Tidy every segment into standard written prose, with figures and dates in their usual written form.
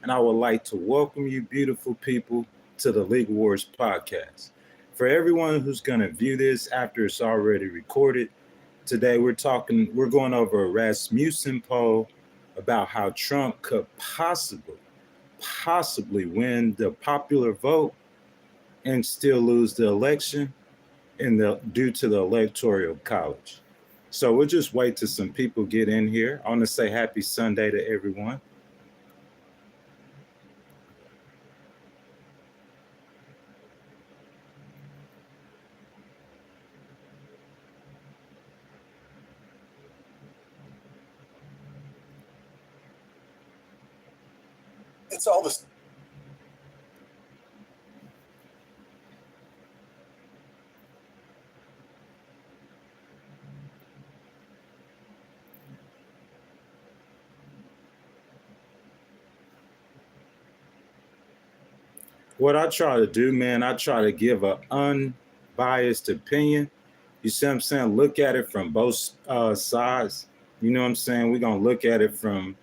and I would like to welcome you, beautiful people, to the League Wars podcast. For everyone who's going to view this after it's already recorded, today we're going over a Rasmussen poll about how Trump could possibly win the popular vote and still lose the election due to the electoral college. So we'll just wait till some people get in here. I want to say happy Sunday to everyone. It's all this. What I try to do, man, I try to give an unbiased opinion. You see what I'm saying? Look at it from both sides. You know what I'm saying? We're going to look at it from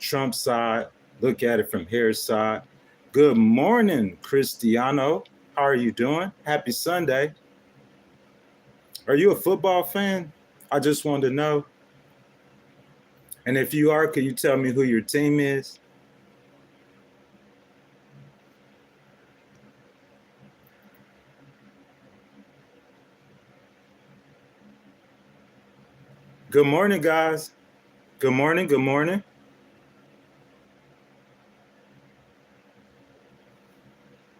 Trump's side, look at it from Harris' side. Good morning, Cristiano. How are you doing? Happy Sunday. Are you a football fan? I just wanted to know. And if you are, could you tell me who your team is? Good morning, guys. Good morning. Good morning.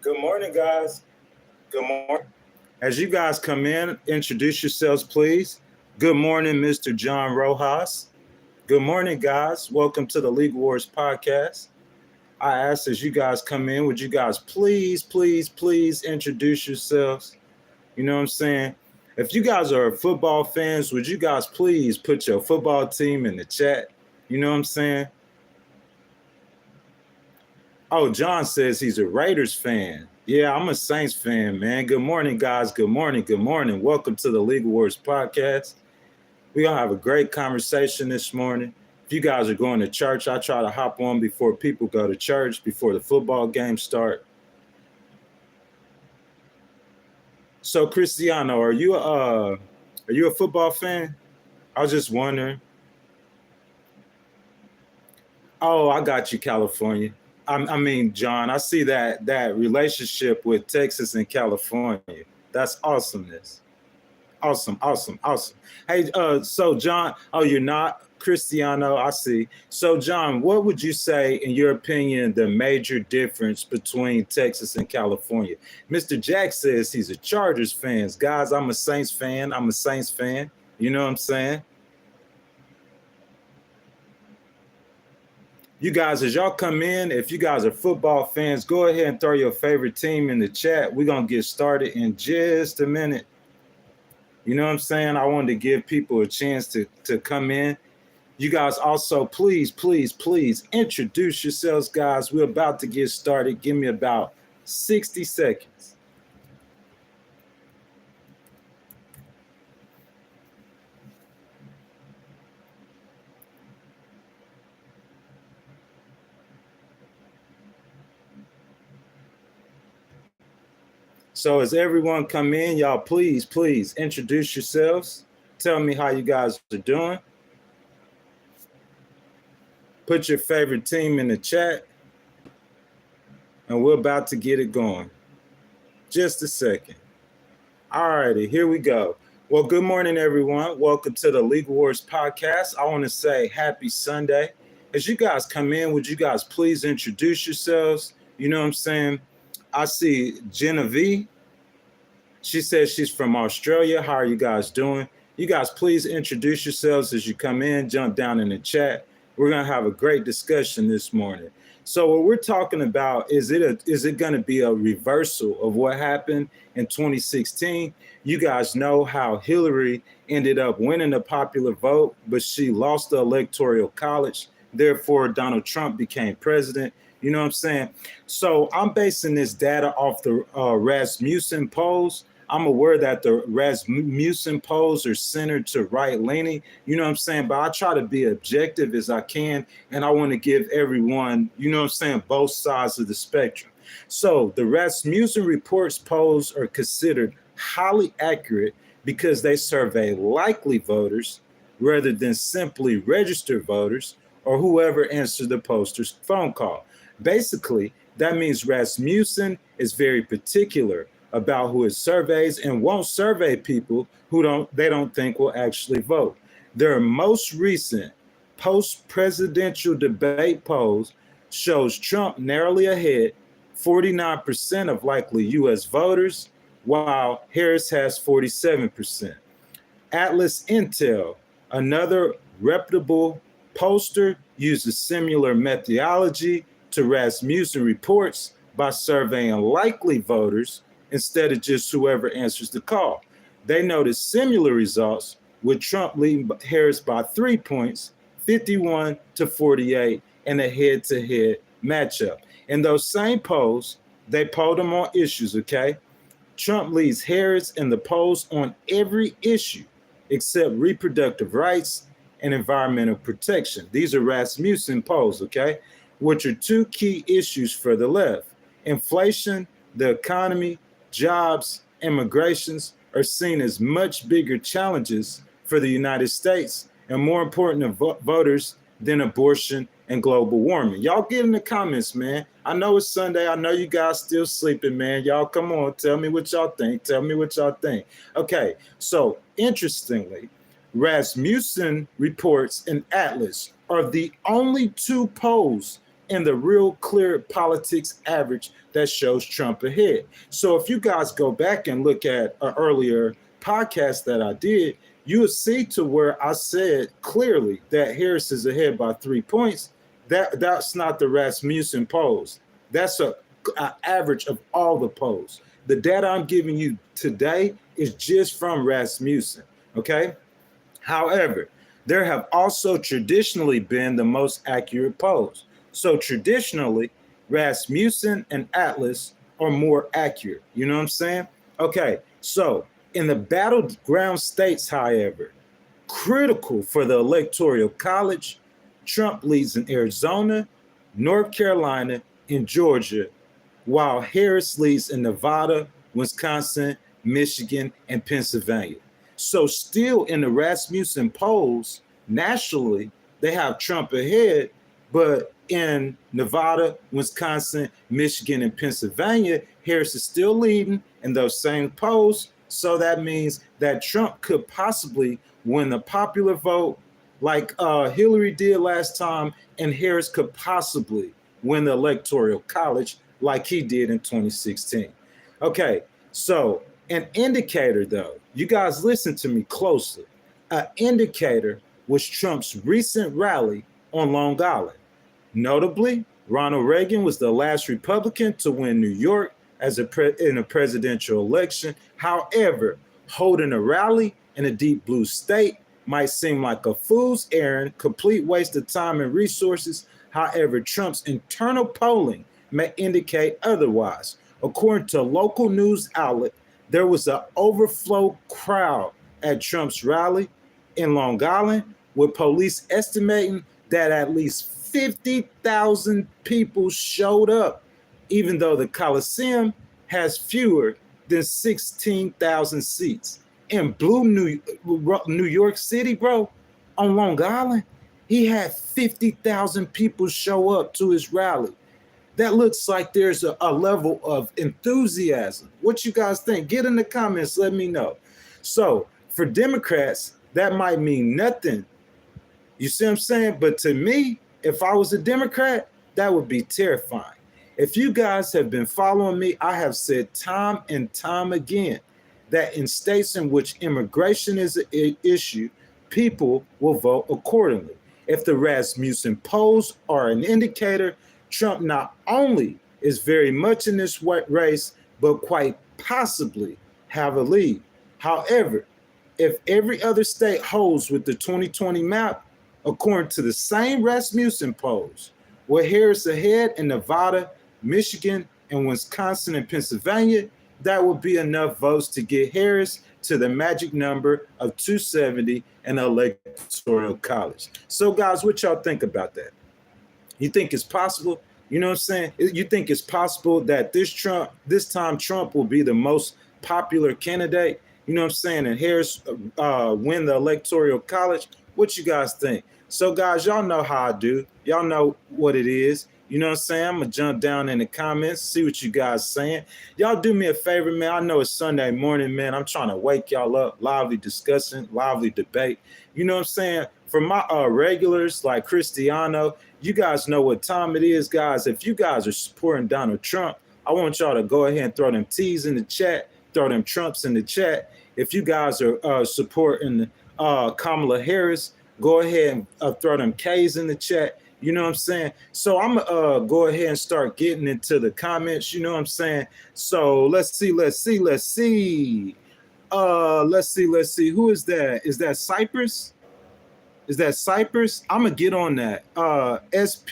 Good morning, guys. Good morning. As you guys come in, introduce yourselves, please. Good morning, Mr. John Rojas. Good morning, guys. Welcome to the League Wars podcast. I ask as you guys come in, would you guys please introduce yourselves? You know what I'm saying? If you guys are football fans, would you guys please put your football team in the chat? You know what I'm saying? Oh, John says he's a Raiders fan. Yeah, I'm a Saints fan, man. Good morning, guys. Good morning. Good morning. Welcome to the League Wars podcast. We're going to have a great conversation this morning. If you guys are going to church, I try to hop on before people go to church, before the football games start. So, Cristiano, are you a football fan? I was just wondering. Oh, I got you, California. I mean, John, I see that relationship with Texas and California. That's awesomeness. Awesome. Hey, so John, oh, you're not Cristiano, I see. So, John, what would you say, in your opinion, the major difference between Texas and California? Mr. Jack says he's a Chargers fan. Guys, I'm a Saints fan. You know what I'm saying? You guys, as y'all come in, if you guys are football fans, go ahead and throw your favorite team in the chat. We're going to get started in just a minute. You know what I'm saying? I wanted to give people a chance to come in. You guys also, please introduce yourselves, guys. We're about to get started. Give me about 60 seconds. So as everyone come in, y'all please introduce yourselves. Tell me how you guys are doing. Put your favorite team in the chat. And we're about to get it going. Just a second. All righty, here we go. Well, good morning, everyone. Welcome to the League Wars podcast. I want to say happy Sunday. As you guys come in, would you guys please introduce yourselves? You know what I'm saying? I see Genevieve. She says she's from Australia. How are you guys doing? You guys please introduce yourselves as you come in. Jump down in the chat. We're going to have a great discussion this morning. So what we're talking about, is it going to be a reversal of what happened in 2016? You guys know how Hillary ended up winning the popular vote, but she lost the electoral college. Therefore, Donald Trump became president. You know what I'm saying? So I'm basing this data off the Rasmussen Polls. I'm aware that the Rasmussen polls are centered to right-leaning, you know what I'm saying? But I try to be objective as I can, and I want to give everyone, you know what I'm saying, both sides of the spectrum. So the Rasmussen reports polls are considered highly accurate because they survey likely voters rather than simply registered voters or whoever answered the pollster's phone call. Basically, that means Rasmussen is very particular about who it surveys and won't survey people who they don't think will actually vote. Their most recent post-presidential debate polls shows Trump narrowly ahead, 49% of likely U.S. voters, while Harris has 47%. Atlas Intel, another reputable pollster, uses similar methodology to Rasmussen reports by surveying likely voters instead of just whoever answers the call. They noticed similar results, with Trump leading Harris by 3 points, 51 to 48, in a head-to-head matchup. In those same polls, they polled them on issues, okay? Trump leads Harris in the polls on every issue except reproductive rights and environmental protection. These are Rasmussen polls, okay, which are two key issues for the left. Inflation, the economy, jobs, immigrations are seen as much bigger challenges for the United States and more important to voters than abortion and global warming. Y'all get in the comments, man. I know it's Sunday. I know you guys still sleeping, man. Y'all come on. Tell me what y'all think. Tell me what y'all think. Okay, so interestingly, Rasmussen reports and Atlas are the only two polls in the Real Clear Politics average that shows Trump ahead. So if you guys go back and look at an earlier podcast that I did, you will see to where I said clearly that Harris is ahead by 3 points. That's not the Rasmussen polls. That's an average of all the polls. The data I'm giving you today is just from Rasmussen, okay? However, there have also traditionally been the most accurate polls. So traditionally, Rasmussen and Atlas are more accurate. You know what I'm saying? Okay, so in the battleground states, however, critical for the Electoral College, Trump leads in Arizona, North Carolina, and Georgia, while Harris leads in Nevada, Wisconsin, Michigan, and Pennsylvania. So still in the Rasmussen polls, nationally, they have Trump ahead, but in Nevada, Wisconsin, Michigan, and Pennsylvania, Harris is still leading in those same polls. So that means that Trump could possibly win the popular vote like Hillary did last time, and Harris could possibly win the Electoral College like he did in 2016. Okay, so an indicator, though, you guys listen to me closely. An indicator was Trump's recent rally on Long Island. Notably, Ronald Reagan was the last Republican to win New York in a presidential election. However, holding a rally in a deep blue state might seem like a fool's errand, complete waste of time and resources. However, Trump's internal polling may indicate otherwise. According to a local news outlet, there was an overflow crowd at Trump's rally in Long Island, with police estimating that at least 50,000 people showed up, even though the Coliseum has fewer than 16,000 seats. In Blue New York City, bro, on Long Island, he had 50,000 people show up to his rally. That looks like there's a level of enthusiasm. What you guys think? Get in the comments, let me know. So for Democrats, that might mean nothing. You see what I'm saying? But to me, if I was a Democrat, that would be terrifying. If you guys have been following me, I have said time and time again that in states in which immigration is an issue, people will vote accordingly. If the Rasmussen polls are an indicator, Trump not only is very much in this race, but quite possibly have a lead. However, if every other state holds with the 2020 map, according to the same Rasmussen polls, with Harris ahead in Nevada, Michigan, and Wisconsin and Pennsylvania, that would be enough votes to get Harris to the magic number of 270 in the electoral college. So, guys, what y'all think about that? You think it's possible? You know what I'm saying? You think it's possible that this time Trump will be the most popular candidate? You know what I'm saying? And Harris win the electoral college? What you guys think? So, guys, y'all know how I do. Y'all know what it is. You know what I'm saying? I'm going to jump down in the comments, see what you guys saying. Y'all do me a favor, man. I know it's Sunday morning, man. I'm trying to wake y'all up. Lively discussion, lively debate. You know what I'm saying? For my regulars like Cristiano, you guys know what time it is, guys. If you guys are supporting Donald Trump, I want y'all to go ahead and throw them T's in the chat, throw them Trumps in the chat. If you guys are supporting Kamala Harris, go ahead and throw them K's in the chat. You know what I'm saying? So I'm going to go ahead and start getting into the comments. You know what I'm saying? So let's see. Let's see. Who is that? Is that Cypress? Is that Cypress? I'm going to get on that. SPRYUS,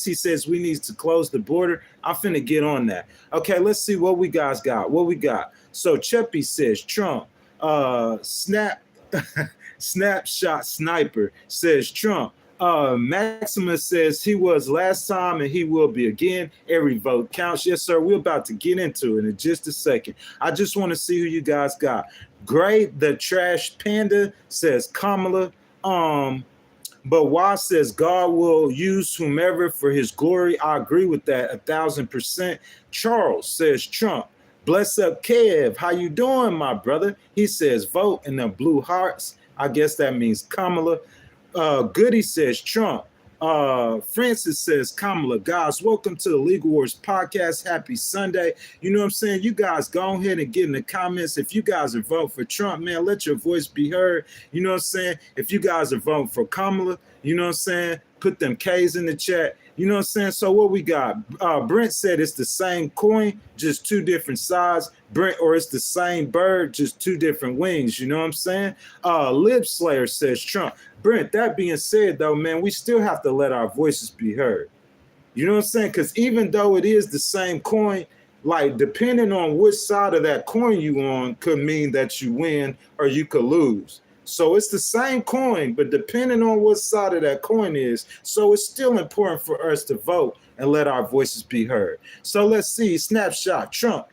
he says we need to close the border. I'm finna get on that. Okay, let's see what we guys got. What we got. So Cheppy says Trump. Snapshot Sniper says Trump. Maximus says he was last time and he will be again. Every vote counts. Yes, sir. We're about to get into it in just a second. I just want to see who you guys got. Gray the Trash Panda says Kamala. But why says God will use whomever for his glory. I agree with that 1,000%. Charles says Trump. Bless up Kev. How you doing, my brother? He says vote in the blue hearts. I guess that means Kamala. Goody says Trump. Francis says Kamala. Guys, welcome to the Legal Wars podcast. Happy Sunday. You know what I'm saying? You guys go ahead and get in the comments. If you guys are voting for Trump, man, let your voice be heard. You know what I'm saying? If you guys are voting for Kamala, you know what I'm saying? Put them K's in the chat. You know what I'm saying? So what we got? Brent said it's the same coin, just two different sides. Brent, or it's the same bird, just two different wings. You know what I'm saying? Lib Slayer says Trump. Brent, that being said, though, man, we still have to let our voices be heard. You know what I'm saying? Because even though it is the same coin, like depending on which side of that coin you on could mean that you win or you could lose. So it's the same coin, but depending on what side of that coin is, so it's still important for us to vote and let our voices be heard. So let's see. Snapshot. Trump.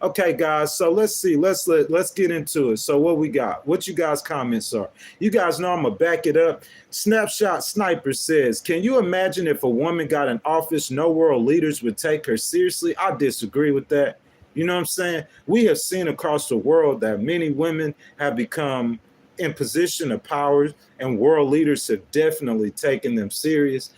Okay, guys. So let's see. Let's get into it. So what we got? What you guys' comments are? You guys know I'm gonna back it up. Snapshot Sniper says, can you imagine if a woman got in office, no world leaders would take her seriously? I disagree with that. You know what I'm saying? We have seen across the world that many women have become in position of power, and world leaders have definitely taken them serious.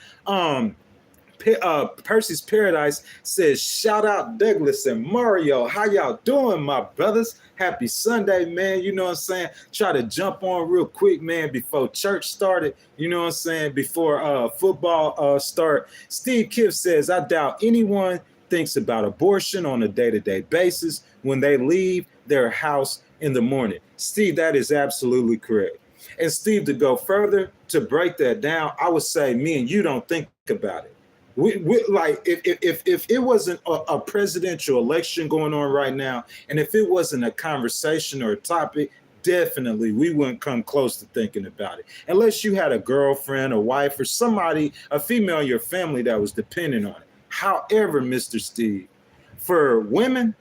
Percy's Paradise says, shout out Douglas and Mario. How y'all doing, my brothers? Happy Sunday, man. You know what I'm saying? Try to jump on real quick, man, before church started. You know what I'm saying? Before football start. Steve Kiff says, I doubt anyone thinks about abortion on a day-to-day basis when they leave their house in the morning. Steve, that is absolutely correct. And Steve, to go further, to break that down, I would say me and you don't think about it. We like if it wasn't a presidential election going on right now, and if it wasn't a conversation or a topic, definitely we wouldn't come close to thinking about it. Unless you had a girlfriend, a wife, or somebody, a female in your family that was dependent on it. However, Mr. Steve, for women,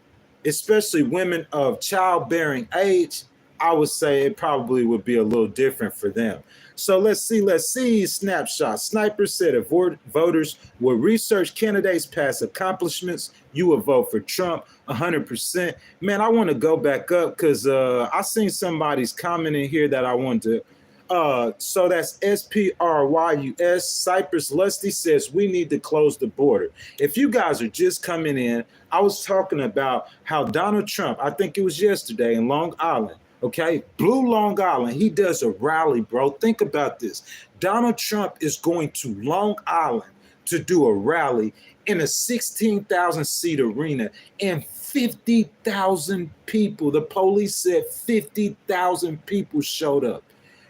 especially women of childbearing age, I would say it probably would be a little different for them. So let's see. Snapshot. Sniper said if voters would research candidates' past accomplishments, you would vote for Trump 100%. Man, I want to go back up because I seen somebody's comment in here that I wanted to. So that's SPRYUS. Cypress Lusty says we need to close the border. If you guys are just coming in, I was talking about how Donald Trump, I think it was yesterday in Long Island, okay, Blue Long Island, he does a rally, bro. Think about this. Donald Trump is going to Long Island to do a rally in a 16,000 seat arena, and 50,000 people, the police said 50,000 people showed up.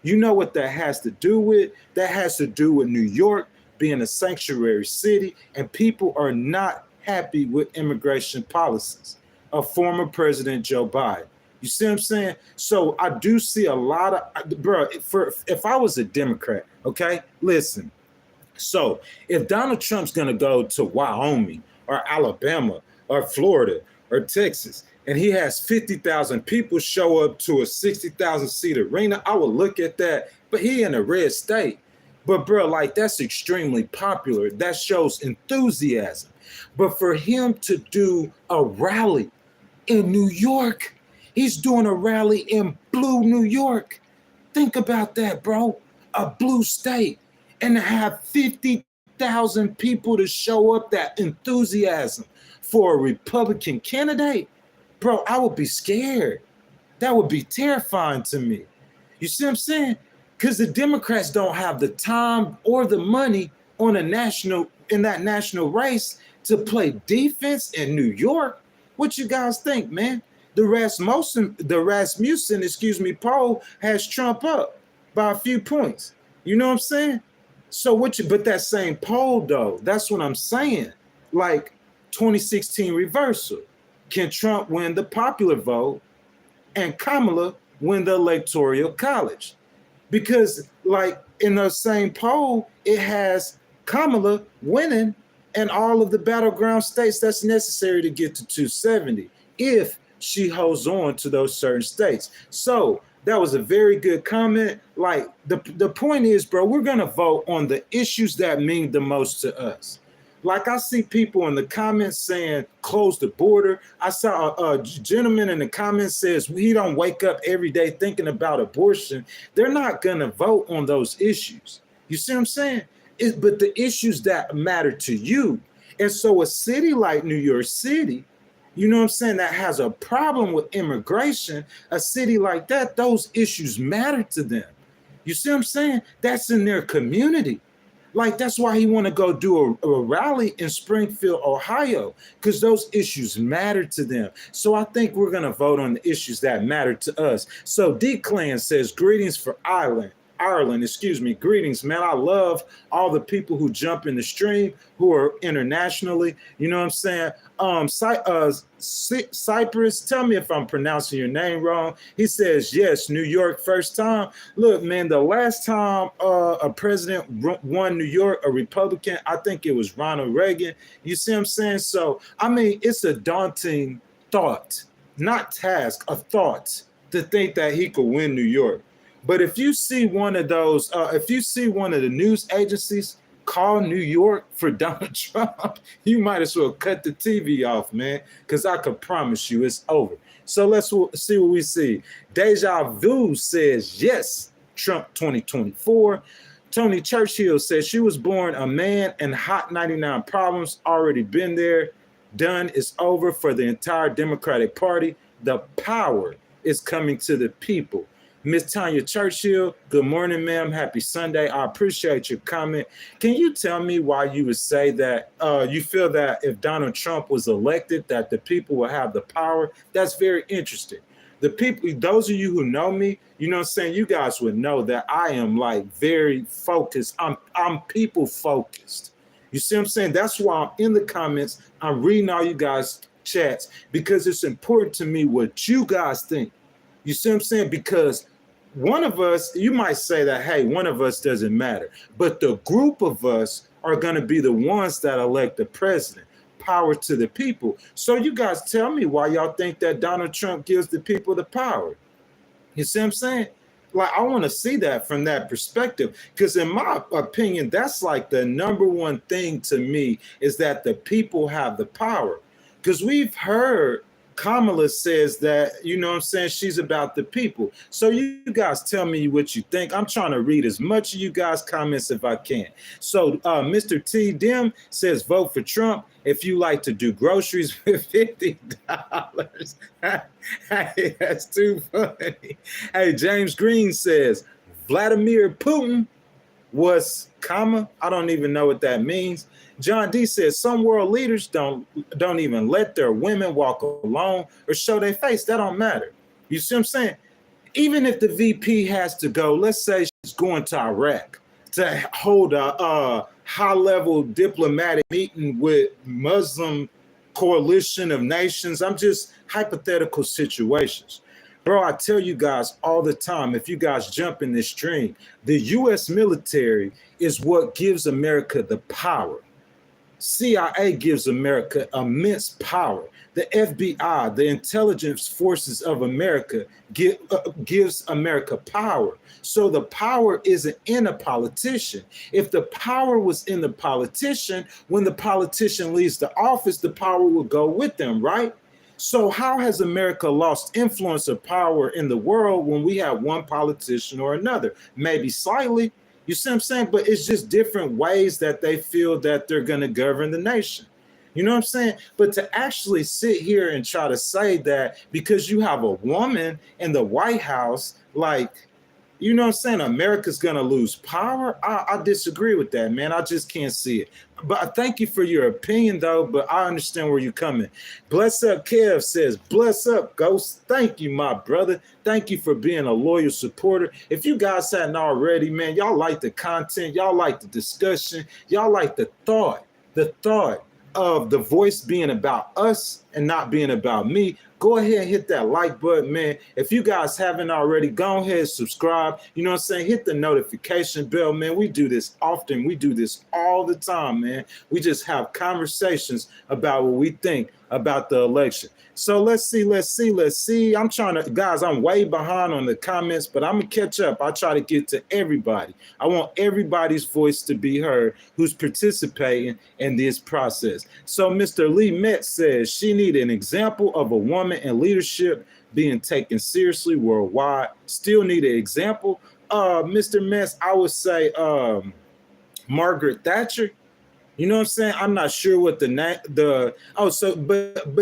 You know what that has to do with? That has to do with New York being a sanctuary city, and people are not happy with immigration policies of former President Joe Biden. You see what I'm saying? So I do see a lot of, bro, if I was a Democrat, okay, listen. So if Donald Trump's going to go to Wyoming or Alabama or Florida or Texas, and he has 50,000 people show up to a 60,000 seat arena, I would look at that. But he in a red state. But bro, like that's extremely popular. That shows enthusiasm. But for him to do a rally in New York, he's doing a rally in blue New York. Think about that, bro. A blue state. And to have 50,000 people to show up, that enthusiasm for a Republican candidate, bro, I would be scared. That would be terrifying to me. You see what I'm saying? Because the Democrats don't have the time or the money in that national race to play defense in New York. What you guys think, man? The Rasmussen, poll has Trump up by a few points. You know what I'm saying? So but that same poll though, that's what I'm saying. Like 2016 reversal. Can Trump win the popular vote and Kamala win the electoral college? Because like in the same poll, it has Kamala winning in all of the battleground states that's necessary to get to 270 if she holds on to those certain states. So that was a very good comment. Like the point is, bro, we're going to vote on the issues that mean the most to us. Like I see people in the comments saying, close the border. I saw a gentleman in the comments says he don't wake up every day thinking about abortion. They're not going to vote on those issues. You see what I'm saying? But the issues that matter to you. And so a city like New York City, you know what I'm saying, that has a problem with immigration, a city like that, those issues matter to them. You see what I'm saying? That's in their community. Like, that's why he want to go do a rally in Springfield, Ohio, because those issues matter to them. So I think we're going to vote on the issues that matter to us. So D-Clan says, greetings for Ireland. Greetings, man. I love all the people who jump in the stream, who are internationally. You know what I'm saying? Cyprus, tell me if I'm pronouncing your name wrong. He says, yes, New York, first time. Look, man, the last time a president won New York, a Republican, I think it was Ronald Reagan. You see what I'm saying? So, I mean, it's a daunting thought, not task, a thought to think that he could win New York. But if you see one of those, if you see one of the news agencies call New York for Donald Trump, you might as well cut the TV off, man, because I can promise you it's over. So let's see what we see. Deja Vu says, yes, Trump 2024. Tony Churchill says she was born a man and hot 99 problems, already been there, done, is over for the entire Democratic Party. The power is coming to the people. Miss Tanya Churchill, good morning, ma'am. Happy Sunday. I appreciate your comment. Can you tell me why you would say that you feel that if Donald Trump was elected, that the people will have the power? That's very interesting. The people, those of you who know me, you know what I'm saying, you guys would know that I am like very focused. I'm people focused. You see what I'm saying? That's why I'm in the comments. I'm reading all you guys' chats because it's important to me what you guys think. You see what I'm saying? Because one of us, you might say that, hey, one of us doesn't matter. But the group of us are going to be the ones that elect the president. Power to the people. So you guys tell me why y'all think that Donald Trump gives the people the power. You see what I'm saying? Like, I want to see that from that perspective. Because in my opinion, that's like the number one thing to me is that the people have the power. Because we've heard Kamala says that, you know what I'm saying, she's about the people. So you guys tell me what you think. I'm trying to read as much of you guys' comments if I can. So Mr. T. Dim says, vote for Trump if you like to do groceries with $50. Hey, that's too funny. Hey, James Green says, Vladimir Putin was, comma, I don't even know what that means. John D says some world leaders don't even let their women walk alone or show their face. That don't matter. You see what I'm saying? Even if the VP has to go, let's say she's going to Iraq to hold a high-level diplomatic meeting with Muslim coalition of nations. I'm just hypothetical situations. Bro, I tell you guys all the time, if you guys jump in this stream, the U.S. military is what gives America the power. CIA gives America immense power. The FBI, the intelligence forces of America, gives America power. So the power isn't in a politician. If the power was in the politician, when the politician leaves the office, the power will go with them, right? So how has America lost influence or power in the world when we have one politician or another? Maybe slightly. You see what I'm saying? But it's just different ways that they feel that they're going to govern the nation. You know what I'm saying? But to actually sit here and try to say that because you have a woman in the White House, like, you know what I'm saying, America's going to lose power, I disagree with that, man. I just can't see it. But I thank you for your opinion, though, but I understand where you're coming. Bless up, Kev says, bless up, Ghost. Thank you, my brother. Thank you for being a loyal supporter. If you guys hadn't already, man, y'all like the content, y'all like the discussion, y'all like the thought of the voice being about us and not being about me, go ahead and hit that like button, man. If you guys haven't already, go ahead and subscribe. You know what I'm saying? Hit the notification bell, man. We do this often. We do this all the time, man. We just have conversations about what we think about the election. So let's see. I'm trying to, guys, I'm way behind on the comments, but I'm going to catch up. I try to get to everybody. I want everybody's voice to be heard who's participating in this process. So Mr. Lee Metz says she needs an example of a woman in leadership being taken seriously worldwide. Still need an example. Mr. Metz, I would say Margaret Thatcher. You know what I'm saying? I'm not sure what but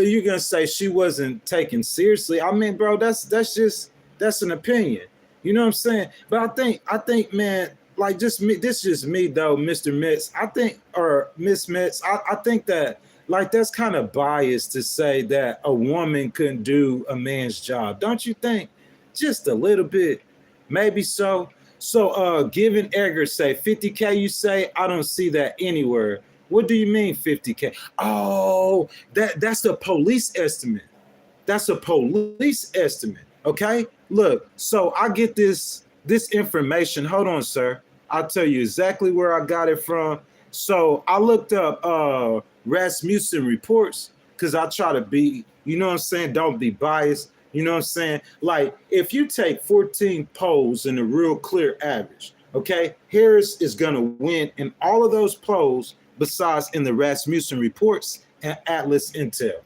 you're gonna say she wasn't taken seriously. I mean, bro, that's an opinion. You know what I'm saying? But I think, man, like just me, this is just me though, Mr. Metz. I think, or Miss Metz, I think that like that's kind of biased to say that a woman couldn't do a man's job. Don't you think? Just a little bit, maybe so. So Given Edgar say 50K, you say, I don't see that anywhere. What do you mean 50K? Oh, that's a police estimate. That's a police estimate. Okay. Look, so I get this information. Hold on, sir. I'll tell you exactly where I got it from. So I looked up Rasmussen reports because I try to be, you know what I'm saying, don't be biased. You know what I'm saying? Like, if you take 14 polls in a real clear average, okay, Harris is going to win in all of those polls besides in the Rasmussen reports and Atlas Intel.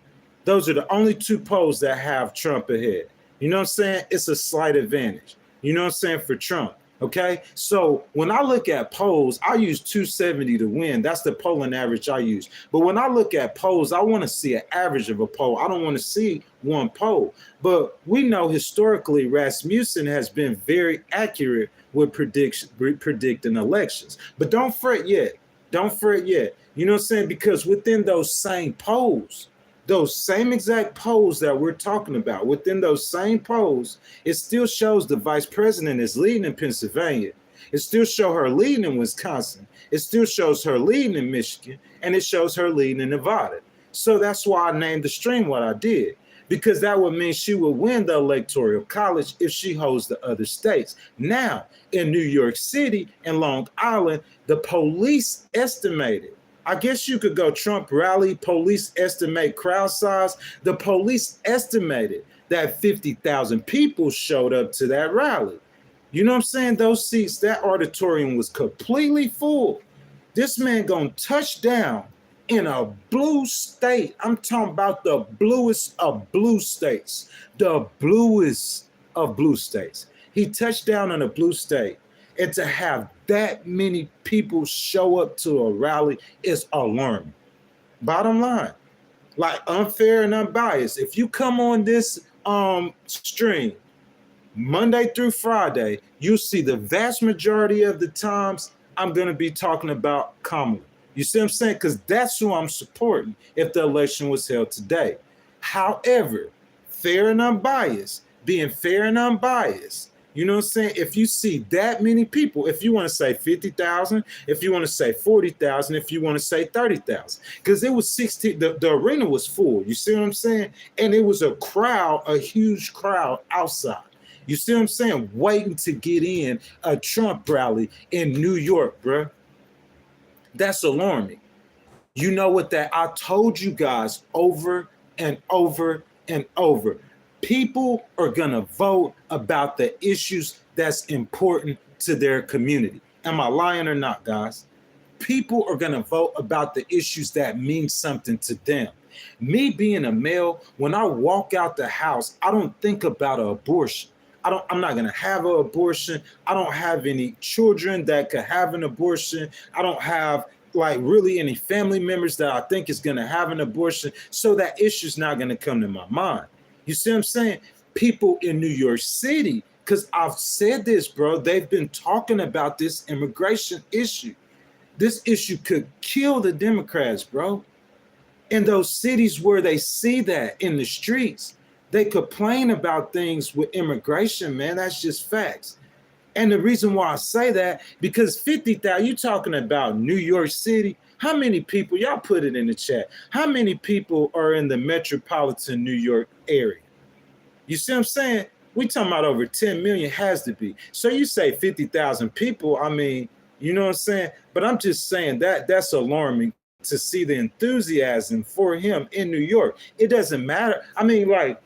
Those are the only two polls that have Trump ahead. You know what I'm saying? It's a slight advantage. You know what I'm saying? For Trump. Okay, so when I look at polls, I use 270 to win. That's the polling average I use. But when I look at polls, I want to see an average of a poll. I don't want to see one poll. But we know historically Rasmussen has been very accurate with predicting elections. But don't fret yet. Don't fret yet. You know what I'm saying? Because within those same polls, those same exact polls that we're talking about, within those same polls, it still shows the vice president is leading in Pennsylvania. It still shows her leading in Wisconsin. It still shows her leading in Michigan. And it shows her leading in Nevada. So that's why I named the stream what I did, because that would mean she would win the Electoral College if she holds the other states. Now, in New York City and Long Island, the police estimated, I guess you could go Trump rally, police estimate crowd size. The police estimated that 50,000 people showed up to that rally. You know what I'm saying? Those seats, that auditorium was completely full. This man gonna touch down in a blue state. I'm talking about the bluest of blue states. The bluest of blue states. He touched down in a blue state. And to have that many people show up to a rally is alarming. Bottom line, like unfair and unbiased. If you come on this stream Monday through Friday, you'll see the vast majority of the times I'm going to be talking about Kamala. You see what I'm saying? Because that's who I'm supporting if the election was held today. However, fair and unbiased, being fair and unbiased, You know what I'm saying? If you see that many people, if you want to say 50,000, if you want to say 40,000, if you want to say 30,000, because it was 16, the arena was full. You see what I'm saying? And it was a crowd, a huge crowd outside. You see what I'm saying? Waiting to get in a Trump rally in New York, bro. That's alarming. You know what that I told you guys over and over and over. People are going to vote about the issues that's important to their community. Am I lying or not, guys? People are going to vote about the issues that mean something to them. Me being a male, when I walk out the house, I don't think about an abortion. I'm not going to have an abortion. I don't have any children that could have an abortion. I don't have like really any family members that I think is going to have an abortion. So that issue's not going to come to my mind. You see what I'm saying? People in New York City, because I've said this, bro, they've been talking about this immigration issue. This issue could kill the Democrats, bro. In those cities where they see that in the streets, they complain about things with immigration, man. That's just facts. And the reason why I say that, because 50,000, you're talking about New York City. How many people, y'all put it in the chat, how many people are in the metropolitan New York area? You see what I'm saying? We talking about over 10 million has to be. So you say 50,000 people, I mean, you know what I'm saying? But I'm just saying that's alarming to see the enthusiasm for him in New York. It doesn't matter. I mean, like,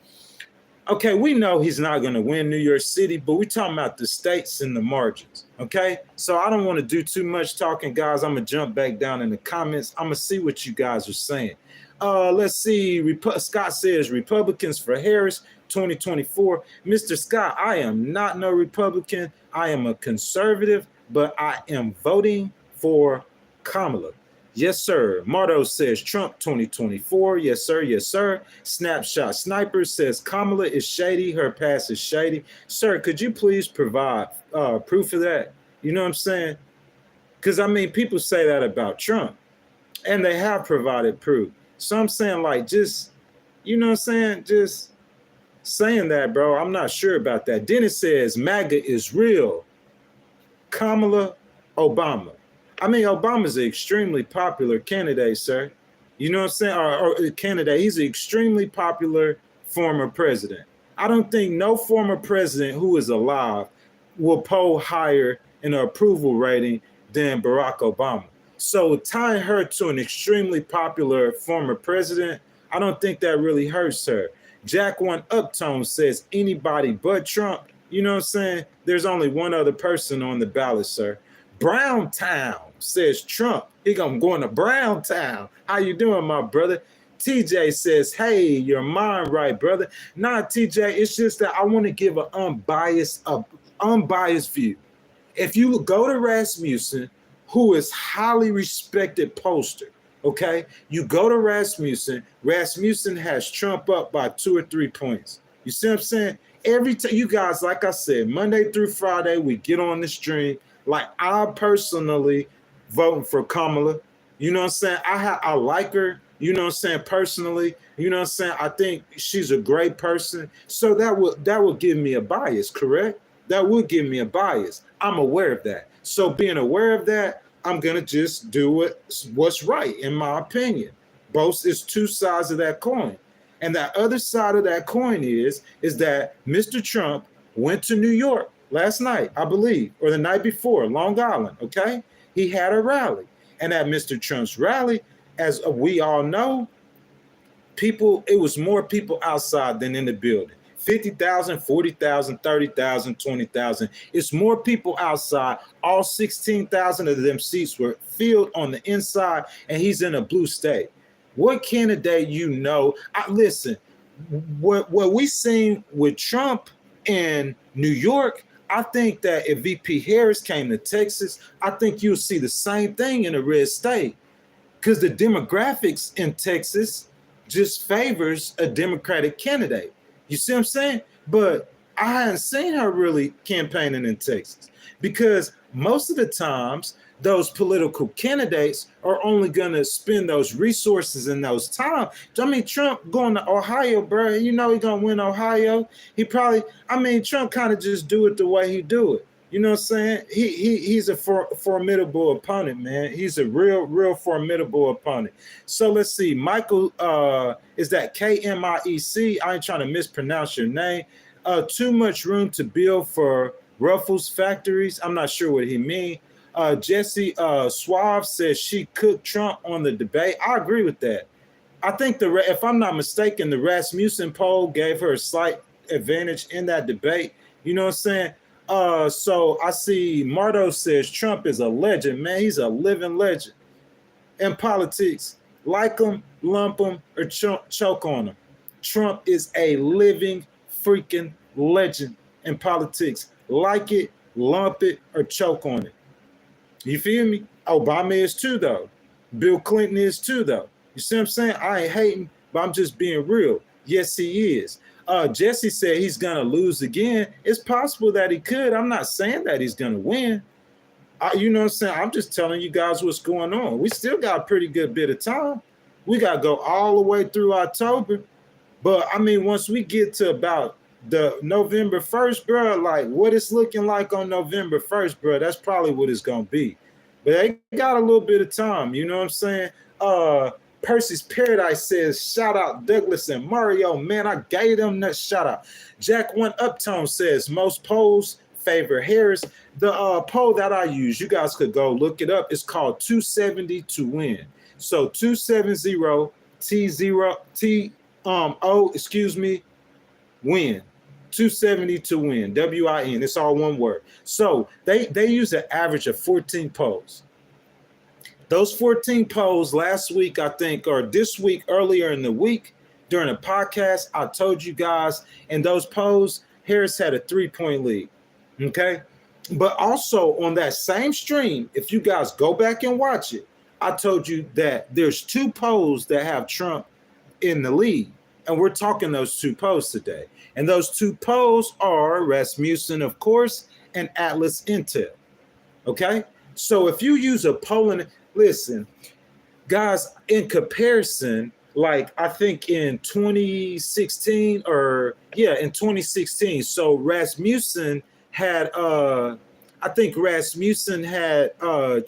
okay, we know he's not going to win New York City, but we're talking about the states and the margins, okay? So I don't want to do too much talking, guys. I'm going to jump back down in the comments. I'm going to see what you guys are saying. Let's see. Scott says, Republicans for Harris 2024. Mr. Scott, I am not no Republican. I am a conservative, but I am voting for Kamala. Yes, sir. Mardo says Trump 2024. Yes, sir. Yes, sir. Snapshot Sniper says Kamala is shady. Her past is shady. Sir, could you please provide proof of that? You know what I'm saying? Because, I mean, people say that about Trump, and they have provided proof. So I'm saying, like, just, you know what I'm saying? Just saying that, bro. I'm not sure about that. Dennis says MAGA is real. Kamala, Obama. I mean, Obama's an extremely popular candidate, sir. You know what I'm saying? Or candidate. He's an extremely popular former president. I don't think no former president who is alive will poll higher in an approval rating than Barack Obama. So tying her to an extremely popular former president, I don't think that really hurts her. Jack One Uptone says anybody but Trump. You know what I'm saying? There's only one other person on the ballot, sir. Browntown says Trump. He gonna go into Browntown. How you doing, my brother? TJ says, hey, your mind right, brother. Nah, TJ, it's just that I want to give an unbiased view. If you go to Rasmussen, who is highly respected pollster, okay? You go to Rasmussen has Trump up by 2 or 3 points. You see what I'm saying? Every time, you guys, like I said, Monday through Friday, we get on the stream. Like, I personally voting for Kamala. You know what I'm saying? I like her, you know what I'm saying, personally. You know what I'm saying? I think she's a great person. So that would give me a bias, correct? That would give me a bias. I'm aware of that. So being aware of that, I'm going to just do what's right, in my opinion. Both is two sides of that coin. And that other side of that coin is that Mr. Trump went to New York last night, I believe, or the night before, Long Island, okay? He had a rally. And at Mr. Trump's rally, as we all know, it was more people outside than in the building. 50,000, 40,000, 30,000, 20,000. It's more people outside. All 16,000 of them seats were filled on the inside, and he's in a blue state. What candidate you know? Listen, what we seen with Trump in New York, I think that if VP Harris came to Texas, I think you'll see the same thing in a red state, because the demographics in Texas just favors a Democratic candidate. You see what I'm saying? But I hadn't seen her really campaigning in Texas, because most of the times those political candidates are only going to spend those resources and those time. I mean, Trump going to Ohio, bro, you know he's going to win Ohio. He probably, I mean, Trump kind of just do it the way he do it. You know what I'm saying? He's a formidable opponent, man. He's a real formidable opponent. So let's see. Michael, is that Kmiec? I ain't trying to mispronounce your name. Too much room to build for Ruffles factories. I'm not sure what he mean. Jesse Suave says she cooked Trump on the debate. I agree with that. I think if I'm not mistaken, the Rasmussen poll gave her a slight advantage in that debate. You know what I'm saying? So I see Mardo says Trump is a legend, man. He's a living legend in politics. Like him, lump him, or choke on him. Trump is a living freaking legend in politics. Like it, lump it, or choke on it. You feel me? Obama is too, though. Bill Clinton is too, though. You see what I'm saying? I ain't hating, but I'm just being real. Yes, he is. Jesse said he's going to lose again. It's possible that he could. I'm not saying that he's going to win. You know what I'm saying? I'm just telling you guys what's going on. We still got a pretty good bit of time. We got to go all the way through October. But, I mean, once we get to about the November 1st, bro, like what it's looking like on November 1st, bro, that's probably what it's going to be. But they got a little bit of time. You know what I'm saying? Percy's Paradise says, shout out Douglas and Mario. Man, I gave them that shout out. Jack One Uptone says, most polls favor Harris. The poll that I use, you guys could go look it up. It's called 270 to win. So 270 win. 270 to win. WIN. It's all one word. So they use an average of 14 polls. Those 14 polls last week, I think, or this week, earlier in the week, during a podcast, I told you guys, in those polls, Harris had a 3-point lead, okay? But also on that same stream, if you guys go back and watch it, I told you that there's 2 polls that have Trump in the lead, and we're talking those 2 polls today. And those 2 polls are Rasmussen, of course, and Atlas Intel, okay? So if you use a polling... Listen, guys, in comparison, like I think in 2016 in 2016, so Rasmussen had, I think Rasmussen had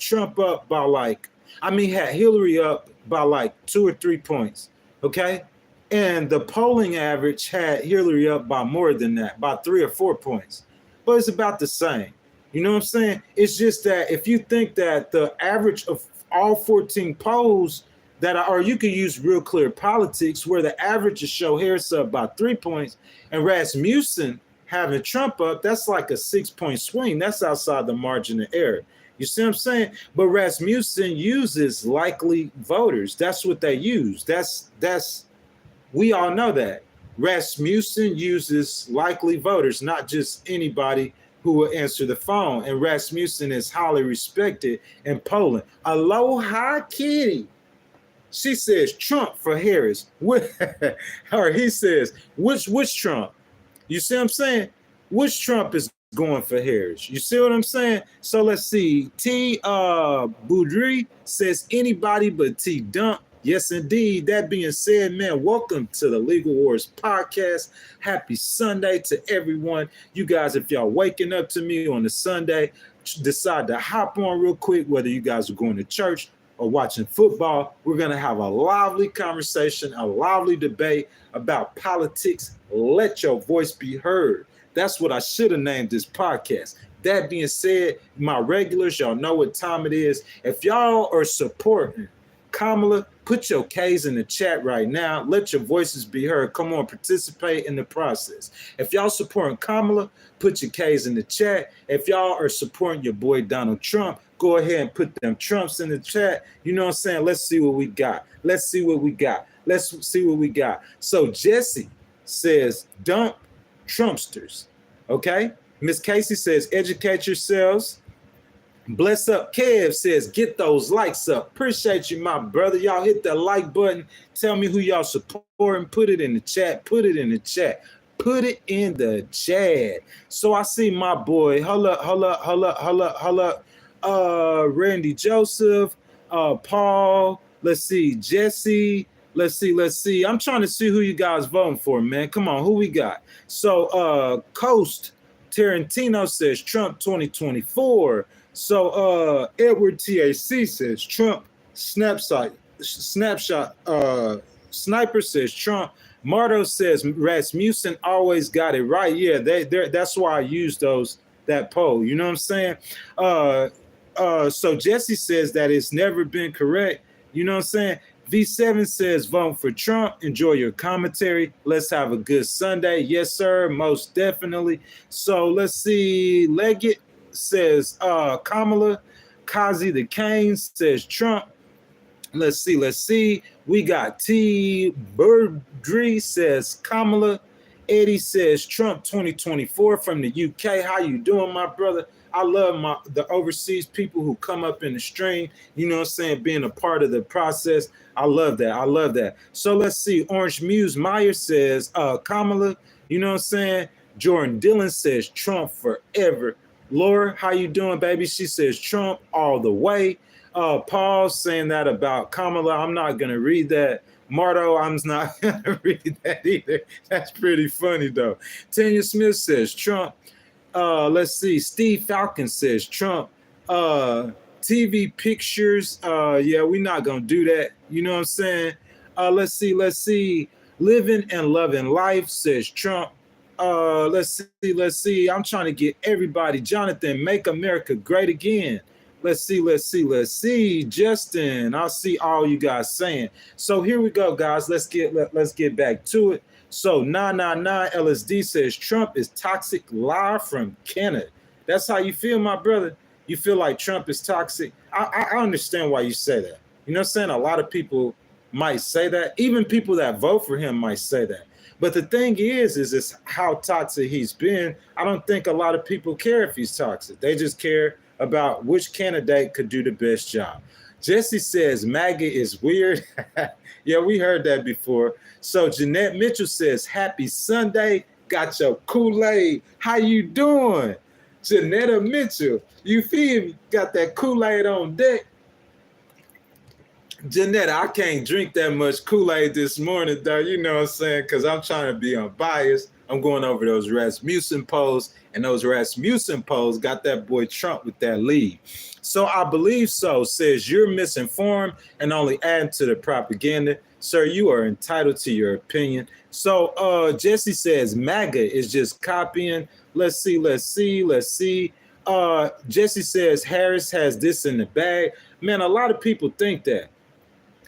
Trump up by had Hillary up by 2 or 3 points, okay? And the polling average had Hillary up by more than that, by 3 or 4 points, but it's about the same. You know what I'm saying? It's just that if you think that the average of all 14 polls or you could use Real Clear Politics where the average is show Harris up by 3 points and Rasmussen having Trump up, that's like a 6-point swing. That's outside the margin of error. You see what I'm saying? But Rasmussen uses likely voters. That's what they use. We all know that. Rasmussen uses likely voters, not just anybody who will answer the phone. And Rasmussen is highly respected in Poland. Aloha Kitty. She says Trump for Harris. Or he says, which Trump? You see what I'm saying? Which Trump is going for Harris? You see what I'm saying? So let's see. T. Boudry says anybody but T. Dump. Yes, indeed. That being said, man, welcome to the Legal Wars podcast. Happy Sunday to everyone. You guys, if y'all waking up to me on a Sunday, decide to hop on real quick, whether you guys are going to church or watching football, we're going to have a lively conversation, a lively debate about politics. Let your voice be heard. That's what I should have named this podcast. That being said, my regulars, y'all know what time it is. If y'all are supporting Kamala, put your K's in the chat right now. Let your voices be heard. Come on, participate in the process. If y'all supporting Kamala, put your K's in the chat. If y'all are supporting your boy Donald Trump, go ahead and put them Trumps in the chat. You know what I'm saying? Let's see what we got. Let's see what we got. Let's see what we got. So Jesse says, dump Trumpsters. Okay? Miss Casey says, educate yourselves. Bless Up Kev says, get those likes up. Appreciate you, my brother. Y'all hit that like button. Tell me who y'all supporting. Put it in the chat. Put it in the chat. Put it in the chat. So I see my boy. Hold up. Randy Joseph, Paul, let's see, Jesse, let's see. I'm trying to see who you guys voting for, man. Come on, who we got? So Coast Tarantino says Trump 2024. So Edward TAC says Trump snapshot Sniper says Trump. Marto says Rasmussen always got it right. Yeah, that's why I used that poll. You know what I'm saying? So Jesse says that it's never been correct. You know what I'm saying? V7 says vote for Trump. Enjoy your commentary. Let's have a good Sunday. Yes, sir. Most definitely. So let's see. Leggett says Kamala. Kazi the Kane says Trump. Let's see. We got T. Birdry says Kamala. Eddie says Trump 2024 from the UK. How you doing, my brother? I love the overseas people who come up in the stream, you know what I'm saying, being a part of the process. I love that. So let's see. Orange Muse Meyer says Kamala, you know what I'm saying? Jordan Dillon says Trump forever. Laura, how you doing, baby? She says Trump all the way. Paul saying that about Kamala. I'm not going to read that. Marto, I'm not going to read that either. That's pretty funny, though. Tanya Smith says Trump. Let's see. Steve Falcon says Trump. TV pictures. Yeah, we're not going to do that. You know what I'm saying? Let's see. Living and loving life says Trump. Let's see. I'm trying to get everybody. Jonathan, make America great again. Let's see. Justin, I'll see all you guys saying. So here we go, guys. Let's get back to it. So 999 LSD says Trump is toxic live from Canada. That's how you feel, my brother? You feel like Trump is toxic? I understand why you say that. You know what I'm saying? A lot of people might say that. Even people that vote for him might say that. But the thing is how toxic he's been. I don't think a lot of people care if he's toxic. They just care about which candidate could do the best job. Jesse says MAGA is weird. Yeah, we heard that before. So Jeanette Mitchell says, happy Sunday. Got your Kool-Aid. How you doing? Jeanette Mitchell, you feel me? Got that Kool-Aid on deck. Jeanette, I can't drink that much Kool-Aid this morning, though. You know what I'm saying? Because I'm trying to be unbiased. I'm going over those Rasmussen polls, and those Rasmussen polls got that boy Trump with that lead. So I believe so. Says you're misinformed and only adding to the propaganda. Sir, you are entitled to your opinion. So Jesse says MAGA is just copying. Let's see. Jesse says Harris has this in the bag. Man, a lot of people think that,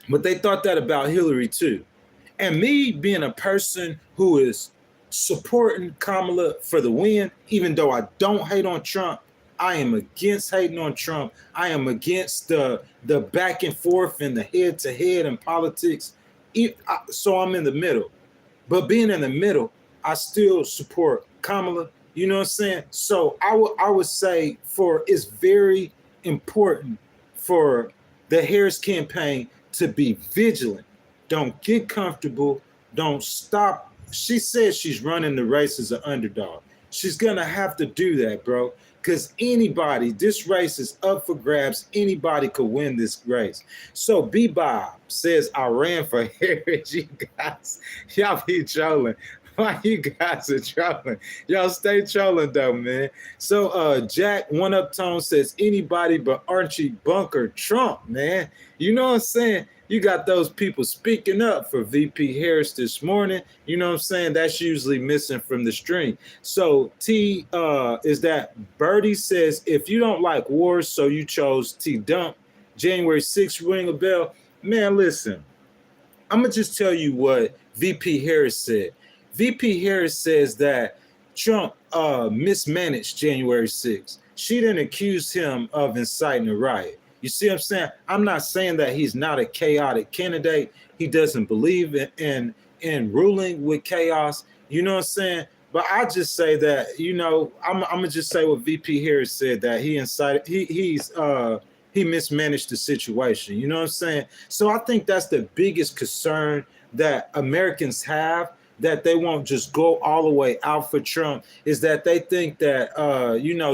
but they thought that about Hillary too. And me being a person who is supporting Kamala for the win, even though I don't hate on Trump, I am against hating on Trump. I am against the back and forth and the head to head in politics. So I'm in the middle. But being in the middle, I still support Kamala. You know what I'm saying? So I would say it's very important for the Harris campaign to be vigilant. Don't get comfortable. Don't stop. She says she's running the race as an underdog. She's going to have to do that, bro, because this race is up for grabs. Anybody could win this race. So B-Bob says, I ran for Harris. You guys, y'all be trolling. Why you guys are trolling? Y'all stay trolling, though, man. So Jack One Up Tone says, anybody but Archie Bunker Trump, man. You know what I'm saying? You got those people speaking up for VP Harris this morning. You know what I'm saying? That's usually missing from the stream. So T is that Birdie says, if you don't like wars, so you chose T Dump. January 6th, ring a bell. Man, listen, I'm going to just tell you what VP Harris said. VP Harris says that Trump mismanaged January 6th. She didn't accuse him of inciting a riot. You see what I'm saying? I'm not saying that he's not a chaotic candidate. He doesn't believe in ruling with chaos. You know what I'm saying? But I just say that, you know, I'm gonna just say what VP Harris said, that he incited, he mismanaged the situation. You know what I'm saying? So I think that's the biggest concern that Americans have that they won't just go all the way out for Trump is that they think that,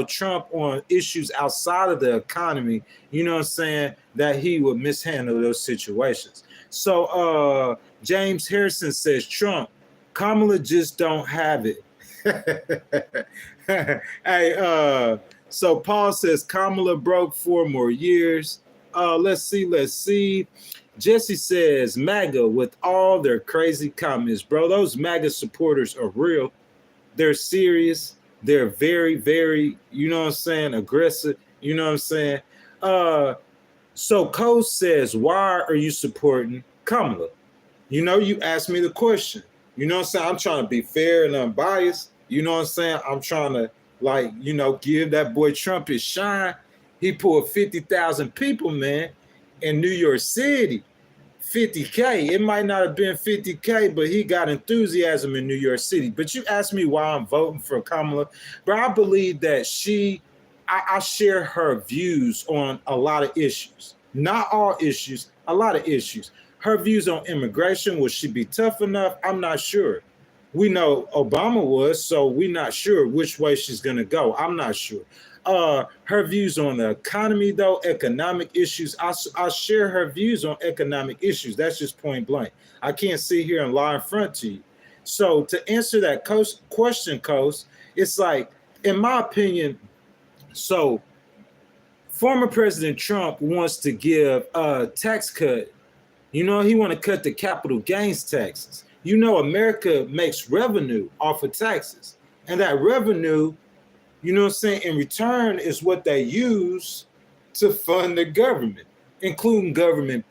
Trump on issues outside of the economy, you know what I'm saying, that he would mishandle those situations. So James Harrison says, Trump, Kamala just don't have it. Hey, so Paul says Kamala broke 4 more years. Let's see. Jesse says MAGA with all their crazy comments, bro. Those MAGA supporters are real. They're serious. They're very, very, you know what I'm saying, aggressive. You know what I'm saying? So Cole says, why are you supporting Kamala? You know, you asked me the question. You know what I'm saying? I'm trying to be fair and unbiased. You know what I'm saying? I'm trying to, give that boy Trump his shine. He pulled 50,000 people, man, in New York City. 50K. It might not have been 50K, but he got enthusiasm in New York City. But you asked me why I'm voting for Kamala. But I believe that I share her views on a lot of issues. Not all issues, a lot of issues. Her views on immigration, will she be tough enough? I'm not sure. We know Obama was, so we're not sure which way she's going to go. I'm not sure. Her views on the economy, though, economic issues, I share her views on economic issues. That's just point blank. I can't sit here and lie in front to you. So to answer that question, Coast, it's like, in my opinion, so former President Trump wants to give a tax cut. You know, he want to cut the capital gains taxes. You know, America makes revenue off of taxes. And that revenue, you know what I'm saying, in return is what they use to fund the government, including government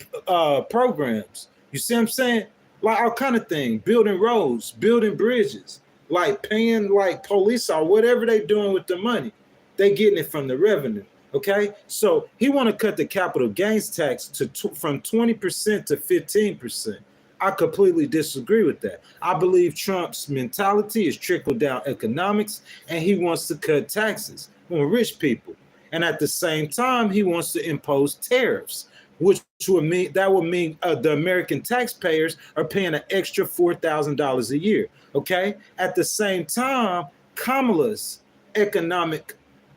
programs. You see what I'm saying? Like all kind of things, building roads, building bridges, like paying like police or whatever they doing with the money. They getting it from the revenue. Okay, so he want to cut the capital gains tax from 20% to 15%. I completely disagree with that. I believe Trump's mentality is trickle-down economics, and he wants to cut taxes on rich people. And at the same time, he wants to impose tariffs, which would mean the American taxpayers are paying an extra $4,000 a year. Okay, at the same time, Kamala's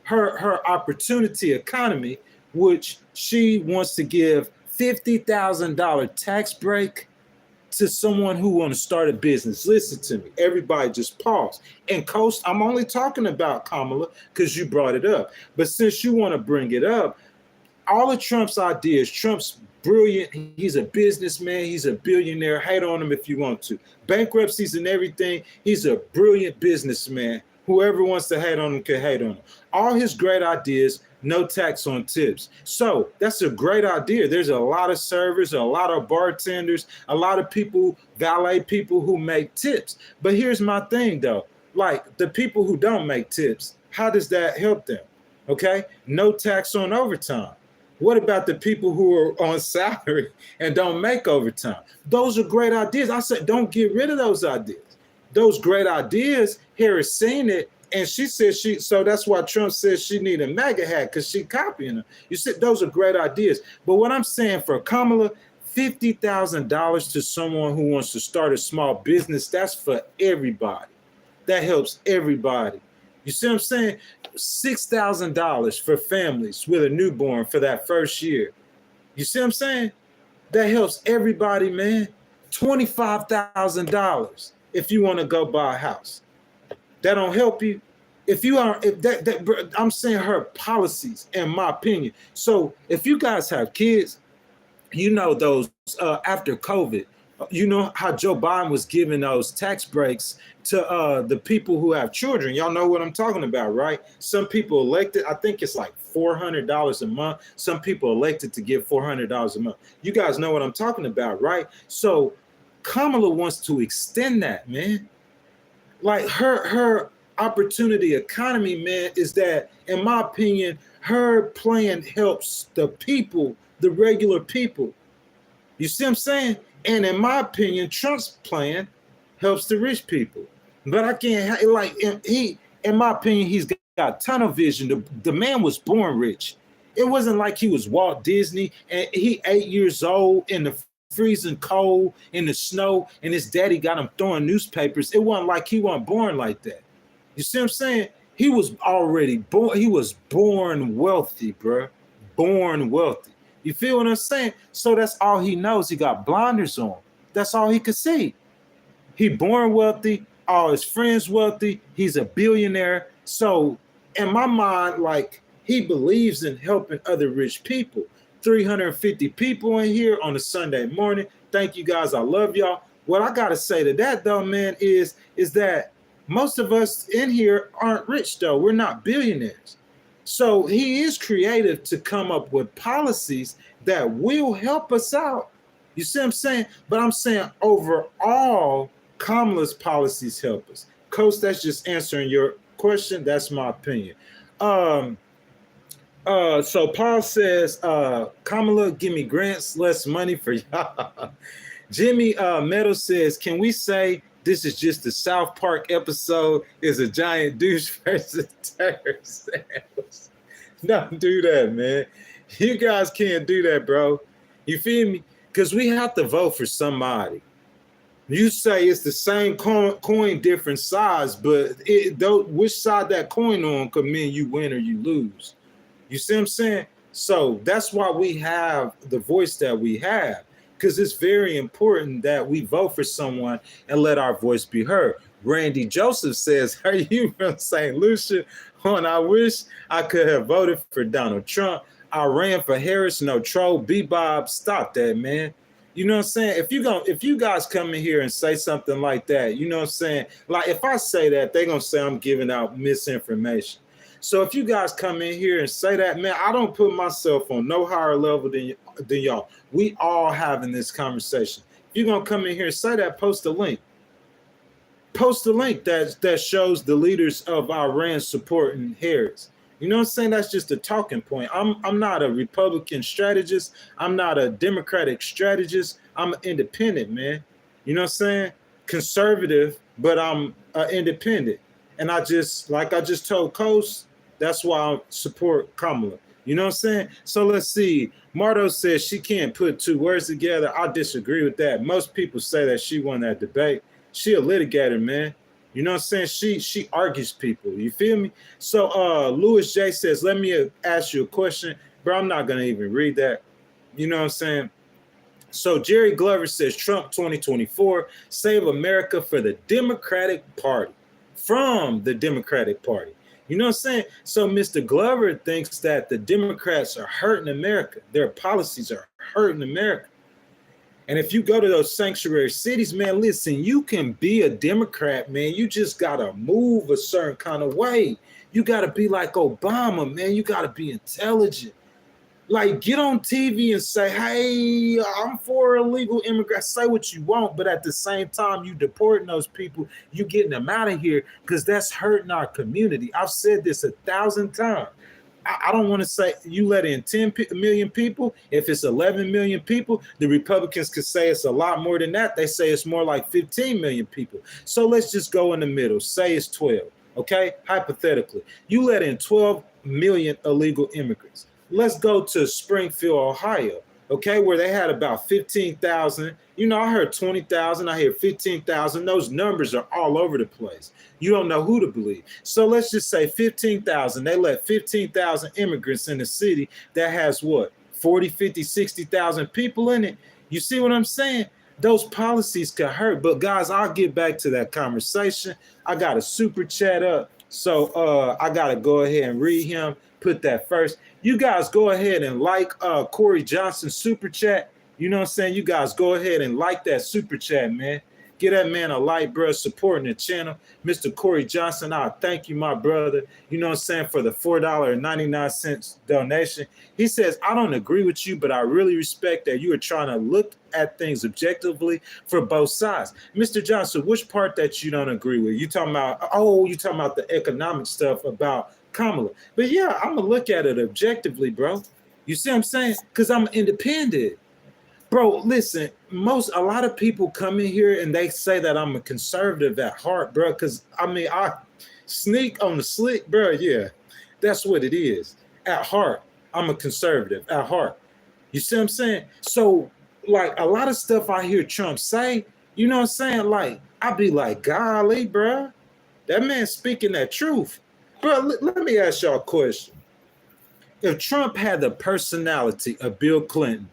her opportunity economy, which she wants to give $50,000 tax break to someone who want to start a business. Listen to me. Everybody just pause. And Coast, I'm only talking about Kamala because you brought it up. But since you want to bring it up, all of Trump's ideas, Trump's brilliant. He's a businessman. He's a billionaire. Hate on him if you want to. Bankruptcies and everything. He's a brilliant businessman. Whoever wants to hate on him can hate on him. All his great ideas, no tax on tips. So that's a great idea. There's a lot of servers, a lot of bartenders, a lot of people, valet people who make tips. But here's my thing though, like the people who don't make tips, how does that help them? Okay, no tax on overtime. What about the people who are on salary and don't make overtime? Those are great ideas. I said, don't get rid of those ideas. Those great ideas, Harris seen it, and she said so that's why Trump says she need a MAGA hat, because she copying them. You said those are great ideas. But what I'm saying for Kamala, $50,000 to someone who wants to start a small business, that's for everybody. That helps everybody. You see what I'm saying? $6,000 for families with a newborn for that first year. You see what I'm saying? That helps everybody, man. $25,000 if you want to go buy a house. That don't help you. I'm saying her policies, in my opinion. So if you guys have kids, you know those after COVID, you know how Joe Biden was giving those tax breaks to the people who have children. Y'all know what I'm talking about, right? Some people elected, I think it's like $400 a month. Some people elected to give $400 a month. You guys know what I'm talking about, right? So Kamala wants to extend that, man. Like her opportunity economy, man, is that, in my opinion, her plan helps the people, the regular people. You see what I'm saying? And in my opinion, Trump's plan helps the rich people. But I can't, in my opinion, he's got a ton of vision. The man was born rich. It wasn't like he was Walt Disney and he 8 years old in the freezing cold in the snow, and his daddy got him throwing newspapers. It wasn't like he wasn't born like that. You see what I'm saying? He was already born. He was born wealthy, bro. Born wealthy. You feel what I'm saying? So that's all he knows. He got blinders on. That's all he could see. He born wealthy. All his friends wealthy. He's a billionaire. So in my mind, like, he believes in helping other rich people. 350 people in here on a Sunday morning. Thank you guys. I love y'all. What I got to say to that, though, man, is that most of us in here aren't rich, though. We're not billionaires. So he is creative to come up with policies that will help us out. You see what I'm saying? But I'm saying overall, Kamala's policies help us. Coach, that's just answering your question. That's my opinion. So Paul says, Kamala, give me grants, less money for y'all. Jimmy Meadows says, can we say this is just the South Park episode? Is a giant douche versus terror sales? Don't do that, man. You guys can't do that, bro. You feel me? Because we have to vote for somebody. You say it's the same coin, different size, but which side that coin on could mean you win or you lose. You see what I'm saying? So that's why we have the voice that we have, because it's very important that we vote for someone and let our voice be heard. Randy Joseph says, are you from St. Lucia? I wish I could have voted for Donald Trump. I ran for Harris, no troll. B-Bob, stop that, man. You know what I'm saying? If you guys come in here and say something like that, you know what I'm saying? Like, if I say that, they're going to say I'm giving out misinformation. So if you guys come in here and say that, man, I don't put myself on no higher level than y'all. We all having this conversation. If you're going to come in here and say that, post a link. Post a link that shows the leaders of Iran supporting Harris. You know what I'm saying? That's just a talking point. I'm not a Republican strategist. I'm not a Democratic strategist. I'm an independent, man. You know what I'm saying? Conservative, but I'm independent. And I just told Coach, that's why I support Kamala. You know what I'm saying? So let's see. Marto says she can't put two words together. I disagree with that. Most people say that she won that debate. She a litigator, man. You know what I'm saying? She argues people. You feel me? So Louis J says, let me ask you a question. Bro, I'm not going to even read that. You know what I'm saying? So Jerry Glover says, Trump 2024, save America for the Democratic Party. From the Democratic Party. You know what I'm saying? So Mr. Glover thinks that the Democrats are hurting America. Their policies are hurting America. And if you go to those sanctuary cities, man, listen, you can be a Democrat, man. You just got to move a certain kind of way. You got to be like Obama, man. You got to be intelligent. Like, get on TV and say, hey, I'm for illegal immigrants. Say what you want, but at the same time, you deporting those people. You getting them out of here because that's hurting our community. I've said this 1,000 times. I don't want to say you let in 10 million people. If it's 11 million people, the Republicans could say it's a lot more than that. They say it's more like 15 million people. So let's just go in the middle. Say it's 12, okay? Hypothetically. You let in 12 million illegal immigrants. Let's go to Springfield, Ohio, okay, where they had about 15,000. You know, I heard 20,000. I hear 15,000. Those numbers are all over the place. You don't know who to believe. So let's just say 15,000. They let 15,000 immigrants in the city that has what, 40, 50, 60,000 people in it. You see what I'm saying? Those policies could hurt. But guys, I'll get back to that conversation. I got a super chat up. So I got to go ahead and read him. Put that first. You guys go ahead and like Corey Johnson's super chat. You know what I'm saying? You guys go ahead and like that super chat, man. Get that man a like, bro, supporting the channel. Mr. Corey Johnson, I thank you, my brother. You know what I'm saying, for the $4.99 donation. He says, I don't agree with you, but I really respect that you are trying to look at things objectively for both sides. Mr. Johnson, which part that you don't agree with? You talking about the economic stuff about Kamala. But yeah, I'm going to look at it objectively, bro. You see what I'm saying? Because I'm independent. Bro, listen, a lot of people come in here and they say that I'm a conservative at heart, bro, because, I sneak on the slick, bro, yeah, that's what it is. At heart, I'm a conservative at heart. You see what I'm saying? So like a lot of stuff I hear Trump say, you know what I'm saying? Like, I be like, golly, bro, that man speaking that truth. Bro, let me ask y'all a question. If Trump had the personality of Bill Clinton,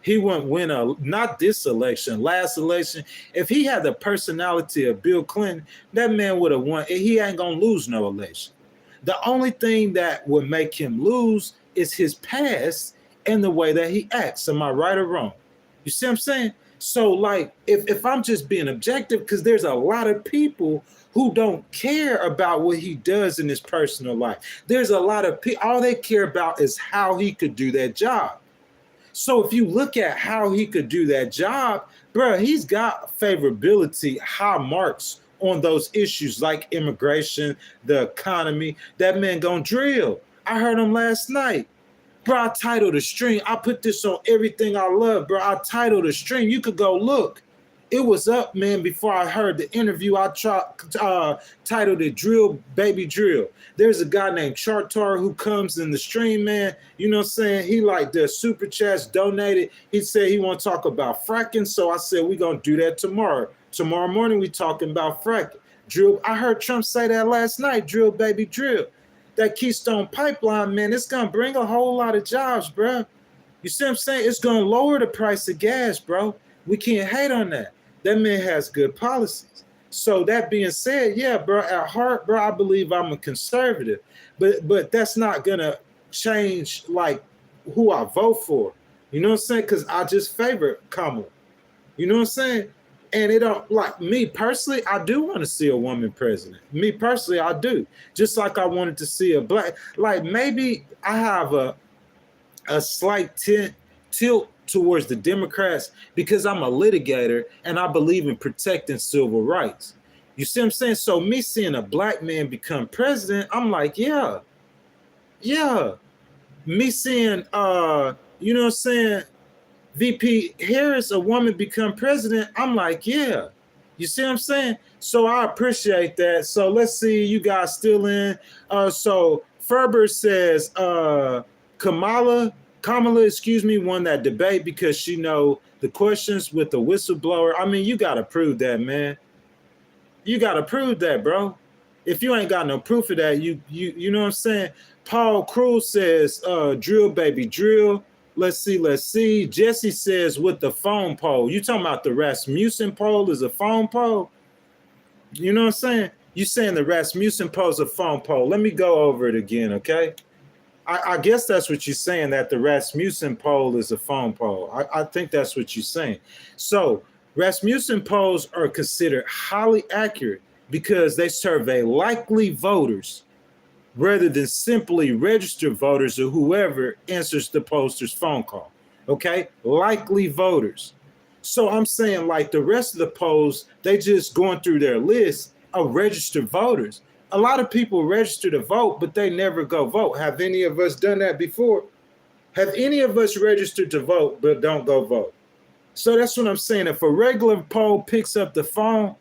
he wouldn't win not this election, last election. If he had the personality of Bill Clinton, that man would have won. He ain't gonna lose no election. The only thing that would make him lose is his past and the way that he acts. Am I right or wrong? You see what I'm saying? So, like, if I'm just being objective, because there's a lot of people who don't care about what he does in his personal life. There's a lot of people, all they care about is how he could do that job. So if you look at how he could do that job, bro, he's got favorability, high marks on those issues like immigration, the economy. That man gonna drill. I heard him last night. Bro, I titled a stream. I put this on everything I love, bro. I titled a stream. You could go look. It was up, man, before I heard the interview. I titled it Drill, Baby Drill. There's a guy named Chartar who comes in the stream, man. You know what I'm saying? He like the super chats, donated. He said he want to talk about fracking. So I said, we're going to do that tomorrow. Tomorrow morning, we talking about fracking. Drill. I heard Trump say that last night, Drill, Baby Drill. That Keystone Pipeline, man, it's going to bring a whole lot of jobs, bro. You see what I'm saying? It's going to lower the price of gas, bro. We can't hate on that. That man has good policies. So that being said, yeah, bro, at heart, bro, I believe I'm a conservative. But that's not going to change, like, who I vote for. You know what I'm saying? Because I just favor Kamala. You know what I'm saying? And it don't, like, me personally, I do want to see a woman president. Me personally, I do. Just like I wanted to see a black, like, maybe I have a slight tilt towards the Democrats because I'm a litigator and I believe in protecting civil rights. You see what I'm saying? So me seeing a black man become president, I'm like, yeah. Me seeing, you know what I'm saying, VP Harris, a woman, become president, I'm like, yeah. You see what I'm saying? So I appreciate that. So let's see, you guys still in. So Ferber says Kamala, won that debate because she know the questions with the whistleblower. I mean, you got to prove that, man. You got to prove that, bro. If you ain't got no proof of that, you know what I'm saying? Paul Cruz says, drill, baby, drill. Let's see. Jesse says with the phone poll. You talking about the Rasmussen poll is a phone poll? You know what I'm saying? You saying the Rasmussen poll is a phone poll. Let me go over it again, okay? I guess that's what you're saying, that the Rasmussen poll is a phone poll. I think that's what you're saying. So Rasmussen polls are considered highly accurate because they survey likely voters rather than simply registered voters or whoever answers the pollster's phone call. Okay? Likely voters. So I'm saying, like, the rest of the polls, they just going through their list of registered voters. A lot of people register to vote, but they never go vote. Have any of us done that before? Have any of us registered to vote but don't go vote? So that's what I'm saying. If a regular poll picks up the phone,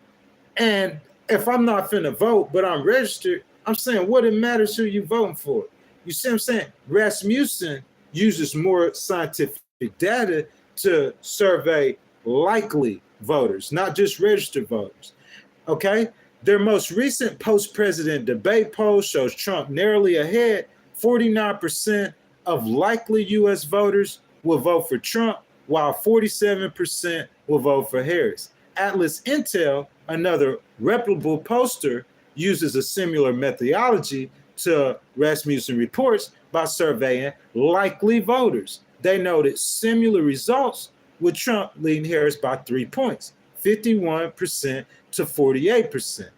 and if I'm not finna vote, but I'm registered, I'm saying, what it matters who you voting for. You see what I'm saying? Rasmussen uses more scientific data to survey likely voters, not just registered voters. Okay? Their most recent post-president debate poll shows Trump narrowly ahead. 49% of likely U.S. voters will vote for Trump, while 47% will vote for Harris. Atlas Intel, another reputable pollster, uses a similar methodology to Rasmussen reports by surveying likely voters. They noted similar results, with Trump leading Harris by 3 points, 51% to 48%.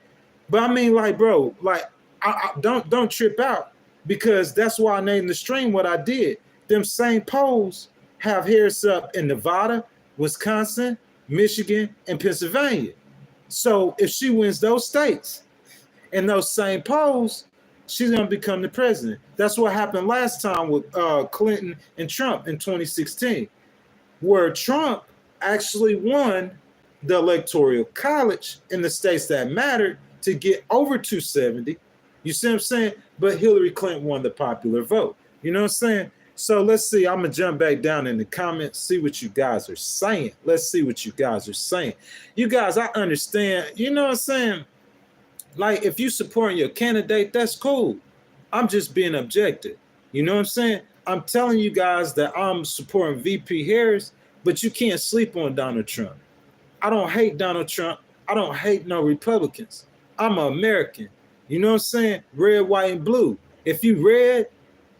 But I mean, like, bro, like, I don't trip out, because that's why I named the stream what I did. Them same polls have Harris up in Nevada, Wisconsin, Michigan, and Pennsylvania. So if she wins those states in those same polls, she's going to become the president. That's what happened last time with Clinton and Trump in 2016, where Trump actually won the Electoral College in the states that mattered to get over 270. You see what I'm saying? But Hillary Clinton won the popular vote. You know what I'm saying? So let's see. I'm gonna jump back down in the comments, see what you guys are saying. Let's see what you guys are saying. You guys, I understand. You know what I'm saying? Like, if you supporting your candidate, that's cool. I'm just being objective. You know what I'm saying? I'm telling you guys that I'm supporting VP Harris, but you can't sleep on Donald Trump. I don't hate Donald Trump. I don't hate no Republicans. I'm an American. You know what I'm saying? Red, white, and blue. If you red,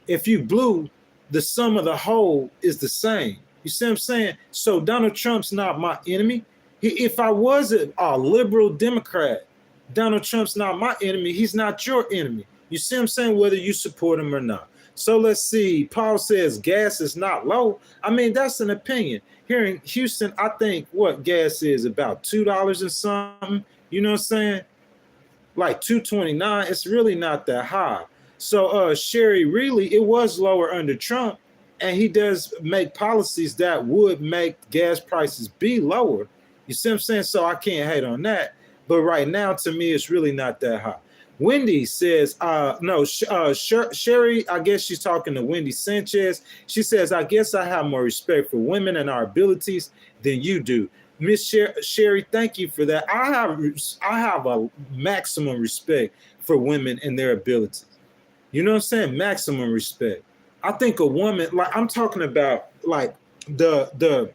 if you blue, the sum of the whole is the same. You see what I'm saying? So Donald Trump's not my enemy. If I was a liberal Democrat, Donald Trump's not my enemy. He's not your enemy. You see what I'm saying? Whether you support him or not. So let's see. Paul says gas is not low. I mean, that's an opinion. Here in Houston, I think what gas is about $2 and something. You know what I'm saying? Like $2.29. It's really not that high. So Sherry, really, it was lower under Trump, and he does make policies that would make gas prices be lower. You see what I'm saying? So I can't hate on that. But right now, to me, it's really not that high. Wendy says, Sherry, I guess she's talking to Wendy Sanchez. She says, I guess I have more respect for women and our abilities than you do. Miss Sherry, thank you for that. I have a maximum respect for women and their abilities. You know what I'm saying? Maximum respect. I think a woman, like I'm talking about like the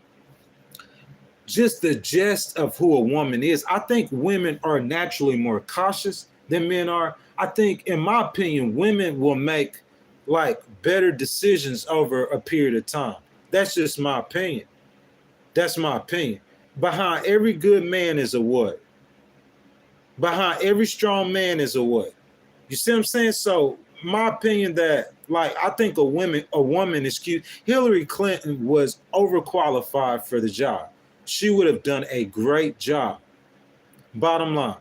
just the gist of who a woman is. I think women are naturally more cautious than men are. I think, in my opinion, women will make like better decisions over a period of time. That's just my opinion. That's my opinion. Behind every good man is a what? Behind every strong man is a what? You see what I'm saying? So my opinion that, like, I think a woman, excuse, Hillary Clinton was overqualified for the job. She would have done a great job. Bottom line.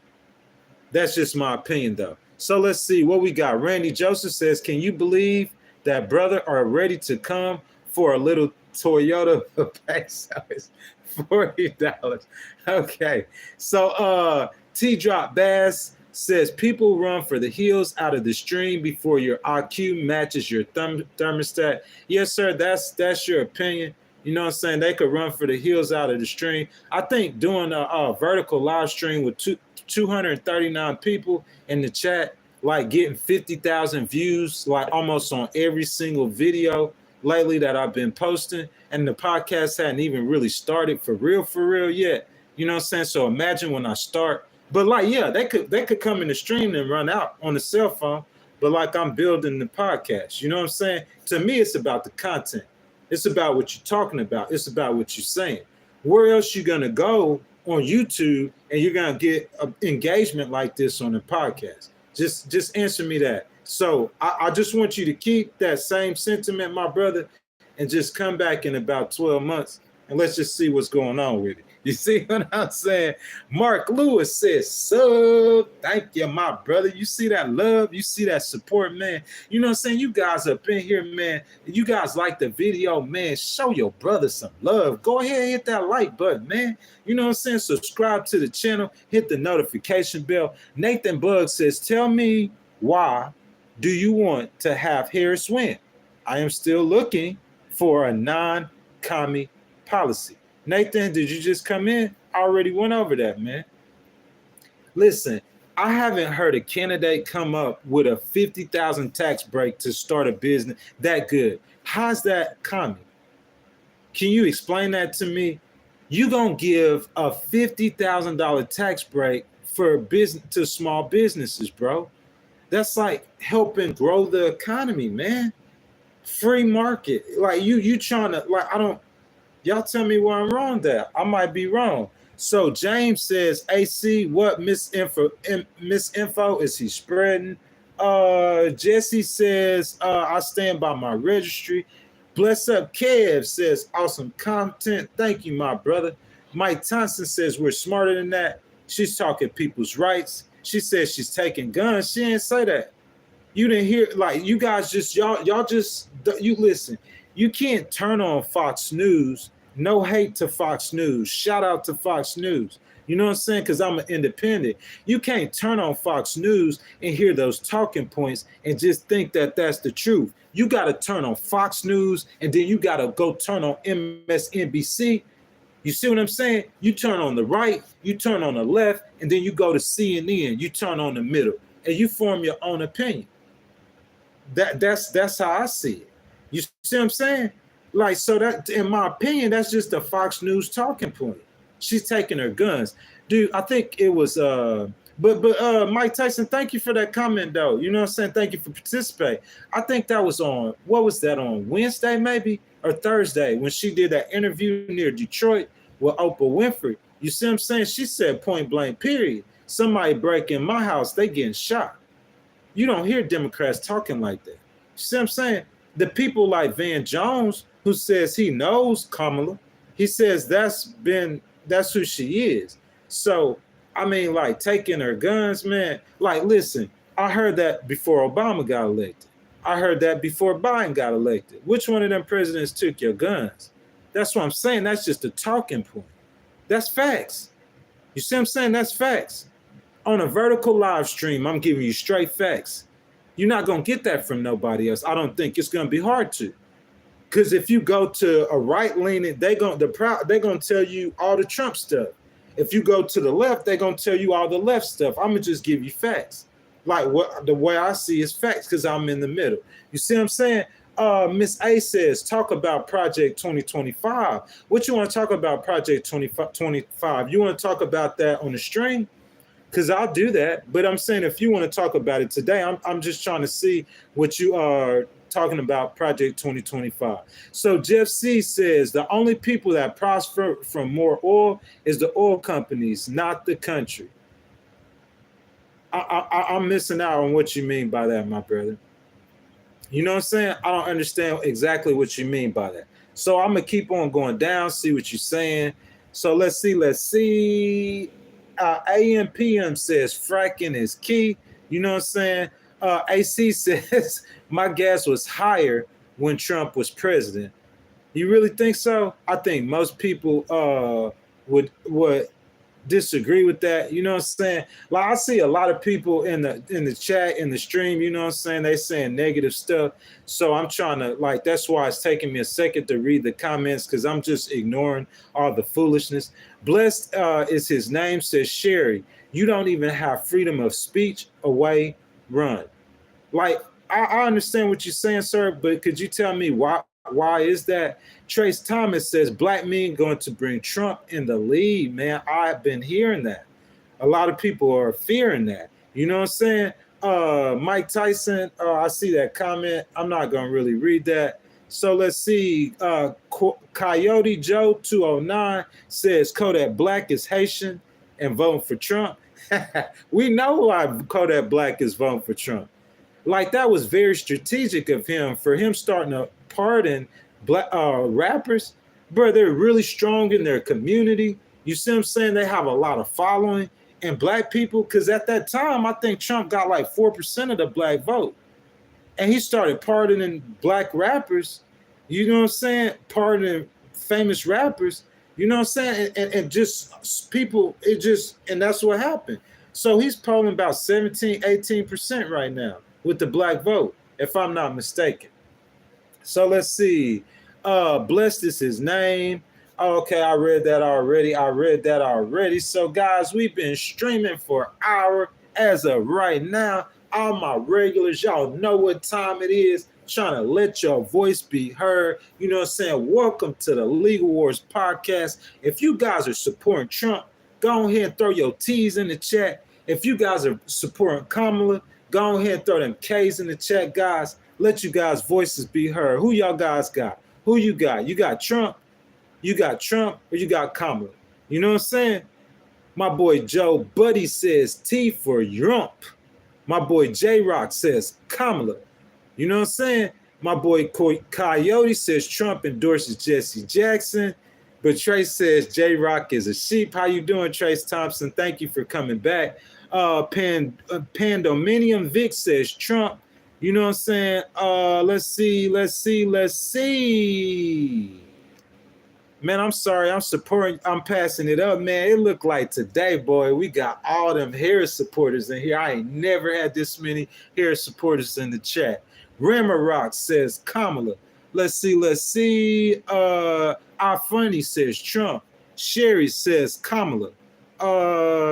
That's just my opinion, though. So let's see what we got. Randy Joseph says, can you believe that brother are ready to come for a little Toyota peso? $40. Okay. So T-Drop Bass says, people run for the hills out of the stream before your IQ matches your thermostat. Yes, sir. That's your opinion. You know what I'm saying? They could run for the hills out of the stream. I think doing a vertical live stream with 239 people in the chat, like getting 50,000 views, like almost on every single video lately that I've been posting, and the podcast hadn't even really started for real yet. You know what I'm saying? So imagine when I start. But like, yeah, they could come in the stream and run out on the cell phone. But like, I'm building the podcast. You know what I'm saying? To me, it's about the content. It's about what you're talking about. It's about what you're saying. Where else you gonna go on YouTube and you're gonna get engagement like this on the podcast? Just answer me that. So I just want you to keep that same sentiment, my brother, and just come back in about 12 months and let's just see what's going on with it. You see what I'm saying? Mark Lewis says, sub, thank you, my brother. You see that love? You see that support, man? You know what I'm saying? You guys up in here, man. You guys like the video, man. Show your brother some love. Go ahead and hit that like button, man. You know what I'm saying? Subscribe to the channel. Hit the notification bell. Nathan Bugg says, tell me why do you want to have Harris win? I am still looking for a non-commie policy. Nathan, did you just come in? I already went over that, man. Listen, I haven't heard a candidate come up with a 50,000 tax break to start a business that good. How's that commie? Can you explain that to me? You gonna give a $50,000 tax break for business to small businesses, bro? That's like helping grow the economy, man. Free market. Like you trying to, like, I don't. Y'all tell me where I'm wrong there. I might be wrong. So James says, AC, what misinfo is he spreading? Jesse says, I stand by my registry. Bless up Kev says, awesome content. Thank you, my brother. Mike Thompson says, we're smarter than that. She's talking people's rights. She says she's taking guns. She didn't say that. You didn't hear, like, you guys just, y'all just, you listen. You can't turn on Fox News No hate to Fox News. Shout out to Fox News. You know what I'm saying? Because I'm an independent. You can't turn on Fox News and hear those talking points and just think that that's the truth. You got to turn on Fox News, and then you got to go turn on MSNBC. You see what I'm saying? You turn on the right, you turn on the left, and then you go to CNN. You turn on the middle, and you form your own opinion. That's how I see it. You see what I'm saying? Like, so that, in my opinion, that's just a Fox News talking point. She's taking her guns. Dude, I think it was but Mike Tyson, thank you for that comment though. You know what I'm saying? Thank you for participating. I think that was on, what was that, on Wednesday maybe? Or Thursday, when she did that interview near Detroit with Oprah Winfrey. You see what I'm saying? She said point blank, period. Somebody break in my house, they getting shot. You don't hear Democrats talking like that. You see what I'm saying? The people like Van Jones, who says he knows Kamala, he says that's who she is. So, I mean, like, taking her guns, man. Like, listen, I heard that before Obama got elected. I heard that before Biden got elected. Which one of them presidents took your guns? That's what I'm saying. That's just a talking point. That's facts. You see what I'm saying? That's facts. On a vertical live stream, I'm giving you straight facts. You're not going to get that from nobody else. I don't think it's going to be hard to. Because if you go to a right-leaning, they're going to tell you all the Trump stuff. If you go to the left, they're going to tell you all the left stuff. I'm going to just give you facts. Like, what the way I see is facts, because I'm in the middle. You see what I'm saying? Miss A says, talk about Project 2025. What you want to talk about Project 2025? You want to talk about that on the stream? Because I'll do that. But I'm saying, if you want to talk about it today, I'm just trying to see what you are talking about Project 2025. So Jeff C says, the only people that prosper from more oil is the oil companies, not the country. I'm missing out on what you mean by that, my brother. You know what I'm saying? I don't understand exactly what you mean by that. So I'm going to keep on going down, see what you're saying. So let's see. AMPM says fracking is key. You know what I'm saying? AC says my gas was higher when Trump was president. You really think so? I think most people would disagree with that. You know what I'm saying? Like, I see a lot of people in the chat, in the stream, you know what I'm saying? They saying negative stuff. So I'm trying to, like, that's why it's taking me a second to read the comments, because I'm just ignoring all the foolishness. Blessed is his name, says Sherry. You don't even have freedom of speech. Away, run. Like, I understand what you're saying, sir, but could you tell me why is that? Trace Thomas says black men going to bring Trump in the lead, man. I've been hearing that. A lot of people are fearing that. You know what I'm saying? Mike Tyson, I see that comment. I'm not going to really read that. So let's see. Coyote Joe 209 says Kodak Black is Haitian and voting for Trump. We know why Kodak Black is voting for Trump. Like, that was very strategic of him, for him starting to pardon black rappers. Bro, they're really strong in their community. You see what I'm saying? They have a lot of following. And black people, because at that time, I think Trump got like 4% of the black vote. And he started pardoning black rappers, you know what I'm saying? Pardoning famous rappers, you know what I'm saying? And just people, and that's what happened. So he's polling about 17, 18% right now with the black vote, if I'm not mistaken. So let's see. Blessed is his name. Okay, I read that already. So guys, we've been streaming for an hour as of right now. All my regulars, y'all know what time it is. Trying to let your voice be heard. You know what I'm saying? Welcome to the Legal Wars podcast. If you guys are supporting Trump, go ahead and throw your T's in the chat. If you guys are supporting Kamala, go ahead and throw them K's in the chat, guys. Let you guys' voices be heard. Who y'all guys got? Who you got? You got Trump? You got Trump, or you got Kamala? You know what I'm saying? My boy Joe Buddy says T for Yump. My boy J-Rock says Kamala. You know what I'm saying? My boy Coyote says Trump endorses Jesse Jackson. But Trace says J-Rock is a sheep. How you doing, Trace Thompson? Thank you for coming back. Pandominium Vic says Trump. You know what I'm saying? Let's see. Man, I'm sorry. I'm passing it up, man. It looked like today, boy, we got all them Harris supporters in here. I ain't never had this many Harris supporters in the chat. Ramarock says Kamala. Let's see. Our funny says Trump. Sherry says Kamala.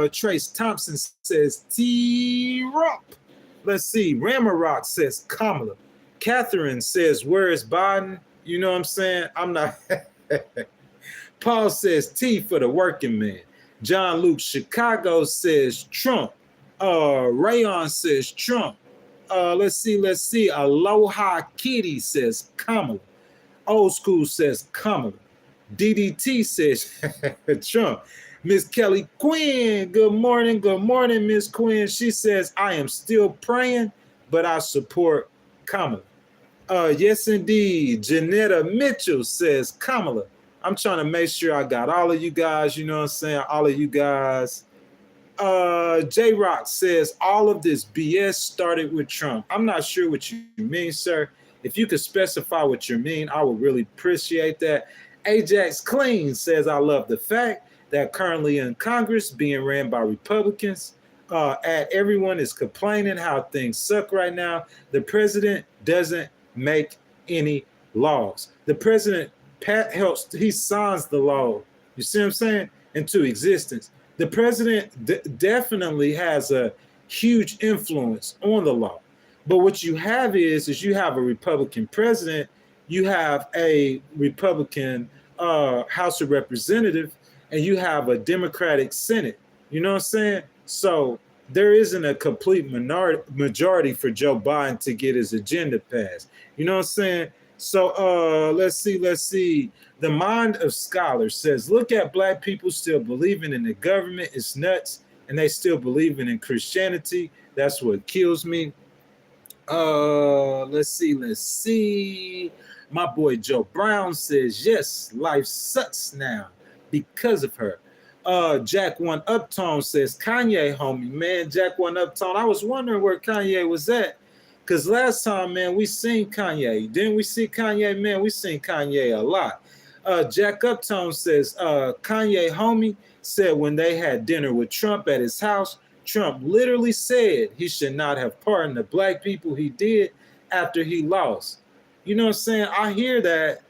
Trace Thompson says T-Rump. Let's see. Ramarock says Kamala. Catherine says, where is Biden? You know what I'm saying? I'm not. Paul says T for the working man. John Luke Chicago says Trump. Rayon says Trump. Let's see. Aloha Kitty says Kamala. Old School says Kamala. DDT says Trump. Miss Kelly Quinn, good morning, Miss Quinn. She says, I am still praying, but I support Kamala. Yes, indeed. Janetta Mitchell says Kamala. I'm trying to make sure I got all of you guys, you know what I'm saying? All of you guys. J-Rock says all of this BS started with Trump. I'm not sure what you mean, sir. If you could specify what you mean, I would really appreciate that. Ajax Clean says, I love the fact that currently in Congress being ran by Republicans, everyone is complaining how things suck right now. The president doesn't make any laws. The president he signs the law, you see what I'm saying, into existence. The president definitely has a huge influence on the law. But what you have is you have a Republican president, you have a Republican House of Representatives, and you have a Democratic Senate. You know what I'm saying? So there isn't a complete majority for Joe Biden to get his agenda passed. You know what I'm saying? So let's see. The Mind of Scholars says, look at black people still believing in the government. It's nuts. And they still believing in Christianity. That's what kills me. Let's see. My boy Joe Brown says, yes, life sucks now because of her. Jack One Uptone says, Kanye, homie, man. Jack One Uptone. I was wondering where Kanye was at. Because last time, man, we seen Kanye. Didn't we see Kanye? Man, we seen Kanye a lot. Jack Uptone says, Kanye, homie, said when they had dinner with Trump at his house, Trump literally said he should not have pardoned the black people he did after he lost. You know what I'm saying? I hear that.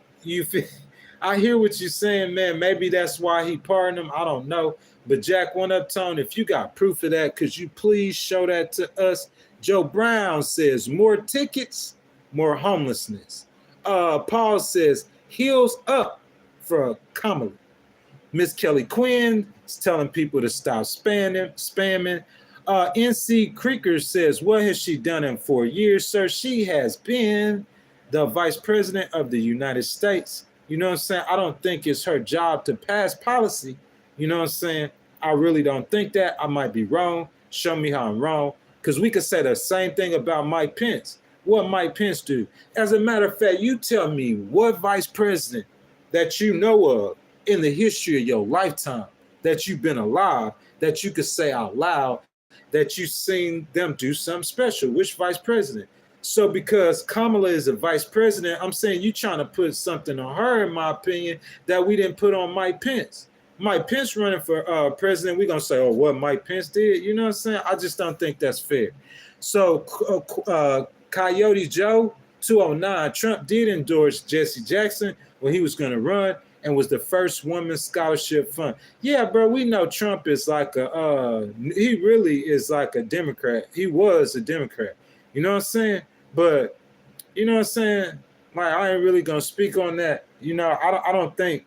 I hear what you're saying, man. Maybe that's why he pardoned him. I don't know. But Jack One Uptone, if you got proof of that, could you please show that to us? Joe Brown says, more tickets, more homelessness. Paul says, heels up for Kamala. Miss Kelly Quinn is telling people to stop spamming. NC Creeker says, what has she done in 4 years, sir? She has been the vice president of the United States. You know what I'm saying? I don't think it's her job to pass policy. You know what I'm saying? I really don't think that. I might be wrong. Show me how I'm wrong. Because we could say the same thing about Mike Pence. What Mike Pence do? As a matter of fact, you tell me what vice president that you know of in the history of your lifetime that you've been alive that you could say out loud that you've seen them do something special. Which vice president? So because Kamala is a vice president, I'm saying you trying to put something on her, in my opinion, that we didn't put on Mike Pence. Mike Pence running for president, we're going to say, oh, what Mike Pence did? You know what I'm saying? I just don't think that's fair. So Coyote Joe, 209, Trump did endorse Jesse Jackson when he was going to run and was the first women's scholarship fund. Yeah, bro, we know Trump is like he really is like a Democrat. He was a Democrat. You know what I'm saying? But, you know what I'm saying? Like, I ain't really going to speak on that. You know, I don't think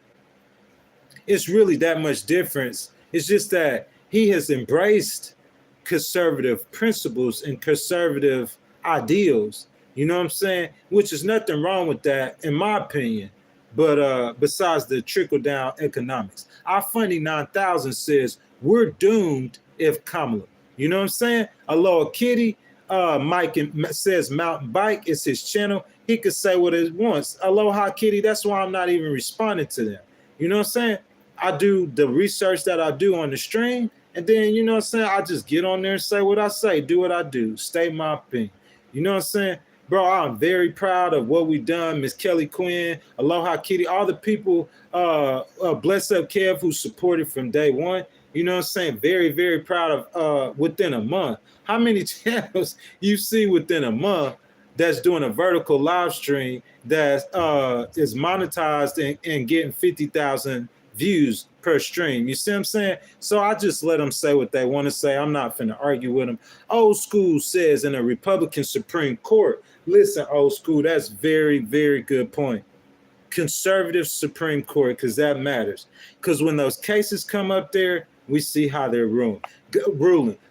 it's really that much difference. It's just that he has embraced conservative principles and conservative ideals, you know what I'm saying? Which is nothing wrong with that, in my opinion. But besides the trickle-down economics. Our Funny 9000 says, we're doomed if Kamala. You know what I'm saying? Aloha Kitty, Mike says Mountain Bike is his channel. He could say what he wants. Aloha Kitty, that's why I'm not even responding to them. You know what I'm saying? I do the research that I do on the stream, and then, you know what I'm saying, I just get on there and say what I say, do what I do, state my opinion. You know what I'm saying? Bro, I'm very proud of what we done. Miss Kelly Quinn, Aloha Kitty, all the people, Bless Up Kev, who supported from day one. You know what I'm saying? Very, very proud of within a month. How many channels you see within a month that's doing a vertical live stream that is monetized and getting 50,000 views per stream? You see what I'm saying? So I just let them say what they want to say. I'm not finna argue with them. Old school says in a Republican Supreme Court. Listen, old school, that's very, very good point. Conservative Supreme Court, because that matters. Because when those cases come up there, we see how they're ruling.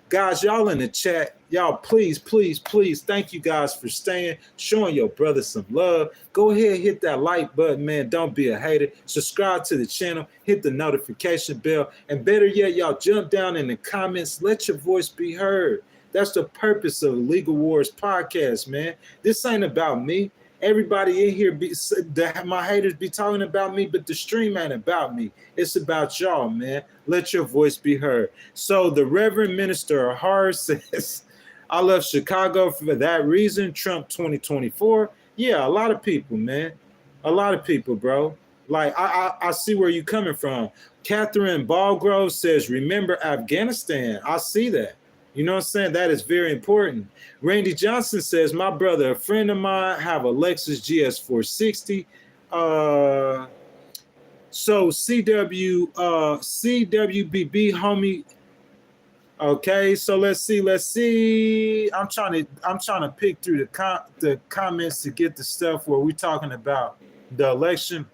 Guys, y'all in the chat, y'all please, please, please, thank you guys for staying, showing your brother some love. Go ahead, hit that like button, man. Don't be a hater. Subscribe to the channel, hit the notification bell, and better yet, y'all jump down in the comments. Let your voice be heard. That's the purpose of Legal Wars podcast, man. This ain't about me. Everybody in here, my haters be talking about me, but the stream ain't about me. It's about y'all, man. Let your voice be heard. So the Reverend Minister of Horror says, I love Chicago for that reason. Trump 2024. Yeah, a lot of people, man. A lot of people, bro. Like, I see where you're coming from. Catherine Ballgrove says, remember Afghanistan. I see that. You know what I'm saying? That is very important. Randy Johnson says, my brother, a friend of mine, have a Lexus GS 460. So CWBB, homie. Okay, so let's see. I'm trying to pick through the comments to get the stuff where we're talking about the election.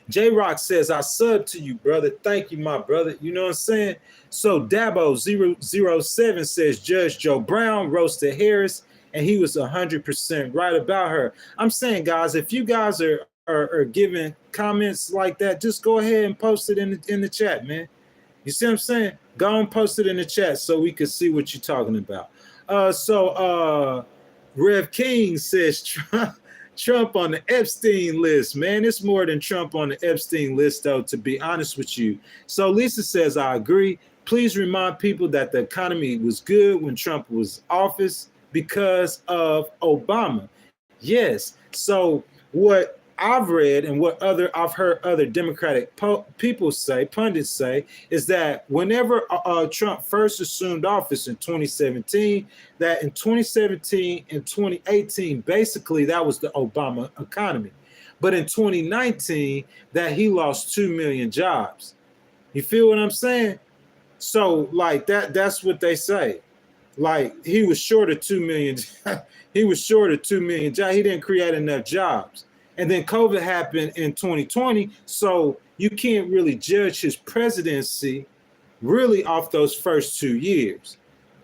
J-Rock says, I sub to you, brother. Thank you, my brother. You know what I'm saying? So Dabo007 says, Judge Joe Brown roasted Harris, and he was 100% right about her. I'm saying, guys, if you guys are giving comments like that, just go ahead and post it in the chat, man. You see what I'm saying? Go and post it in the chat so we can see what you're talking about. Rev King says, Trump on the Epstein list, man. It's more than Trump on the Epstein list, though, to be honest with you. So Lisa says, I agree. Please remind people that the economy was good when Trump was office because of Obama. Yes. So what I've read and what I've heard other Democratic people say, pundits say, is that whenever Trump first assumed office in 2017, that in 2017 and 2018, basically that was the Obama economy. But in 2019, that he lost 2 million jobs. You feel what I'm saying? So like that's what they say. Like he was short of 2 million. He was short of 2 million jobs. He didn't create enough jobs. And then COVID happened in 2020, so you can't really judge his presidency really off those first 2 years.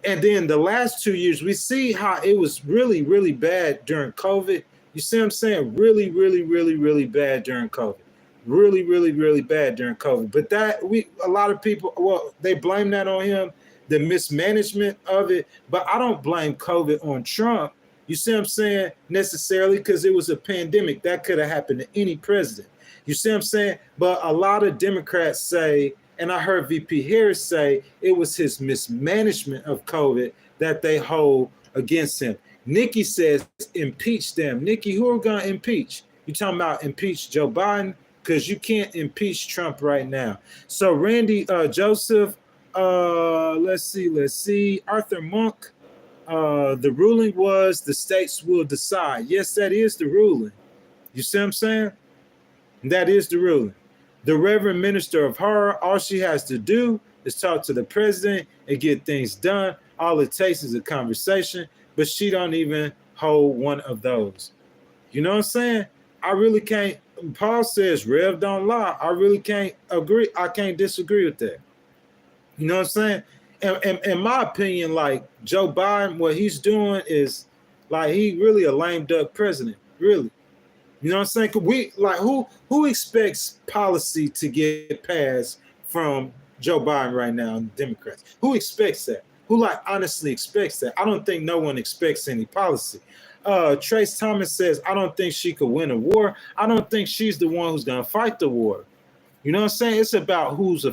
And then the last 2 years, we see how it was really, really bad during COVID. You see what I'm saying? Really, really, really, really bad during COVID. Really, really, really bad during COVID. But a lot of people, well, they blame that on him, the mismanagement of it. But I don't blame COVID on Trump. You see what I'm saying? Necessarily, because it was a pandemic. That could have happened to any president. You see what I'm saying? But a lot of Democrats say, and I heard VP Harris say, it was his mismanagement of COVID that they hold against him. Nikki says, impeach them. Nikki, who are going to impeach? You talking about impeach Joe Biden? Because you can't impeach Trump right now. So Randy Joseph, let's see. Arthur Monk. The ruling was the states will decide. Yes, that is the ruling. You see what I'm saying? That is the ruling. The Reverend Minister of Horror, all she has to do is talk to the president and get things done. All it takes is a conversation, but she don't even hold one of those. You know what I'm saying? I really can't. Paul says, Rev don't lie. I really can't agree. I can't disagree with that. You know what I'm saying? And in my opinion, like Joe Biden, what he's doing is like he really a lame duck president, really. You know what I'm saying? Who expects policy to get passed from Joe Biden right now and Democrats? Who expects that? Who honestly expects that? I don't think no one expects any policy. Trace Thomas says, I don't think she could win a war. I don't think she's the one who's gonna fight the war. You know what I'm saying? It's about who's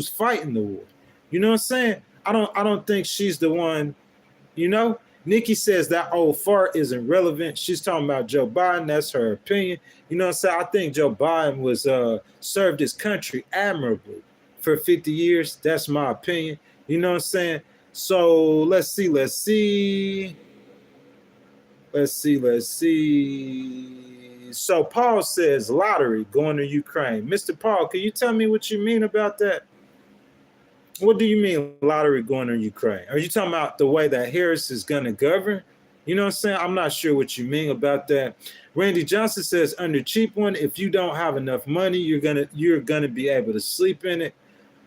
fighting the war. You know what I'm saying? I don't think she's the one, you know? Nikki says that old fart isn't relevant. She's talking about Joe Biden. That's her opinion. You know what I'm saying? I think Joe Biden was served his country admirably for 50 years. That's my opinion. You know what I'm saying? So let's see. So Paul says lottery going to Ukraine. Mr. Paul, can you tell me what you mean about that? What do you mean lottery going to Ukraine? Are you talking about the way that Harris is going to govern? You know what I'm saying? I'm not sure what you mean about that. Randy Johnson says under cheap one, if you don't have enough money, you're gonna be able to sleep in it.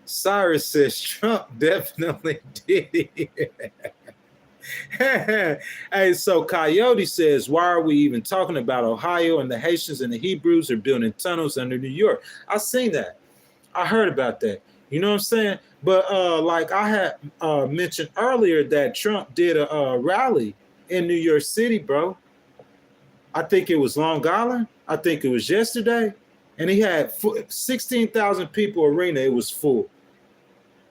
Cyrus says Trump definitely did it. Hey, so Coyote says, why are we even talking about Ohio and the Haitians and the Hebrews are building tunnels under New York? I seen that. I heard about that. You know what I'm saying? But like I had mentioned earlier that Trump did a rally in New York City, bro. I think it was Long Island. I think it was yesterday. And he had 16,000 people arena. It was full.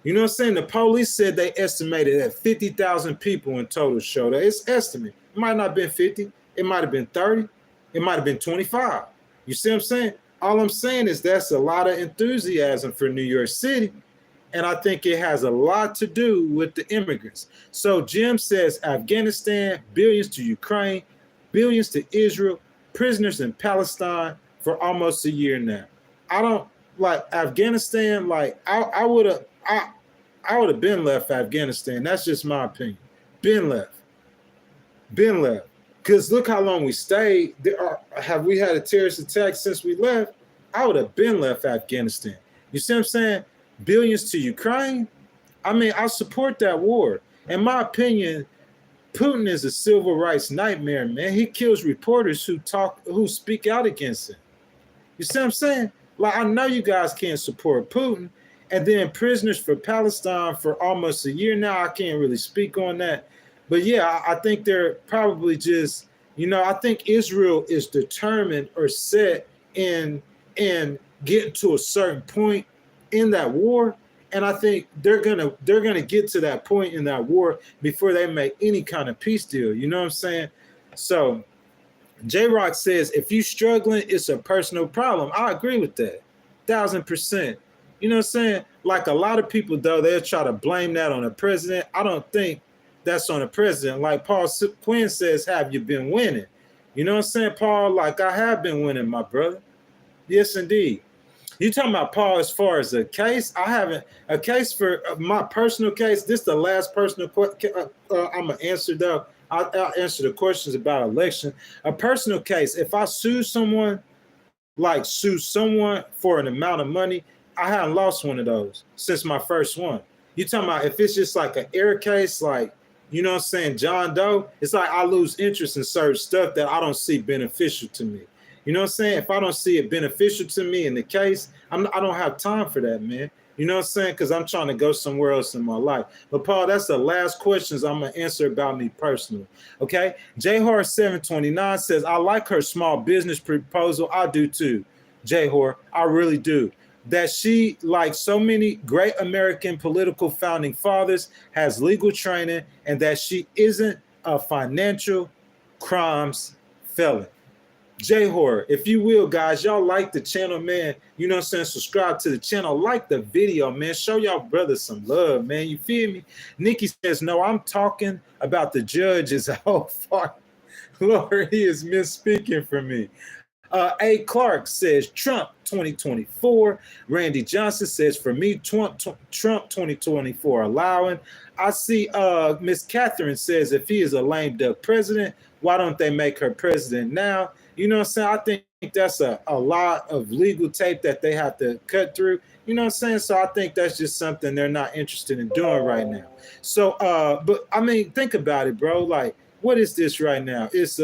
You know what I'm saying? The police said they estimated that 50,000 people in total showed up. It's estimate. It might not have been 50. It might have been 30. It might have been 25. You see what I'm saying? All I'm saying is that's a lot of enthusiasm for New York City. And I think it has a lot to do with the immigrants. So Jim says Afghanistan, billions to Ukraine, billions to Israel, prisoners in Palestine for almost a year now. I don't like Afghanistan. Like I would have been left Afghanistan. That's just my opinion. Been left. Because look how long we stayed. Have we had a terrorist attack since we left? I would have been left Afghanistan. You see what I'm saying? Billions to Ukraine. I mean, I support that war. In my opinion, Putin is a civil rights nightmare, man. He kills reporters who speak out against him. You see what I'm saying? Like, I know you guys can't support Putin. And then prisoners for Palestine for almost a year now. I can't really speak on that. But yeah, I think they're probably just, I think Israel is determined or set in getting to a certain point in that war. And I think they're gonna get to that point in that war before they make any kind of peace deal. You know what I'm saying? So J-Rock says, if you're struggling, it's a personal problem. I agree with that. 1,000%. You know what I'm saying? Like a lot of people, though, they'll try to blame that on the president. I don't think that's on the president. Like Paul Quinn says, have you been winning? You know what I'm saying, Paul? Like I have been winning, my brother. Yes, indeed. You talking about Paul as far as a case? I haven't. A case for my personal case. This is the last personal I'm going to answer, though. I'll answer the questions about election. A personal case, if I sue someone for an amount of money, I haven't lost one of those since my first one. You talking about if it's just like an error case, like, you know what I'm saying, John Doe, it's like I lose interest in certain stuff that I don't see beneficial to me. You know what I'm saying? If I don't see it beneficial to me in the case, I don't have time for that, man. You know what I'm saying? Because I'm trying to go somewhere else in my life. But Paul, that's the last questions I'm going to answer about me personally. Okay? J-Hor 729 says, I like her small business proposal. I do too, J-Hor. I really do. That she, like so many great American political founding fathers, has legal training and that she isn't a financial crimes felon. J-Horror, if you will, guys, y'all like the channel, man. You know what I'm saying? Subscribe to the channel. Like the video, man. Show y'all brothers some love, man. You feel me? Nikki says, no, I'm talking about the judge as a whole far. Lord, he is misspeaking for me. A. Clark says Trump 2024. Randy Johnson says, for me, Trump 2024 allowing. I see Miss Catherine says, if he is a lame duck president, why don't they make her president now? You know what I'm saying? I think that's a lot of legal tape that they have to cut through. You know what I'm saying? So I think that's just something they're not interested in doing right now. So, but I mean, think about it, bro. Like, what is this right now? It's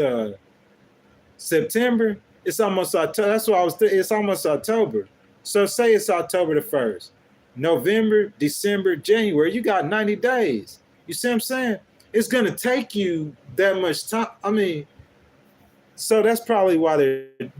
September. It's almost October. That's what I was thinking. It's almost October. So say it's October the 1st. November, December, January. You got 90 days. You see what I'm saying? It's going to take you that much time. I mean, so that's probably why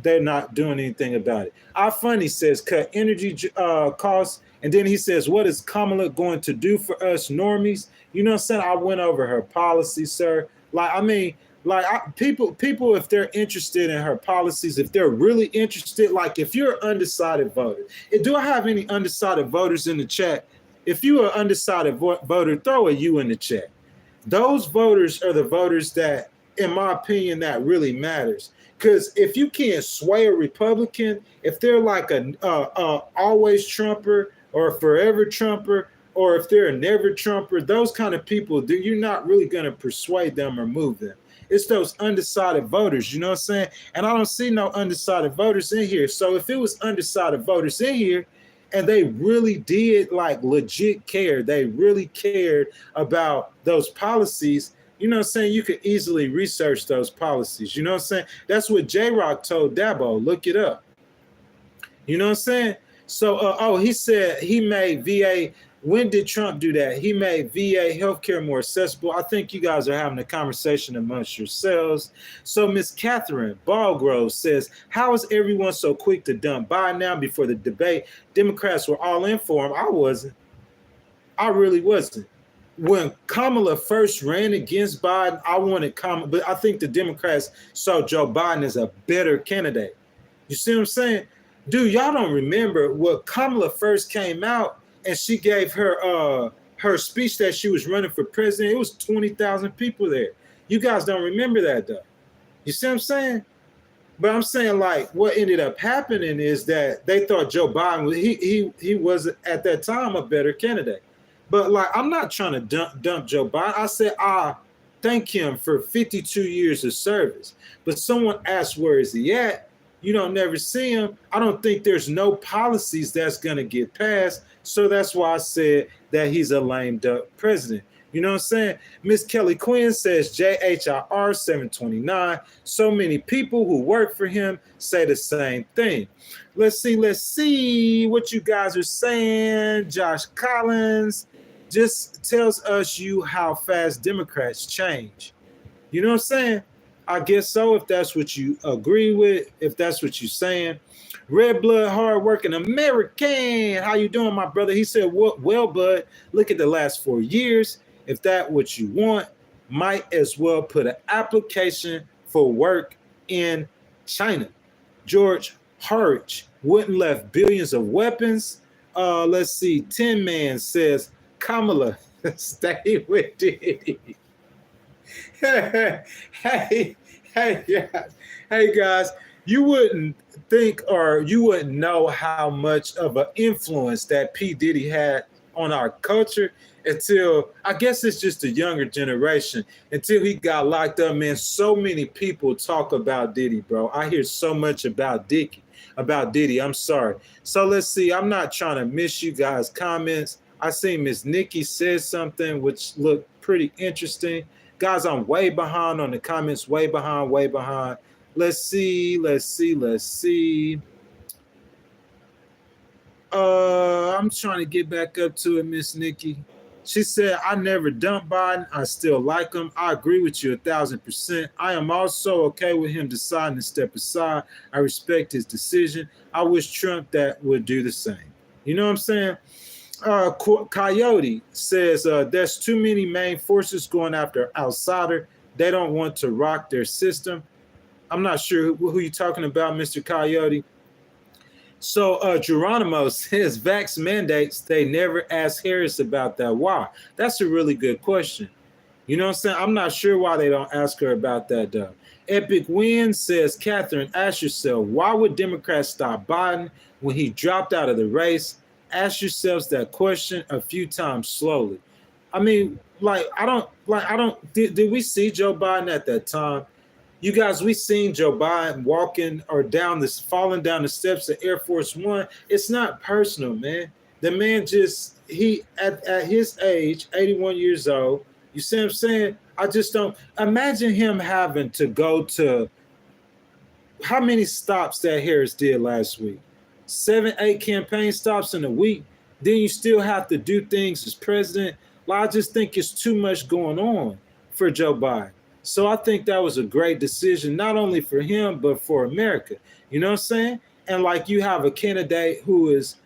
they're not doing anything about it. Our Funny says cut energy costs. And then he says, what is Kamala going to do for us normies? You know what I'm saying? I went over her policy, sir. Like, I mean, like people, if they're interested in her policies, if they're really interested, like if you're an undecided voter, do I have any undecided voters in the chat? If you are an undecided voter, throw a U in the chat. Those voters are the voters that, in my opinion, that really matters. Because if you can't sway a Republican, if they're like a always Trumper or a forever Trumper, or if they're a never Trumper, those kind of people, you're not really going to persuade them or move them. It's those undecided voters, you know what I'm saying? And I don't see no undecided voters in here. So if it was undecided voters in here, and they really did like legit care, they really cared about those policies, you know what I'm saying? You could easily research those policies. You know what I'm saying? That's what J-Rock told Dabo. Look it up. You know what I'm saying? So, he said he made VA. When did Trump do that? He made VA healthcare more accessible. I think you guys are having a conversation amongst yourselves. So Miss Catherine Ballgrove says, how is everyone so quick to dump Biden now before the debate? Democrats were all in for him. I wasn't. I really wasn't. When Kamala first ran against Biden, I wanted Kamala, but I think the Democrats saw Joe Biden as a better candidate. You see what I'm saying? Dude, y'all don't remember when Kamala first came out and she gave her speech that she was running for president. It was 20,000 people there. You guys don't remember that though. You see what I'm saying? But I'm saying, like, what ended up happening is that they thought Joe Biden, he was at that time a better candidate. But like, I'm not trying to dump Joe Biden. I said I thank him for 52 years of service. But someone asked, where is he at? You don't never see him. I don't think there's no policies that's going to get passed. So that's why I said that he's a lame duck president. You know what I'm saying? Miss Kelly Quinn says JHIR 729. So many people who work for him say the same thing. Let's see what you guys are saying. Josh Collins just tells us how fast Democrats change. You know what I'm saying? I guess so, if that's what you agree with, if that's what you're saying. Red blood, hardworking American. How you doing, my brother? He said, well, bud, look at the last 4 years. If that's what you want, might as well put an application for work in China. George Harwich wouldn't left billions of weapons. Let's see. Tin Man says, Kamala, stay with Diddy. Hey guys, you wouldn't think or you wouldn't know how much of an influence that P. Diddy had on our culture until, I guess it's just a younger generation, until he got locked up. Man, so many people talk about Diddy, bro. I hear so much about Diddy. I'm sorry. So let's see. I'm not trying to miss you guys' comments. I see Miss Nikki said something which looked pretty interesting. Guys, I'm way behind on the comments, way behind. Let's see. I'm trying to get back up to it, Miss Nikki. She said, I never dumped Biden. I still like him. I agree with you 1,000%. I am also okay with him deciding to step aside. I respect his decision. I wish Trump that would do the same. You know what I'm saying? Coyote says there's too many main forces going after outsider. They don't want to rock their system. I'm not sure who you're talking about, Mr. Coyote. So Geronimo says vax mandates. They never asked Harris about that. Why? That's a really good question. You know what I'm saying? I'm not sure why they don't ask her about that though. Epic Win says, Catherine, ask yourself, why would Democrats stop Biden when he dropped out of the race? Ask yourselves that question a few times slowly. I mean, did we see Joe Biden at that time? You guys, we seen Joe Biden falling down the steps of Air Force One. It's not personal, man. The man at his age, 81 years old, you see what I'm saying? I just don't imagine him having to go to how many stops that Harris did last week? 7, 8 campaign stops in a week. Then you still have to do things as president. I just think it's too much going on for Joe Biden. So I think that was a great decision, not only for him, but for America. You know what I'm saying? And like you have a candidate who was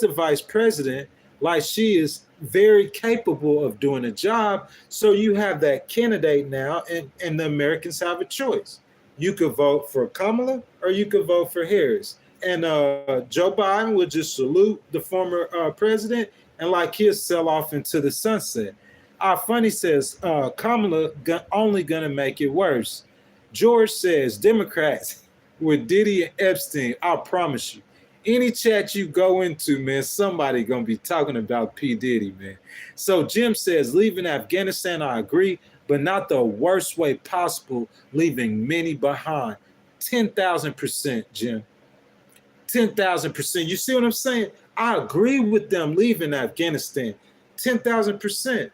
the vice president, like she is very capable of doing a job. So you have that candidate now, and the Americans have a choice. You could vote for Kamala or you could vote for Harris. And Joe Biden would just salute the former president and like he'll sell off into the sunset. Our funny says Kamala only gonna make it worse. George says Democrats with Diddy and Epstein, I promise you. Any chat you go into, man, somebody gonna be talking about P. Diddy, man. So Jim says, leaving Afghanistan, I agree, but not the worst way possible, leaving many behind. 10,000%, Jim. 10,000%. You see what I'm saying? I agree with them leaving Afghanistan. 10,000%.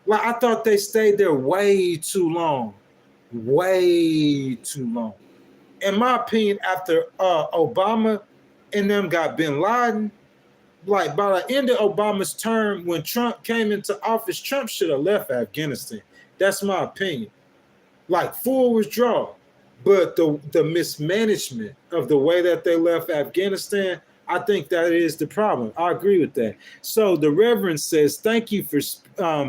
Like, I thought they stayed there way too long. Way too long. In my opinion, after Obama and them got bin Laden, like by the end of Obama's term, when Trump came into office, Trump should have left Afghanistan. That's my opinion. Like full withdrawal. But the mismanagement of the way that they left Afghanistan, I think that is the problem. I agree with that. So the Reverend says, thank you for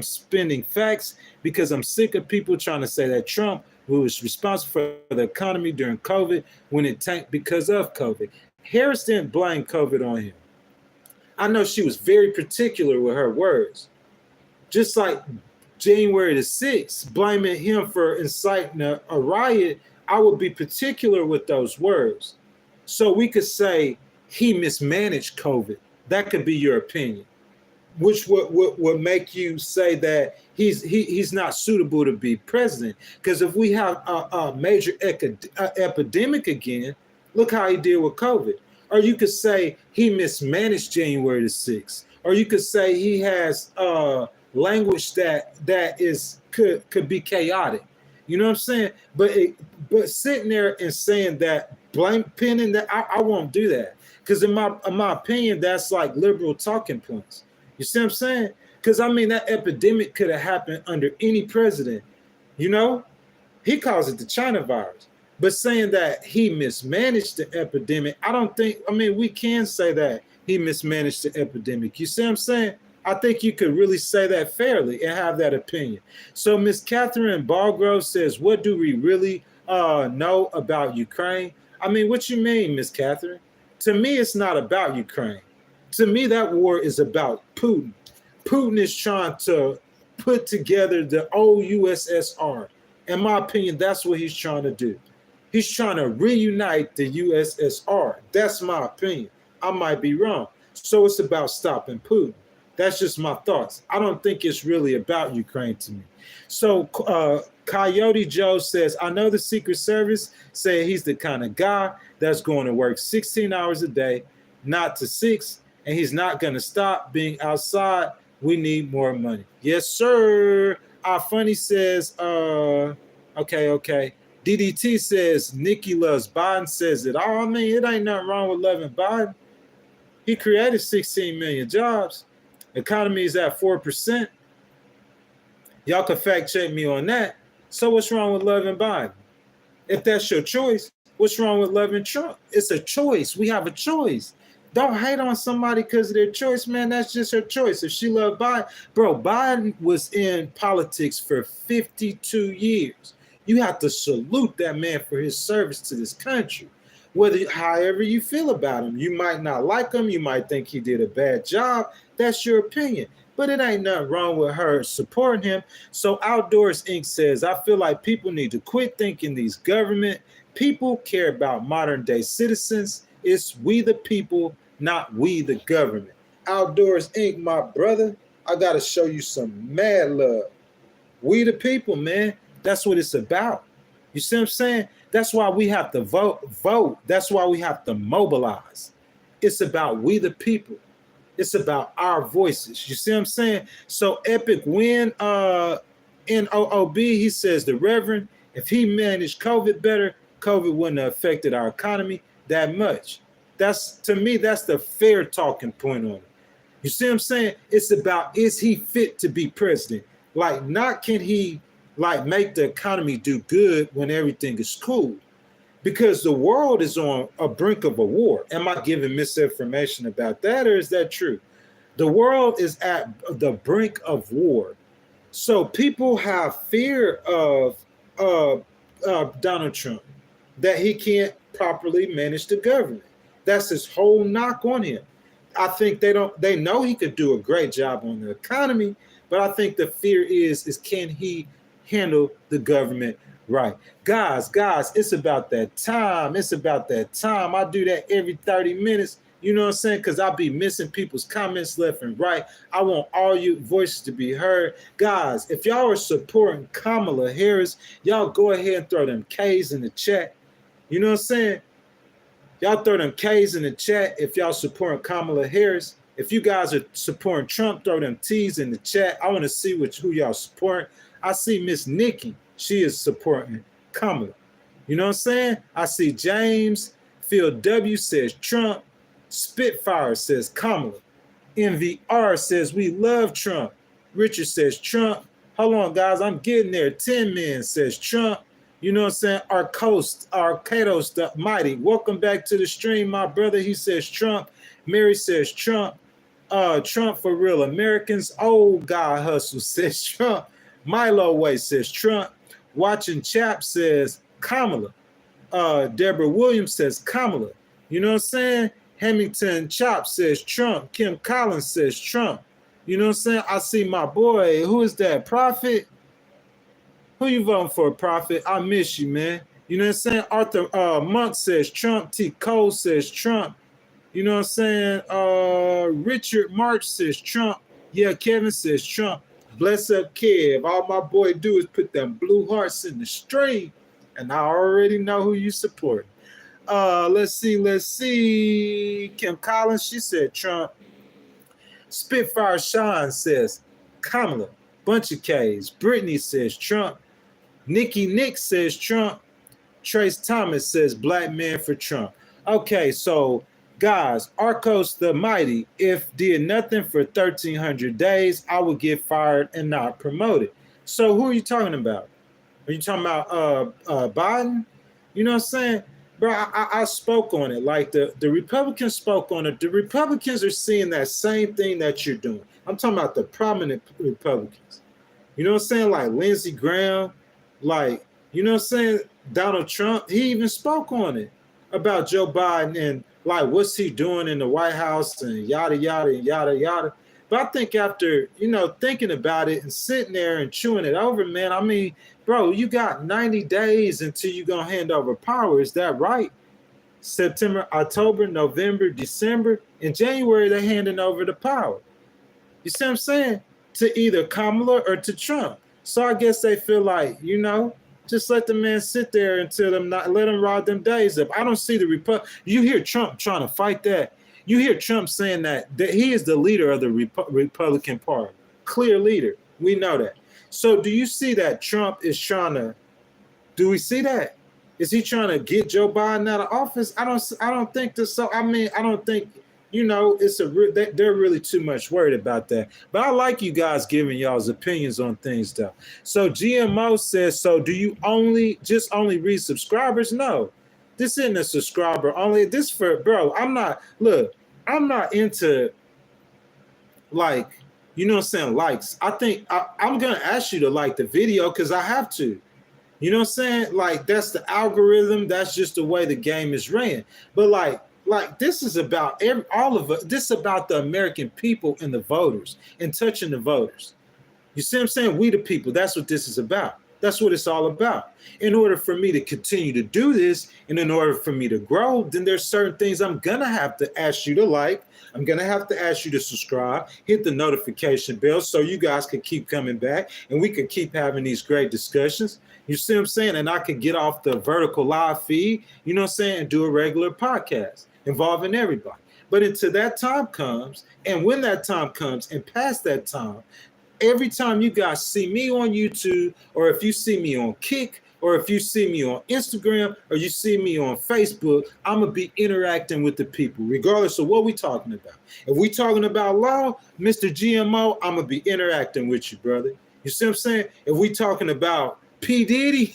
spending facts, because I'm sick of people trying to say that Trump, who was responsible for the economy during COVID, when it tanked because of COVID. Harris didn't blame COVID on him. I know she was very particular with her words. Just like January the 6th, blaming him for inciting a riot, I would be particular with those words. So we could say he mismanaged COVID. That could be your opinion, which would make you say that he's not suitable to be president. Because if we have a major epidemic again, look how he did with COVID. Or you could say he mismanaged January the 6th. Or you could say he has language that could be chaotic. You know what I'm saying? But sitting there and saying that, pinning that, I won't do that. Because in my opinion, that's like liberal talking points. You see what I'm saying? Because I mean, that epidemic could have happened under any president. You know, he calls it the China virus. But saying that he mismanaged the epidemic, we can say that he mismanaged the epidemic. You see what I'm saying? I think you could really say that fairly and have that opinion. So Miss Catherine Ballgrove says, what do we really know about Ukraine? I mean, what you mean, Miss Catherine? To me, it's not about Ukraine. To me, that war is about Putin. Putin is trying to put together the old USSR. In my opinion, that's what he's trying to do. He's trying to reunite the USSR. That's my opinion. I might be wrong. So it's about stopping Putin. That's just my thoughts. I don't think it's really about Ukraine to me. So Coyote Joe says, I know the Secret Service say he's the kind of guy that's going to work 16 hours a day, not to 6, and he's not going to stop being outside. We need more money. Yes, sir. Our funny says, okay. DDT says, Nikki loves Biden, says it all. I mean, it ain't nothing wrong with loving Biden. He created 16 million jobs. Economy is at 4%. Y'all can fact check me on that. So what's wrong with loving Biden? If that's your choice, what's wrong with loving Trump? It's a choice. We have a choice. Don't hate on somebody because of their choice, man. That's just her choice. If she loved Biden, bro, Biden was in politics for 52 years. You have to salute that man for his service to this country. However you feel about him, you might not like him. You might think he did a bad job. That's your opinion. But it ain't nothing wrong with her supporting him. So Outdoors Inc. says, I feel like people need to quit thinking these government people care about modern day citizens. It's we the people, not we the government. Outdoors Inc., my brother, I got to show you some mad love. We the people, man. That's what it's about. You see what I'm saying? That's why we have to vote. That's why we have to mobilize. It's about we the people. It's about our voices. You see what I'm saying? So Epic Win, NOOB, he says, the Reverend, if he managed COVID better, COVID wouldn't have affected our economy that much. To me, that's the fair talking point on it. You see what I'm saying? It's about, is he fit to be president? Like, not can he make the economy do good when everything is cool, because the world is on a brink of a war. Am I giving misinformation about that, or is that true? The world is at the brink of war. So people have fear of uh, Donald Trump, that he can't properly manage the government. That's his whole knock on him. I think they know he could do a great job on the economy, but I think the fear is can he handle the government right? Guys, it's about that time. It's about that time. I do that every 30 minutes. You know what I'm saying? Because I'll be missing people's comments left and right. I want all you voices to be heard. Guys, if y'all are supporting Kamala Harris, y'all go ahead and throw them K's in the chat. You know what I'm saying? Y'all throw them K's in the chat if y'all supporting Kamala Harris. If you guys are supporting Trump, throw them T's in the chat. I want to see who y'all support. I see Miss Nikki. She is supporting Kamala. You know what I'm saying? I see James. Phil W. says Trump. Spitfire says Kamala. MVR says we love Trump. Richard says Trump. Hold on, guys. I'm getting there. 10 Men says Trump. You know what I'm saying? Arcados the Mighty. Welcome back to the stream, my brother. He says Trump. Mary says Trump. Trump for real Americans. Old guy hustle says Trump. Milo Way says Trump. Watching Chap says Kamala. Deborah Williams says Kamala. You know what I'm saying? Hamilton Chop says Trump. Kim Collins says Trump. You know what I'm saying? I see my boy. Who is that? Prophet? Who you voting for, Prophet? I miss you, man. You know what I'm saying? Arthur Monk says Trump. T. Cole says Trump. You know what I'm saying? Richard March says Trump. Yeah, Kevin says Trump. Bless up, Kev. All my boy do is put them blue hearts in the stream, and I already know who you support. Let's see. Kim Collins, she said Trump. Spitfire Sean says Kamala. Bunch of K's. Brittany says Trump. Nikki Nick says Trump. Trace Thomas says black man for Trump. Okay, so guys, Arcos the Mighty, if did nothing for 1,300 days, I would get fired and not promoted. So who are you talking about? Are you talking about Biden? You know what I'm saying? Bro, I spoke on it. Like the Republicans spoke on it. The Republicans are seeing that same thing that you're doing. I'm talking about the prominent Republicans. You know what I'm saying? Like Lindsey Graham, like, you know what I'm saying? Donald Trump, he even spoke on it about Joe Biden and like what's he doing in the White House and yada, yada, and yada, yada. But I think after, thinking about it and sitting there and chewing it over, man, I mean, bro, you got 90 days until you're going to hand over power. Is that right? September, October, November, December. In January, they're handing over the power. You see what I'm saying? To either Kamala or to Trump. So I guess they feel like, just let the man sit there until let him ride them days up. I don't see the You hear Trump trying to fight that. You hear Trump saying that he is the leader of the Republican Party. Clear leader. We know that. So do you see that Trump is trying to, do we see that? Is he trying to get Joe Biden out of office? I don't think this. So, I mean, I don't think, they're really too much worried about that. But I like you guys giving y'all's opinions on things though. So GMO says, so do you only read subscribers? No, this isn't a subscriber only. This for, bro, I'm not into like, you know what I'm saying, likes. I think I'm going to ask you to like the video because I have to. You know what I'm saying? Like, that's the algorithm. That's just the way the game is ran. But like this is about all of us. This is about the American people and the voters and touching the voters. You see what I'm saying? We the people. That's what this is about. That's what it's all about. In order for me to continue to do this and in order for me to grow, then there's certain things I'm going to have to ask you to like. I'm going to have to ask you to subscribe, hit the notification bell so you guys can keep coming back and we can keep having these great discussions. You see what I'm saying? And I could get off the vertical live feed, you know what I'm saying, and do a regular podcast involving everybody. But until that time comes, and when that time comes and past that time, every time you guys see me on YouTube, or if you see me on Kick, or if you see me on Instagram, or you see me on Facebook, I'm going to be interacting with the people, regardless of what we're talking about. If we're talking about law, Mr. GMO, I'm going to be interacting with you, brother. You see what I'm saying? If we're talking about P. Diddy,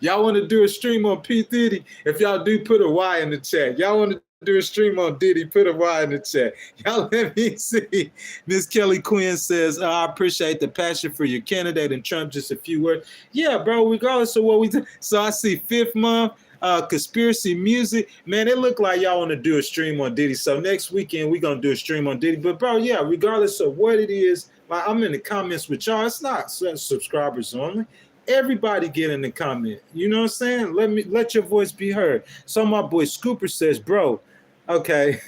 y'all want to do a stream on P. Diddy? If y'all do, put a Y in the chat. Y'all want to do a stream on Diddy. Put a Y in the chat. Y'all let me see. Miss Kelly Quinn says, I appreciate the passion for your candidate and Trump. Just a few words. Yeah, bro, regardless of what we do. So I see fifth month, conspiracy music. Man, it looked like y'all want to do a stream on Diddy. So next weekend, we're going to do a stream on Diddy. But, bro, yeah, regardless of what it is, like I'm in the comments with y'all. It's not subscribers only. Everybody get in the comment. You know what I'm saying? Let your voice be heard. So my boy Scooper says, bro, okay.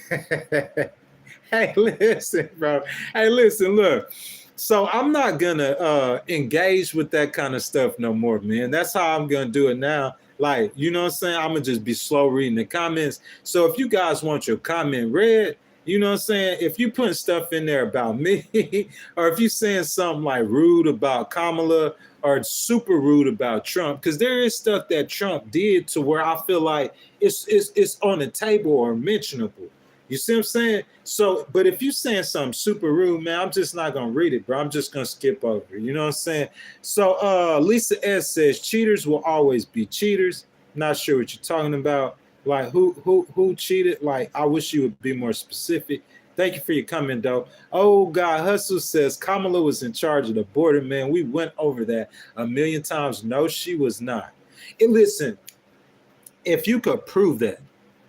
Hey, listen, bro. Hey, listen, look. So I'm not gonna engage with that kind of stuff no more, man. That's how I'm gonna do it now. Like, you know what I'm saying? I'm gonna just be slow reading the comments. So if you guys want your comment read, you know what I'm saying? If you putting stuff in there about me, or if you saying something like rude about Kamala or super rude about Trump, because there is stuff that Trump did to where I feel like it's on the table or mentionable. You see what I'm saying? So, but if you saying something super rude, man, I'm just not gonna read it, bro. I'm just gonna skip over. You know what I'm saying? So Lisa S says cheaters will always be cheaters. Not sure what you're talking about. Like who cheated? Like, I wish you would be more specific. Thank you for your comment, though. Oh, God, Hustle says Kamala was in charge of the border, man. We went over that a million times. No, she was not. And listen, if you could prove that,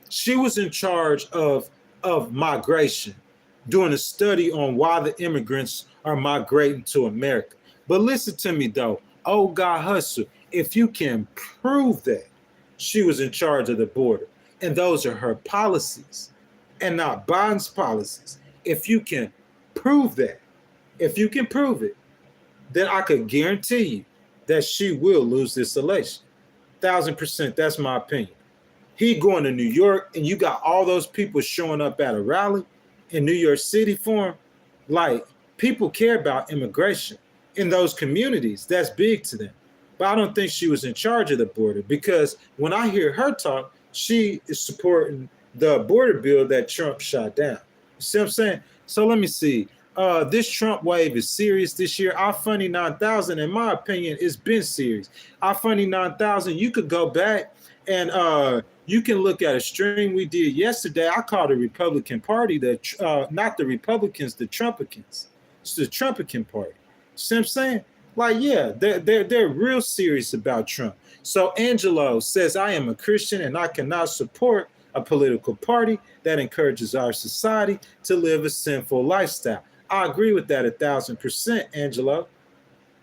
she was in charge of migration, doing a study on why the immigrants are migrating to America. But listen to me, though. Oh, God, Hustle, if you can prove that she was in charge of the border, and those are her policies and not Biden's policies. If you can prove that, then I could guarantee you that she will lose this election. 1,000%, that's my opinion. He going to New York, and you got all those people showing up at a rally in New York City for him. Like, people care about immigration in those communities. That's big to them. But I don't think she was in charge of the border, because when I hear her talk, she is supporting the border bill that Trump shot down. You see what I'm saying? So let me see. This Trump wave is serious this year. Our Funny 9000, in my opinion, it's been serious. Our Funny 9000, you could go back and you can look at a stream we did yesterday. I called the Republican Party, not the Republicans, the Trumpicans. It's the Trumpican Party. See what I'm saying? Like, yeah, they're real serious about Trump. So Angelo says, I am a Christian and I cannot support a political party that encourages our society to live a sinful lifestyle. I agree with that 1,000%, Angelo.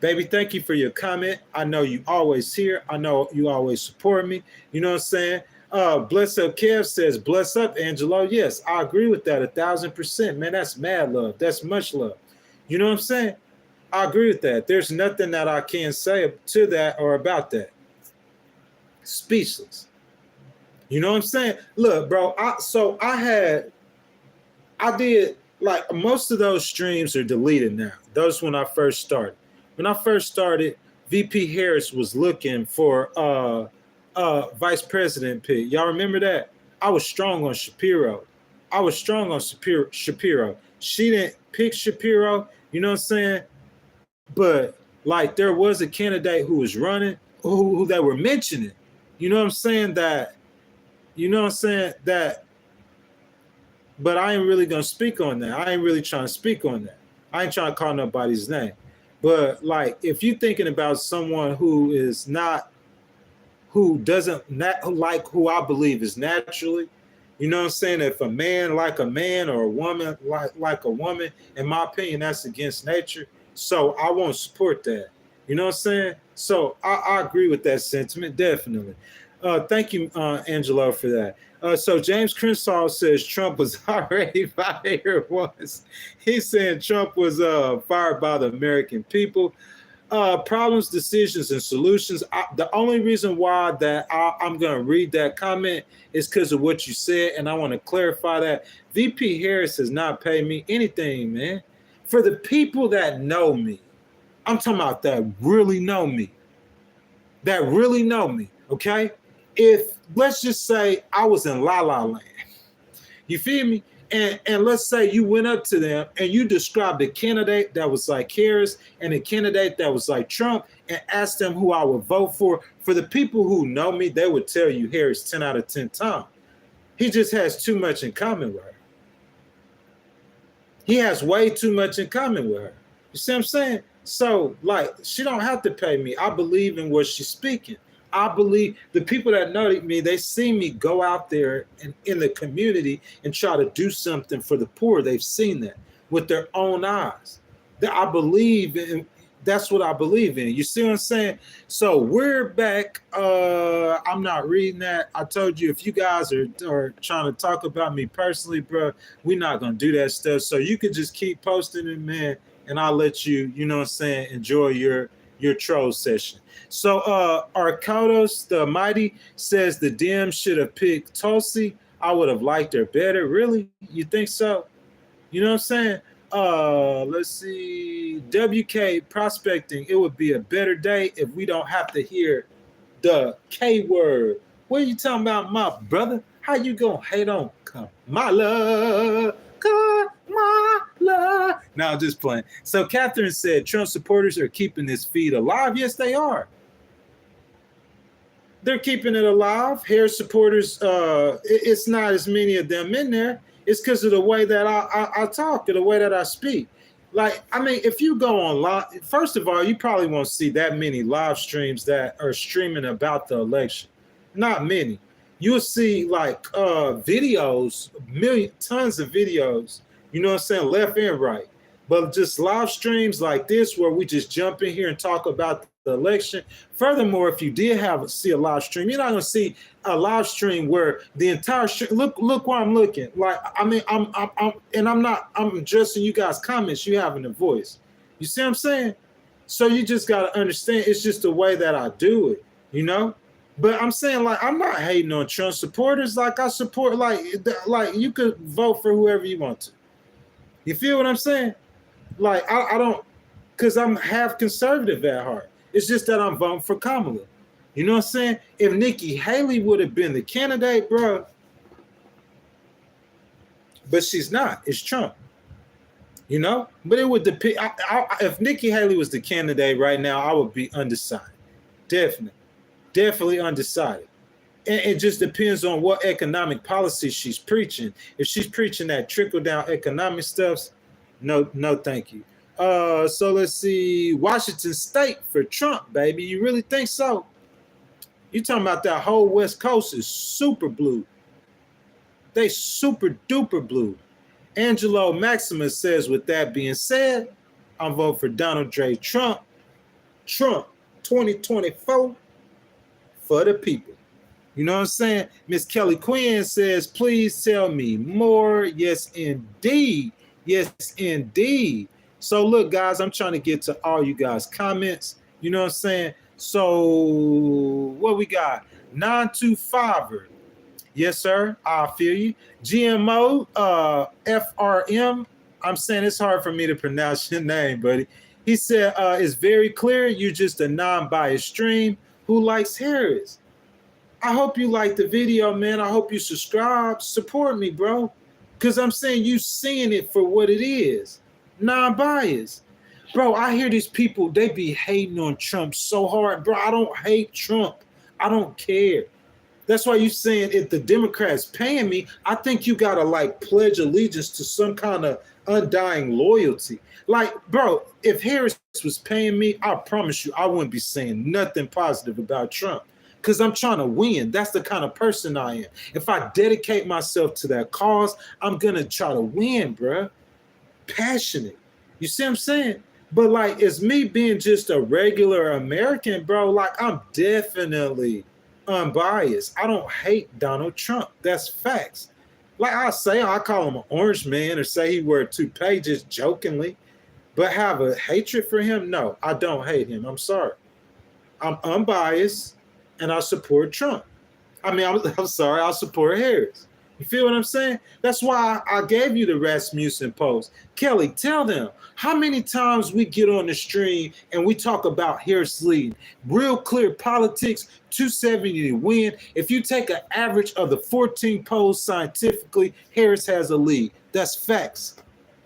Baby, thank you for your comment. I know you always here. I know you always support me. You know what I'm saying? Bless Up Kev says, bless up, Angelo. Yes, I agree with that 1,000%. Man, that's mad love. That's much love. You know what I'm saying? I agree with that. There's nothing that I can say to that or about that. Speechless. You know what I'm saying? Look, bro, I did, like, most of those streams are deleted now. Those when I first started. When I first started, VP Harris was looking for vice president pick. Y'all remember that? I was strong on Shapiro. She didn't pick Shapiro, you know what I'm saying? But, like, there was a candidate who was running, who they were mentioning. You know what I'm saying? But I ain't really going to speak on that. I ain't really trying to speak on that. I ain't trying to call nobody's name. But, like, if you're thinking about someone who like who I believe is naturally, you know what I'm saying? If a man like a man or a woman like a woman, in my opinion, that's against nature. So I won't support that. You know what I'm saying? So I agree with that sentiment, definitely. Thank you, Angelo, for that. So James Crenshaw says Trump was already fired once. He's saying Trump was fired by the American people. Problems, decisions, and solutions. The only reason why that I'm going to read that comment is because of what you said, and I want to clarify that. VP Harris has not paid me anything, man. For the people that know me, I'm talking about that really know me, okay? If, let's just say I was in La La Land, you feel me? And let's say you went up to them and you described a candidate that was like Harris and a candidate that was like Trump and asked them who I would vote for. For the people who know me, they would tell you Harris 10 out of 10 times. He just has too much in common with her. He has way too much in common with her. You see what I'm saying? So, like, she don't have to pay me. I believe in what she's speaking. I believe the people that know me, they see me go out there and in the community and try to do something for the poor. They've seen that with their own eyes. That I believe in. That's what I believe in. You see what I'm saying? So we're back. I'm not reading that. I told you if you guys are trying to talk about me personally, bro, we're not gonna do that stuff. So you could just keep posting it, man, and I'll let you, you know what I'm saying, enjoy your troll session. So Arcados the Mighty says the Dems should have picked Tulsi. I would have liked her better. Really? You think so? You know what I'm saying? Let's see. WK Prospecting. It would be a better day if we don't have to hear the K word. What are you talking about, my brother? How you gonna hate on Kamala? Kamala. Now I'm just playing. So Catherine said Trump supporters are keeping this feed alive. Yes, they are. They're keeping it alive. Harris supporters, it's not as many of them in there. It's because of the way that I talk, or the way that I speak. Like, I mean, if you go on live, first of all, you probably won't see that many live streams that are streaming about the election. Not many. You'll see like videos, tons of videos, you know what I'm saying, left and right. But just live streams like this where we just jump in here and talk about the election. Furthermore, if you did see a live stream, you're not going to see a live stream where the entire look where I'm looking. Like, I mean, I'm addressing you guys' comments. You having a voice. You see what I'm saying? So you just got to understand. It's just the way that I do it, you know. But I'm saying, like, I'm not hating on Trump supporters. Like, I support, like you could vote for whoever you want to. You feel what I'm saying? Like, I don't, because I'm half conservative at heart. It's just that I'm voting for Kamala. You know what I'm saying? If Nikki Haley would have been the candidate, bro, but she's not. It's Trump. You know? But it would depend. If Nikki Haley was the candidate right now, I would be undecided. Definitely undecided. And it just depends on what economic policy she's preaching. If she's preaching that trickle-down economic stuff, no, thank you. So let's see. Washington State for Trump, baby. You really think so? You talking about that whole West Coast is super blue. They super duper blue. Angelo Maximus says, with that being said, I'm voting for Donald J. Trump. Trump 2024 for the people. You know what I'm saying? Miss Kelly Quinn says, please tell me more. Yes, indeed. Yes, indeed. So look, guys, I'm trying to get to all you guys' comments. You know what I'm saying? So what we got? 925er. Yes, sir. I feel you. GMO, FRM. I'm saying it's hard for me to pronounce your name, buddy. He said, it's very clear you're just a non-biased stream who likes Harris. I hope you like the video, man. I hope you subscribe. Support me, bro. Because I'm saying you seeing it for what it is. Non-biased. Bro, I hear these people, they be hating on Trump so hard. Bro, I don't hate Trump. I don't care. That's why you saying if the Democrats paying me, I think you got to like pledge allegiance to some kind of undying loyalty. Like, bro, if Harris was paying me, I promise you I wouldn't be saying nothing positive about Trump. Because I'm trying to win. That's the kind of person I am. If I dedicate myself to that cause, I'm going to try to win, bro. Passionate. You see what I'm saying? But like, it's me being just a regular American, bro. Like, I'm definitely unbiased. I don't hate Donald Trump. That's facts. Like I call him an orange man or say he wear 2 pages jokingly. But have a hatred for him? No, I don't hate him. I'm sorry. I'm unbiased. And I support Trump. I mean, I'm sorry, I support Harris. You feel what I'm saying? That's why I gave you the Rasmussen Polls. Kelly, tell them how many times we get on the stream and we talk about Harris leading. Real clear politics, 270 to win. If you take an average of the 14 polls scientifically, Harris has a lead. That's facts.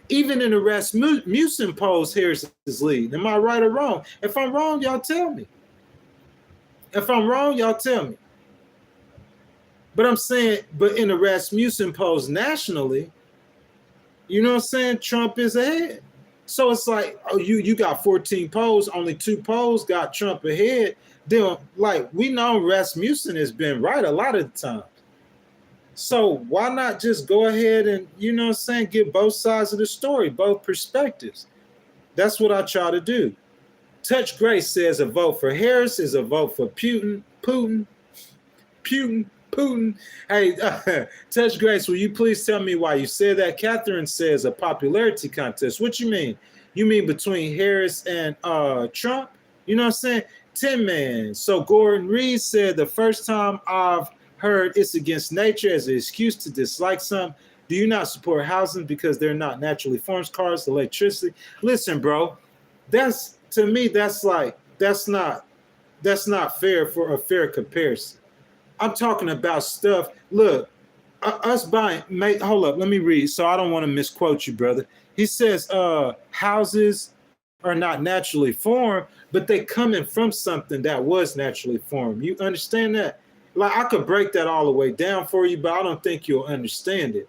Even in the Rasmussen polls, Harris is leading. Am I right or wrong? If I'm wrong, y'all tell me. If I'm wrong, y'all tell me. But I'm saying, but in the Rasmussen polls nationally, you know what I'm saying, Trump is ahead. So it's like, oh, you got 14 polls, only 2 polls got Trump ahead. Then, like, we know Rasmussen has been right a lot of the time. So why not just go ahead and, you know what I'm saying, get both sides of the story, both perspectives? That's what I try to do. Touch Grace says a vote for Harris is a vote for Putin. Hey, Touch Grace, will you please tell me why you said that? Catherine says a popularity contest. What you mean? You mean between Harris and Trump? You know what I'm saying? Tin Man. So Gordon Reed said the first time I've heard it's against nature as an excuse to dislike some. Do you not support housing because they're not naturally formed? Cars, electricity. Listen, bro, that's, to me, that's like, that's not fair for a fair comparison. I'm talking about stuff. Look, us buying, hold up, let me read so I don't want to misquote you, brother. He says houses are not naturally formed, but they coming from something that was naturally formed. You understand that? Like, I could break that all the way down for you, but I don't think you'll understand it.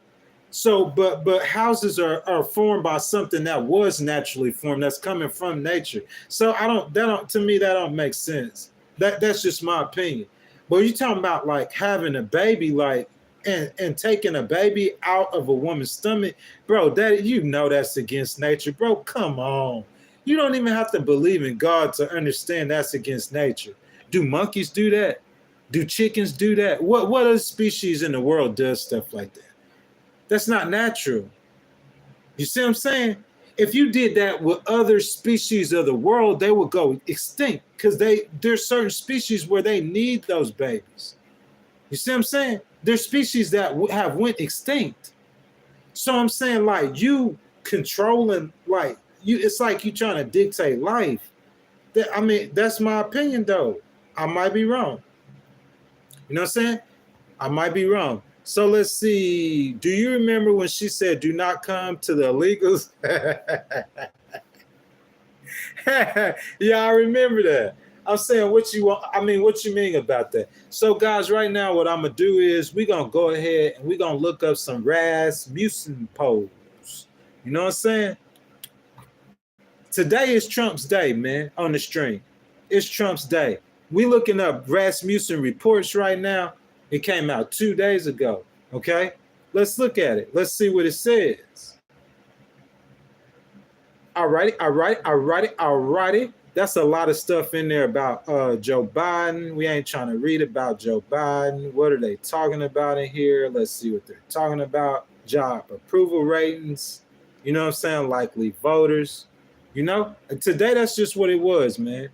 So, but houses are formed by something that was naturally formed, that's coming from nature. So to me, that don't make sense. That's just my opinion. But you talking about like having a baby, like, and taking a baby out of a woman's stomach, bro, that, you know, that's against nature, bro. Come on. You don't even have to believe in God to understand that's against nature. Do monkeys do that? Do chickens do that? What other species in the world does stuff like that? That's not natural. You see what I'm saying? If you did that with other species of the world, they would go extinct because there's certain species where they need those babies. You see what I'm saying? There's species that have went extinct. So I'm saying, like, you controlling, like, it's like you trying to dictate life. I mean, that's my opinion, though. I might be wrong. You know what I'm saying? I might be wrong. So let's see. Do you remember when she said, "Do not come to the illegals"? Yeah, I remember that. I'm saying, what you want? I mean, what you mean about that? So, guys, right now, what I'm gonna do is we're gonna go ahead and we're gonna look up some Rasmussen polls. You know what I'm saying? Today is Trump's day, man. On the stream, it's Trump's day. We looking up Rasmussen reports right now. It came out 2 days ago. Okay, let's look at it. Let's see what it says. All righty. That's a lot of stuff in there about Joe Biden. We ain't trying to read about Joe Biden. What are they talking about in here? Let's see what they're talking about. Job approval ratings. You know what I'm saying? Likely voters. You know, today that's just what it was, man.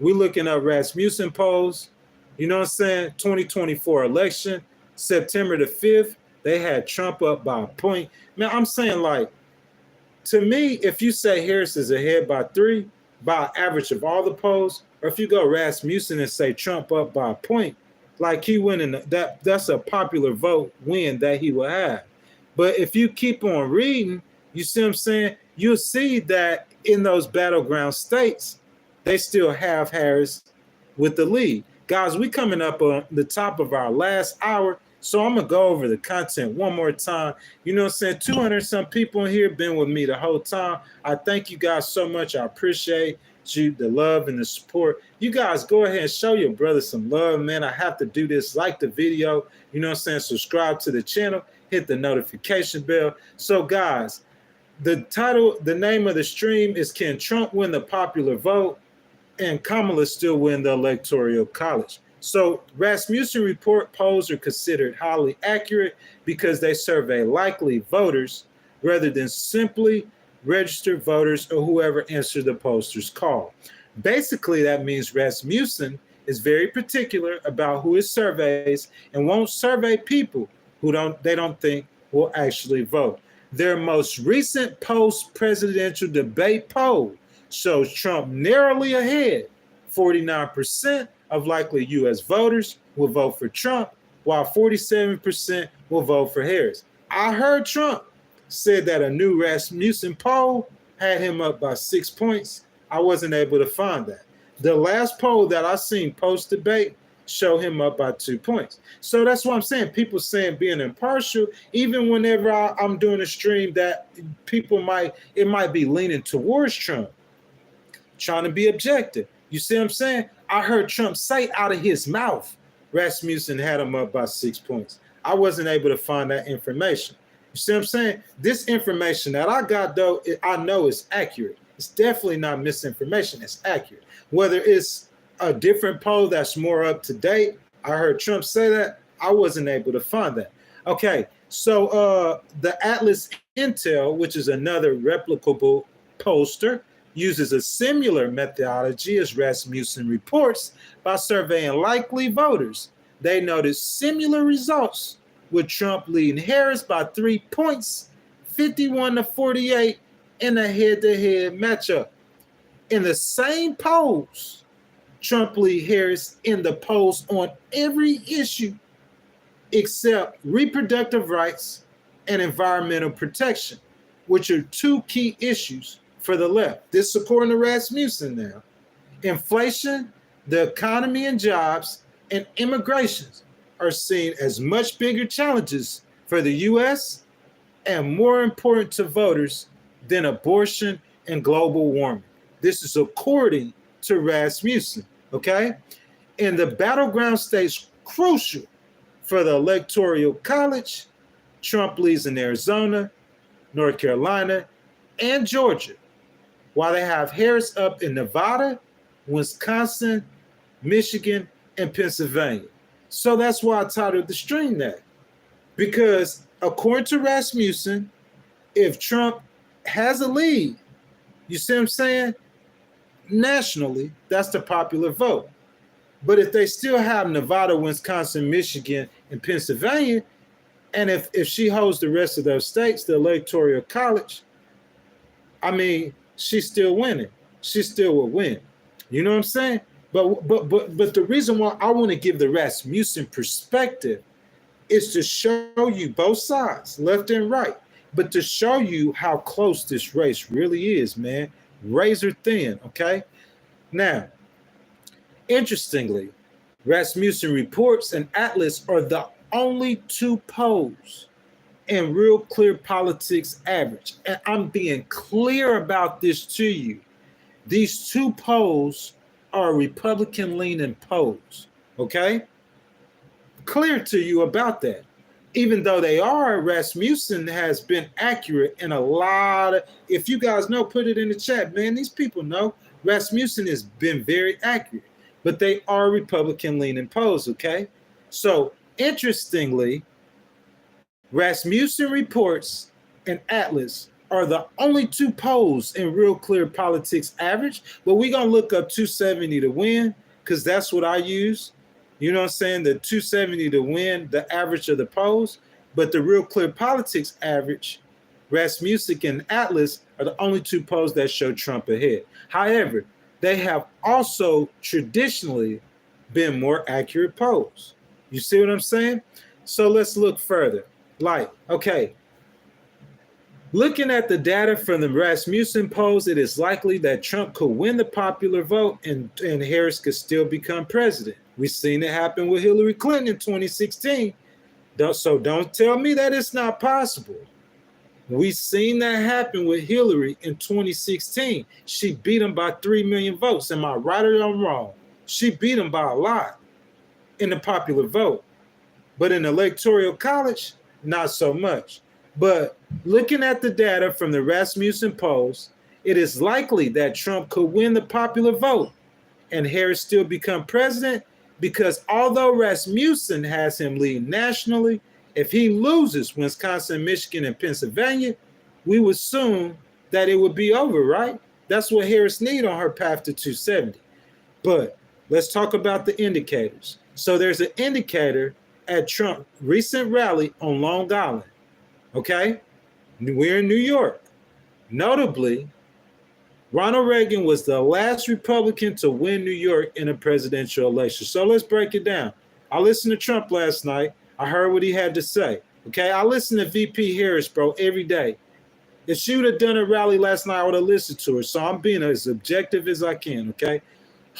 We looking up Rasmussen polls. You know what I'm saying? 2024 election, September the 5th, they had Trump up by a point. Man, I'm saying, like, to me, if you say Harris is ahead by 3, by average of all the polls, or if you go Rasmussen and say Trump up by a point, like, he winning, that's a popular vote win that he will have. But if you keep on reading, you see what I'm saying? You'll see that in those battleground states, they still have Harris with the lead. Guys, we coming up on the top of our last hour, so I'm going to go over the content one more time. You know what I'm saying? 200 some people in here been with me the whole time. I thank you guys so much. I appreciate you, the love and the support. You guys go ahead and show your brother some love, man. I have to do this. Like the video, you know what I'm saying? Subscribe to the channel, hit the notification bell. So, guys, the name of the stream is Can Trump Win the Popular Vote? And Kamala still win the Electoral College. So Rasmussen report polls are considered highly accurate because they survey likely voters rather than simply registered voters or whoever answered the pollster's call. Basically, that means Rasmussen is very particular about who it surveys and won't survey people who they don't think will actually vote. Their most recent post-presidential debate poll shows Trump narrowly ahead. 49% of likely U.S. voters will vote for Trump, while 47% will vote for Harris. I heard Trump said that a new Rasmussen poll had him up by 6 points. I wasn't able to find that. The last poll that I seen post-debate show him up by 2 points. So that's what I'm saying. People saying being impartial, even whenever I'm doing a stream that it might be leaning towards Trump, trying to be objective. You see what I'm saying? I heard Trump say out of his mouth, Rasmussen had him up by 6 points. I wasn't able to find that information. You see what I'm saying? This information that I got, though, I know is accurate. It's definitely not misinformation. It's accurate. Whether it's a different poll that's more up to date, I heard Trump say that. I wasn't able to find that. Okay, so the Atlas Intel, which is another replicable pollster, uses a similar methodology as Rasmussen reports by surveying likely voters. They noticed similar results, with Trump leading Harris by 3 points, 51-48 in a head-to-head matchup. In the same polls, Trump lead Harris in the polls on every issue except reproductive rights and environmental protection, which are 2 key issues for the left. This according to Rasmussen now. Inflation, the economy and jobs, and immigration are seen as much bigger challenges for the U.S. and more important to voters than abortion and global warming. This is according to Rasmussen, okay? In the battleground states crucial for the electoral college, Trump leads in Arizona, North Carolina, and Georgia, while they have Harris up in Nevada, Wisconsin, Michigan, and Pennsylvania. So that's why I titled the stream that. Because according to Rasmussen, if Trump has a lead, you see what I'm saying? Nationally, that's the popular vote. But if they still have Nevada, Wisconsin, Michigan, and Pennsylvania, and if she holds the rest of those states, the electoral college, I mean, she's still winning. She still will win. You know what I'm saying? But the reason why I want to give the Rasmussen perspective is to show you both sides, left and right, but to show you how close this race really is, man. Razor thin, okay? Now, interestingly, Rasmussen reports and Atlas are the only 2 polls in Real Clear Politics average. And I'm being clear about this to you. These 2 polls are Republican-leaning polls, okay? Clear to you about that. Even though they are, Rasmussen has been accurate in a lot of, if you guys know, put it in the chat, man. These people know Rasmussen has been very accurate, but they are Republican-leaning polls, okay? So, interestingly, Rasmussen reports and Atlas are the only 2 polls in Real Clear Politics average, but we're going to look up 270 to win because that's what I use. You know what I'm saying? The 270 to win, the average of the polls, but the Real Clear Politics average, Rasmussen and Atlas are the only 2 polls that show Trump ahead. However, they have also traditionally been more accurate polls. You see what I'm saying? So let's look further. Like, okay, looking at the data from the Rasmussen polls, it is likely that Trump could win the popular vote and Harris could still become president. We've seen it happen with Hillary Clinton in 2016. So don't tell me that it's not possible. We've seen that happen with Hillary in 2016. She beat him by 3 million votes. Am I right or I'm wrong? She beat him by a lot in the popular vote. But in the electoral college, not so much. But looking at the data from the Rasmussen polls, it is likely that Trump could win the popular vote and Harris still become president, because although Rasmussen has him lead nationally, if he loses Wisconsin, Michigan, and Pennsylvania, we would assume that it would be over, right? That's what Harris needs on her path to 270. But let's talk about the indicators. So there's an indicator at Trump's recent rally on Long Island. Okay, we're in New York. Notably, Ronald Reagan was the last Republican to win New York in a presidential election. So let's break it down. I listened to Trump last night. I heard what he had to say. Okay, I listen to VP Harris, bro, every day. If she would have done a rally last night, I would have listened to her. So I'm being as objective as I can, okay?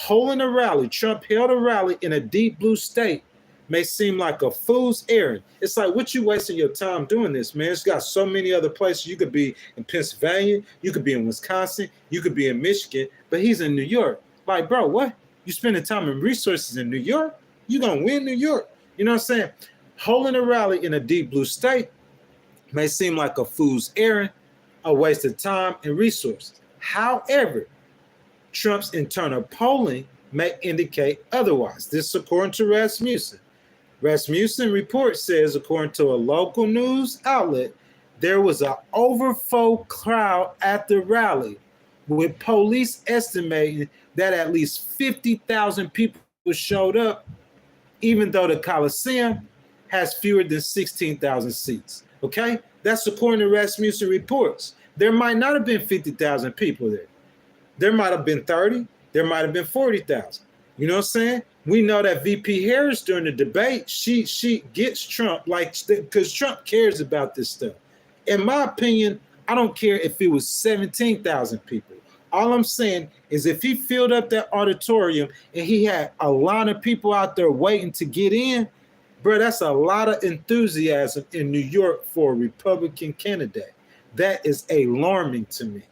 Holding a rally, Trump held a rally in a deep blue state may seem like a fool's errand. It's like, what you wasting your time doing this, man? It's got so many other places. You could be in Pennsylvania, you could be in Wisconsin, you could be in Michigan, but he's in New York. Like, bro, what? You spending time and resources in New York? You gonna win New York? You know what I'm saying? Holding a rally in a deep blue state may seem like a fool's errand, a waste of time and resources. However, Trump's internal polling may indicate otherwise. This is according to Rasmussen. Rasmussen report says, according to a local news outlet, there was an overflow crowd at the rally, with police estimating that at least 50,000 people showed up, even though the Coliseum has fewer than 16,000 seats. Okay? That's according to Rasmussen reports. There might not have been 50,000 people there. There might have been 30. There might have been 40,000. You know what I'm saying? We know that VP Harris during the debate, she gets Trump, like, because Trump cares about this stuff. In my opinion, I don't care if it was 17,000 people. All I'm saying is if he filled up that auditorium and he had a lot of people out there waiting to get in, bro, that's a lot of enthusiasm in New York for a Republican candidate. That is alarming to me.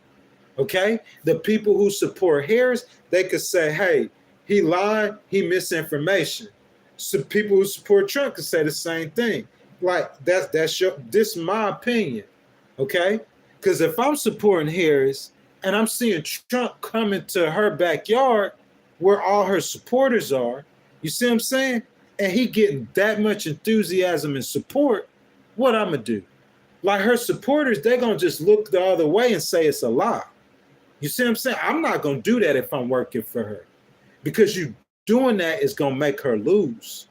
Okay? The people who support Harris, they could say, hey, he lied, he misinformation. So people who support Trump could say the same thing. Like, this is my opinion. Okay? Because if I'm supporting Harris and I'm seeing Trump coming to her backyard where all her supporters are, you see what I'm saying? And he getting that much enthusiasm and support, what I'm going to do? Like, her supporters, they're going to just look the other way and say it's a lie. You see what I'm saying? I'm not going to do that if I'm working for her. Because you doing that is going to make her lose.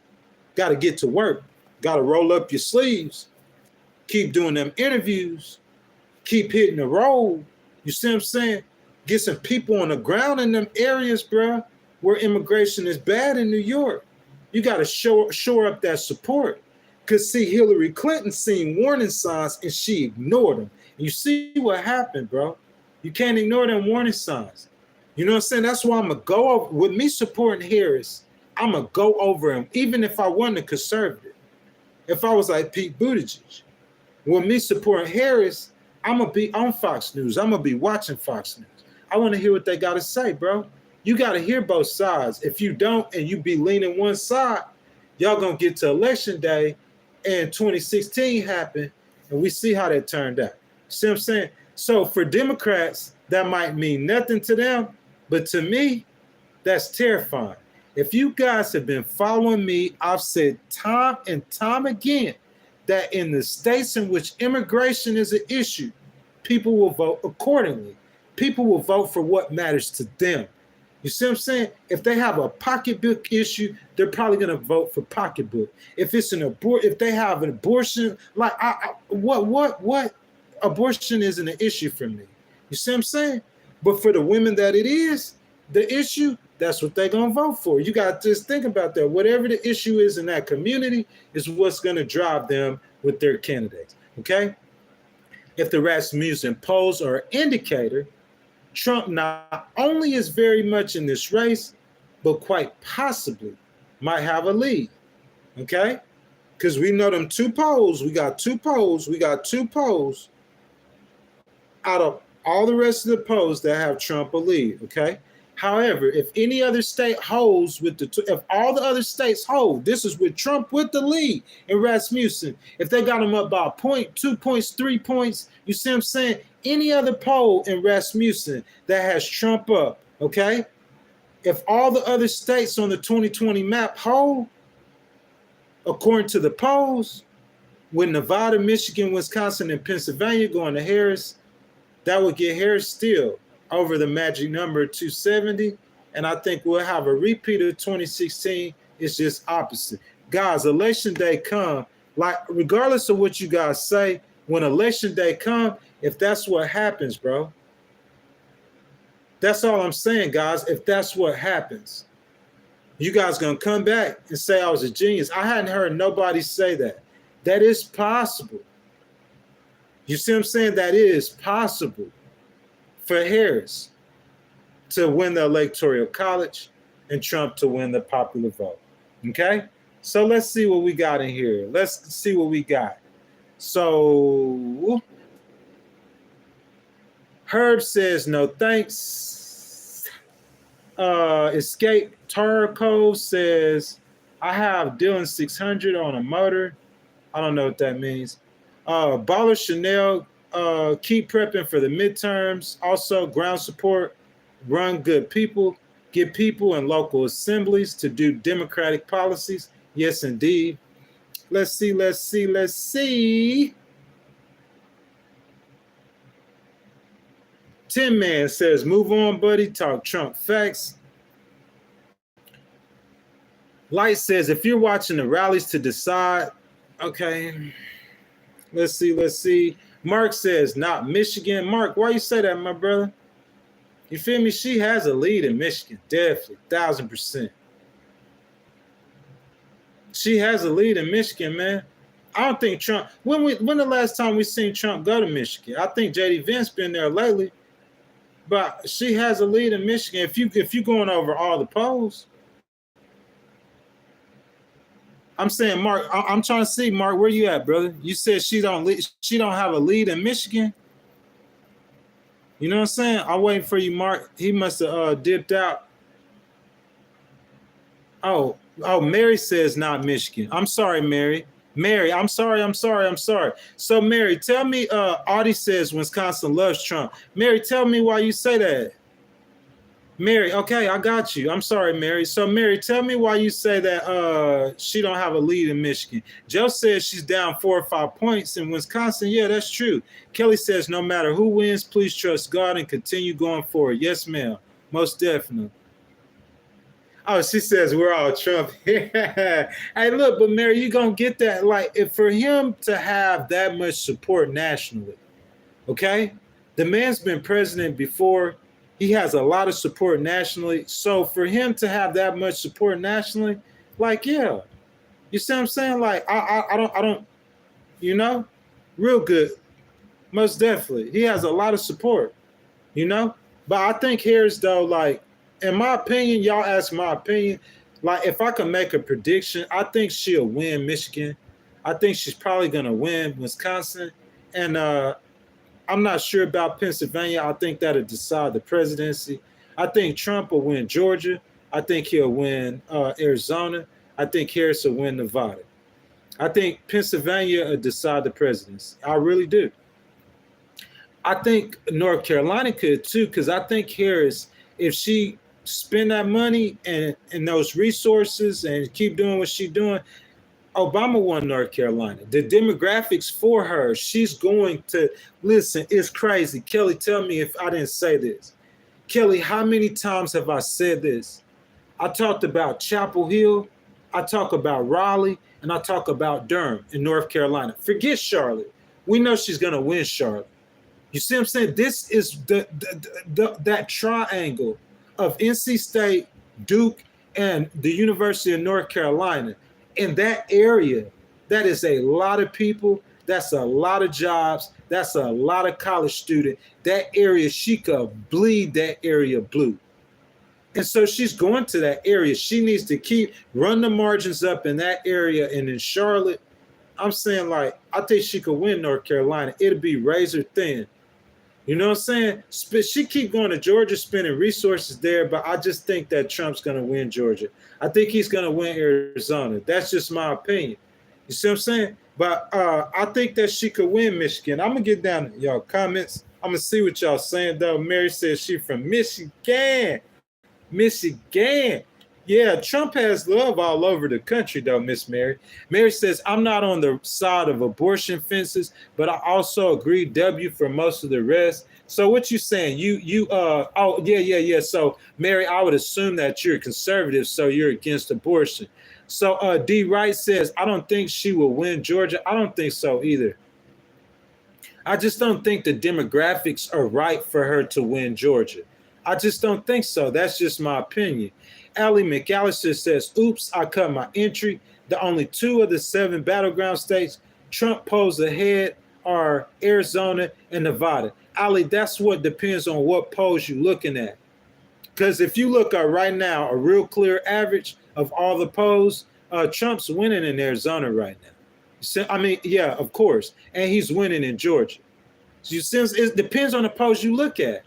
Got to get to work. Got to roll up your sleeves. Keep doing them interviews. Keep hitting the road. You see what I'm saying? Get some people on the ground in them areas, bro, where immigration is bad in New York. You got to shore up that support. Because, see, Hillary Clinton seen warning signs and she ignored them. And you see what happened, bro. You can't ignore them warning signs. You know what I'm saying? That's why I'm going to go over. With me supporting Harris, I'm going to go over him, even if I wasn't a conservative. If I was like Pete Buttigieg. With me supporting Harris, I'm going to be on Fox News. I'm going to be watching Fox News. I want to hear what they got to say, bro. You got to hear both sides. If you don't and you be leaning one side, y'all going to get to election day and 2016 happened, and we see how that turned out. See what I'm saying? So for Democrats, that might mean nothing to them, but to me, that's terrifying. If you guys have been following me, I've said time and time again that in the states in which immigration is an issue, people will vote accordingly. People will vote for what matters to them. You see what I'm saying? If they have a pocketbook issue, they're probably going to vote for pocketbook. If it's if they have an abortion, like what abortion isn't an issue for me. You see what I'm saying? But for the women that it is, the issue, that's what they're going to vote for. You got to just think about that. Whatever the issue is in that community is what's going to drive them with their candidates. Okay? If the Rasmussen polls are an indicator, Trump not only is very much in this race, but quite possibly might have a lead. Okay? Because we know them two polls. We got two polls out of all the rest of the polls that have Trump a lead. Okay? However, if any other state holds with if all the other states hold, this is with Trump with the lead and Rasmussen. If they got him up by a point, 2 points, 3 points, you see what I'm saying? Any other poll in Rasmussen that has Trump up, okay? If all the other states on the 2020 map hold, according to the polls, with Nevada, Michigan, Wisconsin, and Pennsylvania going to Harris, that would get Harris still over the magic number 270. And I think we'll have a repeat of 2016. It's just opposite. Guys, election day come, like regardless of what you guys say, when election day come, if that's what happens, bro, that's all I'm saying, guys. If that's what happens, you guys gonna come back and say I was a genius. I hadn't heard nobody say that. That is possible. You see what I'm saying? That is possible for Harris to win the Electoral College. and Trump to win the popular vote. Okay? So let's see what we got in here. Let's see what we got. So Herb says no thanks. Escape Tarko says I have Dylan 600 on a motor. I don't know what that means. Baller Chanel, keep prepping for the midterms. Also, ground support, run good people, get people in local assemblies to do democratic policies. Yes, indeed. Let's see. Tin Man says, move on, buddy. Talk Trump facts. Light says, if you're watching the rallies to decide, okay. Let's see. Mark says, not Michigan. Mark, why you say that, my brother? You feel me? She has a lead in Michigan. Definitely. 1,000%. She has a lead in Michigan, man. I don't think Trump, when the last time we seen Trump go to Michigan? I think J.D. Vance been there lately. But she has a lead in Michigan. If you going over all the polls, I'm saying, Mark, I'm trying to see, Mark, where you at, brother? You said she don't have a lead in Michigan. You know what I'm saying? I'm waiting for you, Mark. He must have dipped out. Oh, Mary says not Michigan. I'm sorry, Mary. Mary, I'm sorry. So, Mary, tell me, Audie says Wisconsin loves Trump. Mary, tell me why you say that. Mary, okay, I got you. I'm sorry, Mary. So, Mary, tell me why you say that she don't have a lead in Michigan. Joe says she's down 4 or 5 points in Wisconsin. Yeah, that's true. Kelly says no matter who wins, please trust God and continue going forward. Yes, ma'am. Most definitely. Oh, she says we're all Trump. Hey, look, but Mary, you gonna get that. Like, if for him to have that much support nationally, okay? The man's been president before. He has a lot of support nationally. So for him to have that much support nationally, like, yeah. You see what I'm saying? Like, I don't, you know, real good. Most definitely. He has a lot of support, you know? But I think Harris, though, like, in my opinion, y'all ask my opinion, like, if I can make a prediction, I think she'll win Michigan. I think she's probably going to win Wisconsin. And I'm not sure about Pennsylvania. I think that'll decide the presidency. I think Trump will win Georgia. I think he'll win Arizona. I think Harris will win Nevada. I think Pennsylvania will decide the presidency. I really do. I think North Carolina could too, because I think Harris, if she spend that money and those resources and keep doing what she's doing, Obama won North Carolina. The demographics for her, she's going to, listen, it's crazy. Kelly, tell me if I didn't say this. Kelly, how many times have I said this? I talked about Chapel Hill, I talk about Raleigh, and I talk about Durham in North Carolina. Forget Charlotte. We know she's going to win Charlotte. You see what I'm saying? This is that triangle of NC State, Duke, and the University of North Carolina. In that area, that is a lot of people. That's a lot of jobs. That's a lot of college students. That area, she could bleed that area blue. And so she's going to that area. She needs to run the margins up in that area. And in Charlotte, I'm saying, like, I think she could win North Carolina. It'll be razor thin. You know what I'm saying? She keep going to Georgia, spending resources there, but I just think that Trump's going to win Georgia. I think he's going to win Arizona. That's just my opinion. You see what I'm saying? But I think that she could win Michigan. I'm going to get down to y'all comments. I'm going to see what y'all saying, though. Mary says she's from Michigan. Michigan. Yeah, Trump has love all over the country, though, Miss Mary. Mary says, I'm not on the side of abortion fences, but I also agree W for most of the rest. So what you saying? Yeah. So, Mary, I would assume that you're conservative, so you're against abortion. So D. Wright says, I don't think she will win Georgia. I don't think so either. I just don't think the demographics are right for her to win Georgia. I just don't think so. That's just my opinion. Allie McAllister says, oops, I cut my entry. The only 2 of the 7 battleground states Trump polls ahead are Arizona and Nevada. Allie, that's what depends on what polls you're looking at. Because if you look at right now, a real clear average of all the polls, Trump's winning in Arizona right now. So, I mean, yeah, of course. And he's winning in Georgia. So you see, it depends on the polls you look at.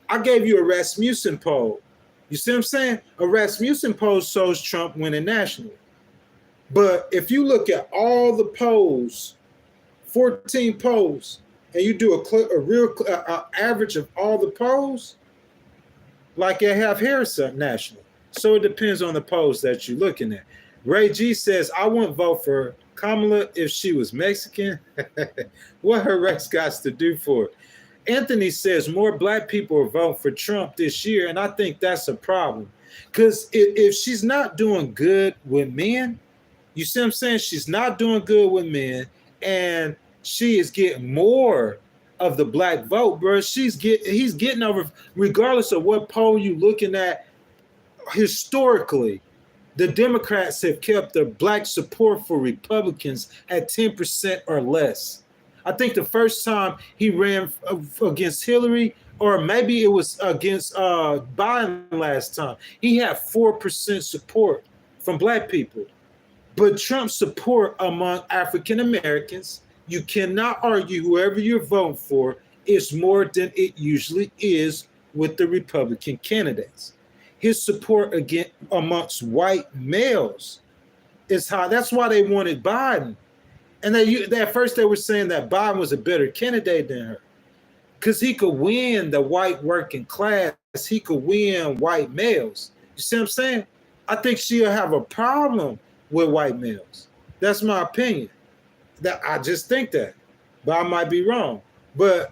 I gave you a Rasmussen poll. You see what I'm saying? A Rasmussen poll shows Trump winning nationally. But if you look at all the polls, 14 polls, and you do a real average of all the polls, like they have Harris nationally. So it depends on the polls that you're looking at. Ray G says, I wouldn't vote for Kamala if she was Mexican. What her race got to do for it? Anthony says more black people are voting for Trump this year, and I think that's a problem. Because if she's not doing good with men, you see what I'm saying? She's not doing good with men, and she is getting more of the black vote, bro. He's getting over, regardless of what poll you're looking at. Historically, the Democrats have kept the black support for Republicans at 10% or less. I think the first time he ran against Hillary, or maybe it was against Biden last time, he had 4% support from black people. But Trump's support among African Americans, you cannot argue whoever you're voting for, is more than it usually is with the Republican candidates. His support again amongst white males is high. That's why they wanted Biden. And at first they were saying that Biden was a better candidate than her because he could win the white working class. He could win white males. You see what I'm saying? I think she'll have a problem with white males. That's my opinion. That I just think that, but I might be wrong. But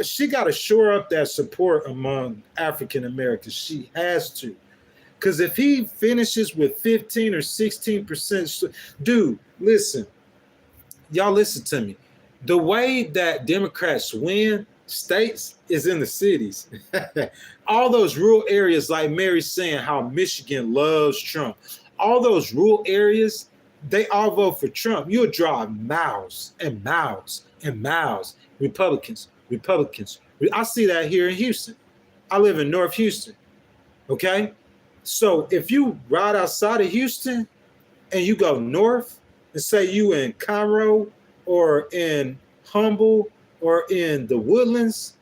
she got to shore up that support among African Americans. She has to, because if he finishes with 15 or 16%, dude, listen, y'all listen to me. The way that Democrats win states is in the cities. All those rural areas, like Mary's saying, how Michigan loves Trump. All those rural areas, they all vote for Trump. You'll drive miles and miles and miles. Republicans. I see that here in Houston. I live in North Houston. Okay? So if you ride outside of Houston and you go north and say you in Cairo or in Humble or in the Woodlands,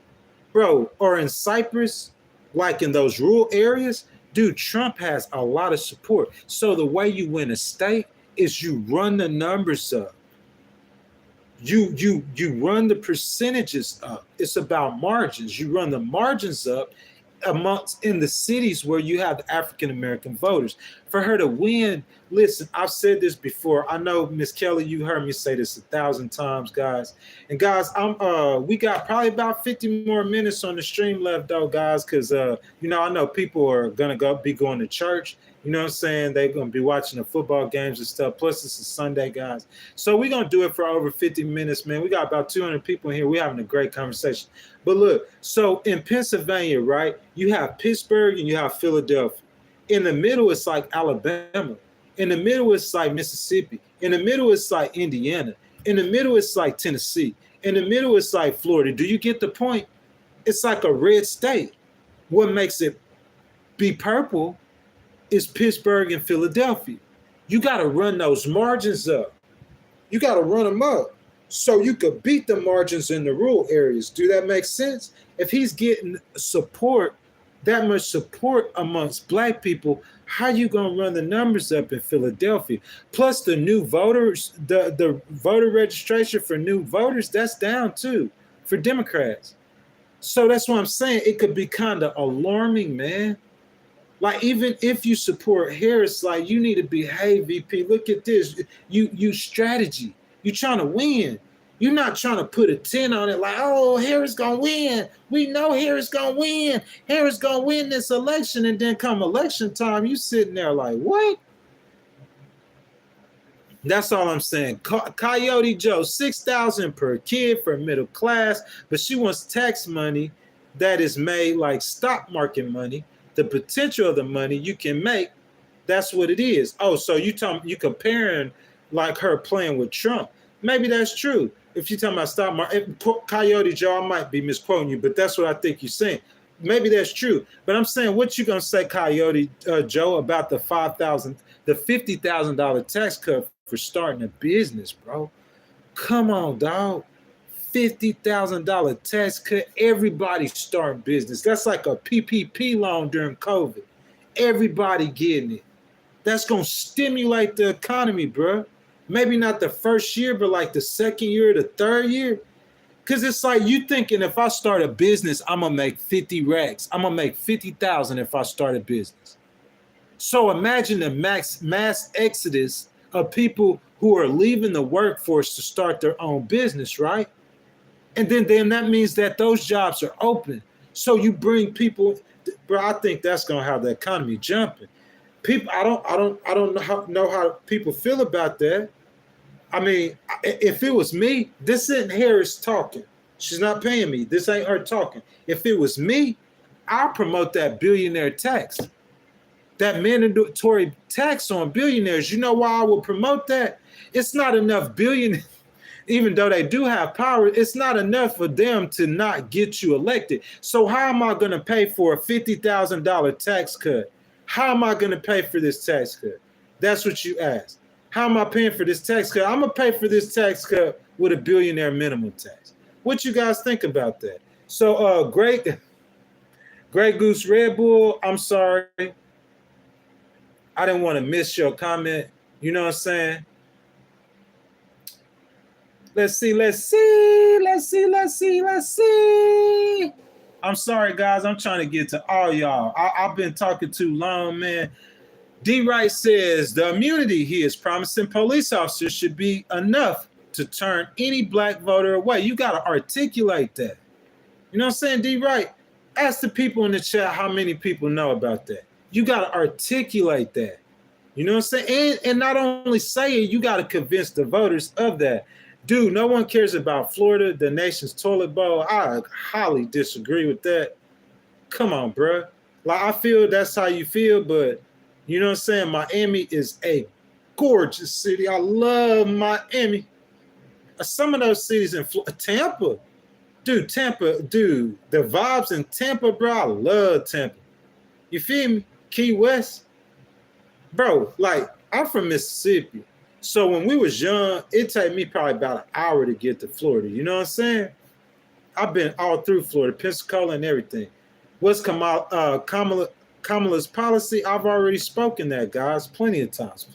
bro, or in Cypress, like in those rural areas, dude, Trump has a lot of support. So the way you win a state is you run the numbers up. You run the percentages up. It's about margins. You run the margins up amongst in the cities where you have African American voters. For her to win, listen, I've said this before. I know, Miss Kelly, you heard me say this 1,000 times, guys. And guys, we got probably about 50 more minutes on the stream left, though, guys, because I know people are gonna be going to church. You know what I'm saying? They're going to be watching the football games and stuff. Plus, it's a Sunday, guys. So we're going to do it for over 50 minutes, man. We got about 200 people in here. We're having a great conversation. But look, so in Pennsylvania, right, you have Pittsburgh and you have Philadelphia. In the middle, it's like Alabama. In the middle, it's like Mississippi. In the middle, it's like Indiana. In the middle, it's like Tennessee. In the middle, it's like Florida. Do you get the point? It's like a red state. What makes it be purple is Pittsburgh and Philadelphia. You got to run those margins up. You got to run them up so you could beat the margins in the rural areas. Do that make sense? If he's getting support, that much support amongst black people, how you going to run the numbers up in Philadelphia? Plus the new voters, the voter registration for new voters, that's down too for Democrats. So that's what I'm saying. It could be kind of alarming, man. Like, even if you support Harris, like, you need to be, hey, VP, look at this. You strategy. You trying to win. You're not trying to put a 10 on it like, oh, Harris going to win. We know Harris going to win. Harris going to win this election. And then come election time, you sitting there like, what? That's all I'm saying. Coyote Joe, $6,000 per kid for middle class, but she wants tax money that is made like stock market money. The potential of the money you can make, that's what it is. Oh, so you comparing like her playing with Trump. Maybe that's true. If you're talking about stock market, Coyote Joe, I might be misquoting you, but that's what I think you're saying. maybe that's true. But I'm saying, what you gonna say, Coyote Joe, about the $50,000 tax cut for starting a business, bro? Come on, dog. $50,000 tax cut. Everybody starting business. That's like a PPP loan during COVID. Everybody getting it. That's gonna stimulate the economy, bro. Maybe not the first year, but like the second year, the third year. Cause it's like you thinking if I start a business, I'm gonna make 50 racks. I'm gonna make 50,000 if I start a business. So imagine the mass exodus of people who are leaving the workforce to start their own business, right? And then that means that those jobs are open. So you bring people, bro. I think that's gonna have the economy jumping. People, I don't know how people feel about that. I mean, if it was me, this isn't Harris talking. She's not paying me. This ain't her talking. If it was me, I'll promote that billionaire tax, that mandatory tax on billionaires. You know why I will promote that? It's not enough billionaires, even though they do have power, it's not enough for them to not get you elected. So how am I going to pay for a $50,000 tax cut? How am I going to pay for this tax cut? That's what you ask. How am I paying for this tax cut? I'm going to pay for this tax cut with a billionaire minimum tax. What you guys think about that? So Great Goose Red Bull, I'm sorry. I didn't want to miss your comment. You know what I'm saying? Let's see. I'm sorry, guys. I'm trying to get to all y'all. I've been talking too long, man. D. Wright says the immunity he is promising police officers should be enough to turn any black voter away. You got to articulate that. You know what I'm saying, D. Wright? Ask the people in the chat how many people know about that. You got to articulate that. You know what I'm saying? And not only say it, you got to convince the voters of that. Dude, no one cares about Florida, the nation's toilet bowl. I highly disagree with that. Come on, bro. Like, I feel that's how you feel, but you know what I'm saying? Miami is a gorgeous city. I love Miami. Some of those cities in Florida, Tampa. Dude, the vibes in Tampa, bro, I love Tampa. You feel me? Key West. Bro, like, I'm from Mississippi. So when we was young, it took me probably about an hour to get to Florida. You know what I'm saying? I've been all through Florida, Pensacola and everything. What's Kamala's policy? I've already spoken that, guys, plenty of times.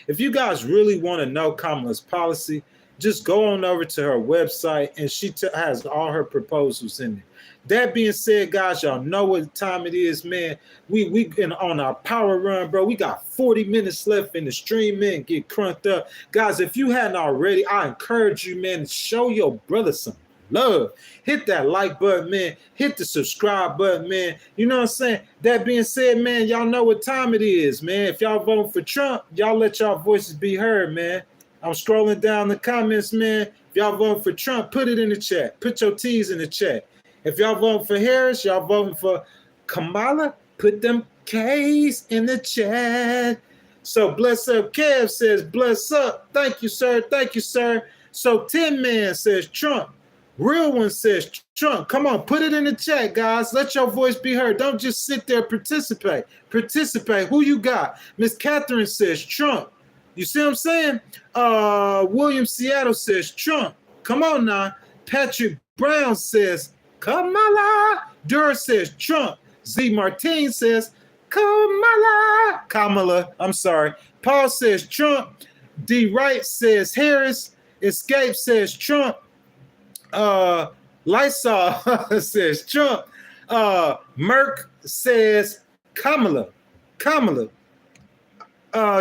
If you guys really want to know Kamala's policy, just go on over to her website, and she has all her proposals in there. That being said, guys, y'all know what time it is, man. We been on our power run, bro. We got 40 minutes left in the stream, man. Get crunked up. Guys, if you hadn't already, I encourage you, man, to show your brother some love. Hit that like button, man. Hit the subscribe button, man. You know what I'm saying? That being said, man, y'all know what time it is, man. If y'all voting for Trump, y'all let y'all voices be heard, man. I'm scrolling down the comments, man. If y'all voting for Trump, put it in the chat. Put your T's in the chat. If y'all voting for Harris, y'all voting for Kamala, put them K's in the chat. So Bless Up Kev says, bless up. Thank you, sir. Thank you, sir. So Tin Man says Trump. Real One says Trump. Come on, put it in the chat, guys. Let your voice be heard. Don't just sit there. Participate. Who you got? Miss Catherine says Trump. You see what I'm saying? William Seattle says Trump. Come on now. Patrick Brown says Kamala. Durr says Trump. Z. Martin says Kamala. I'm sorry. Paul says Trump. D. Wright says Harris. Escape says Trump. Lysol says Trump. Merck says Kamala.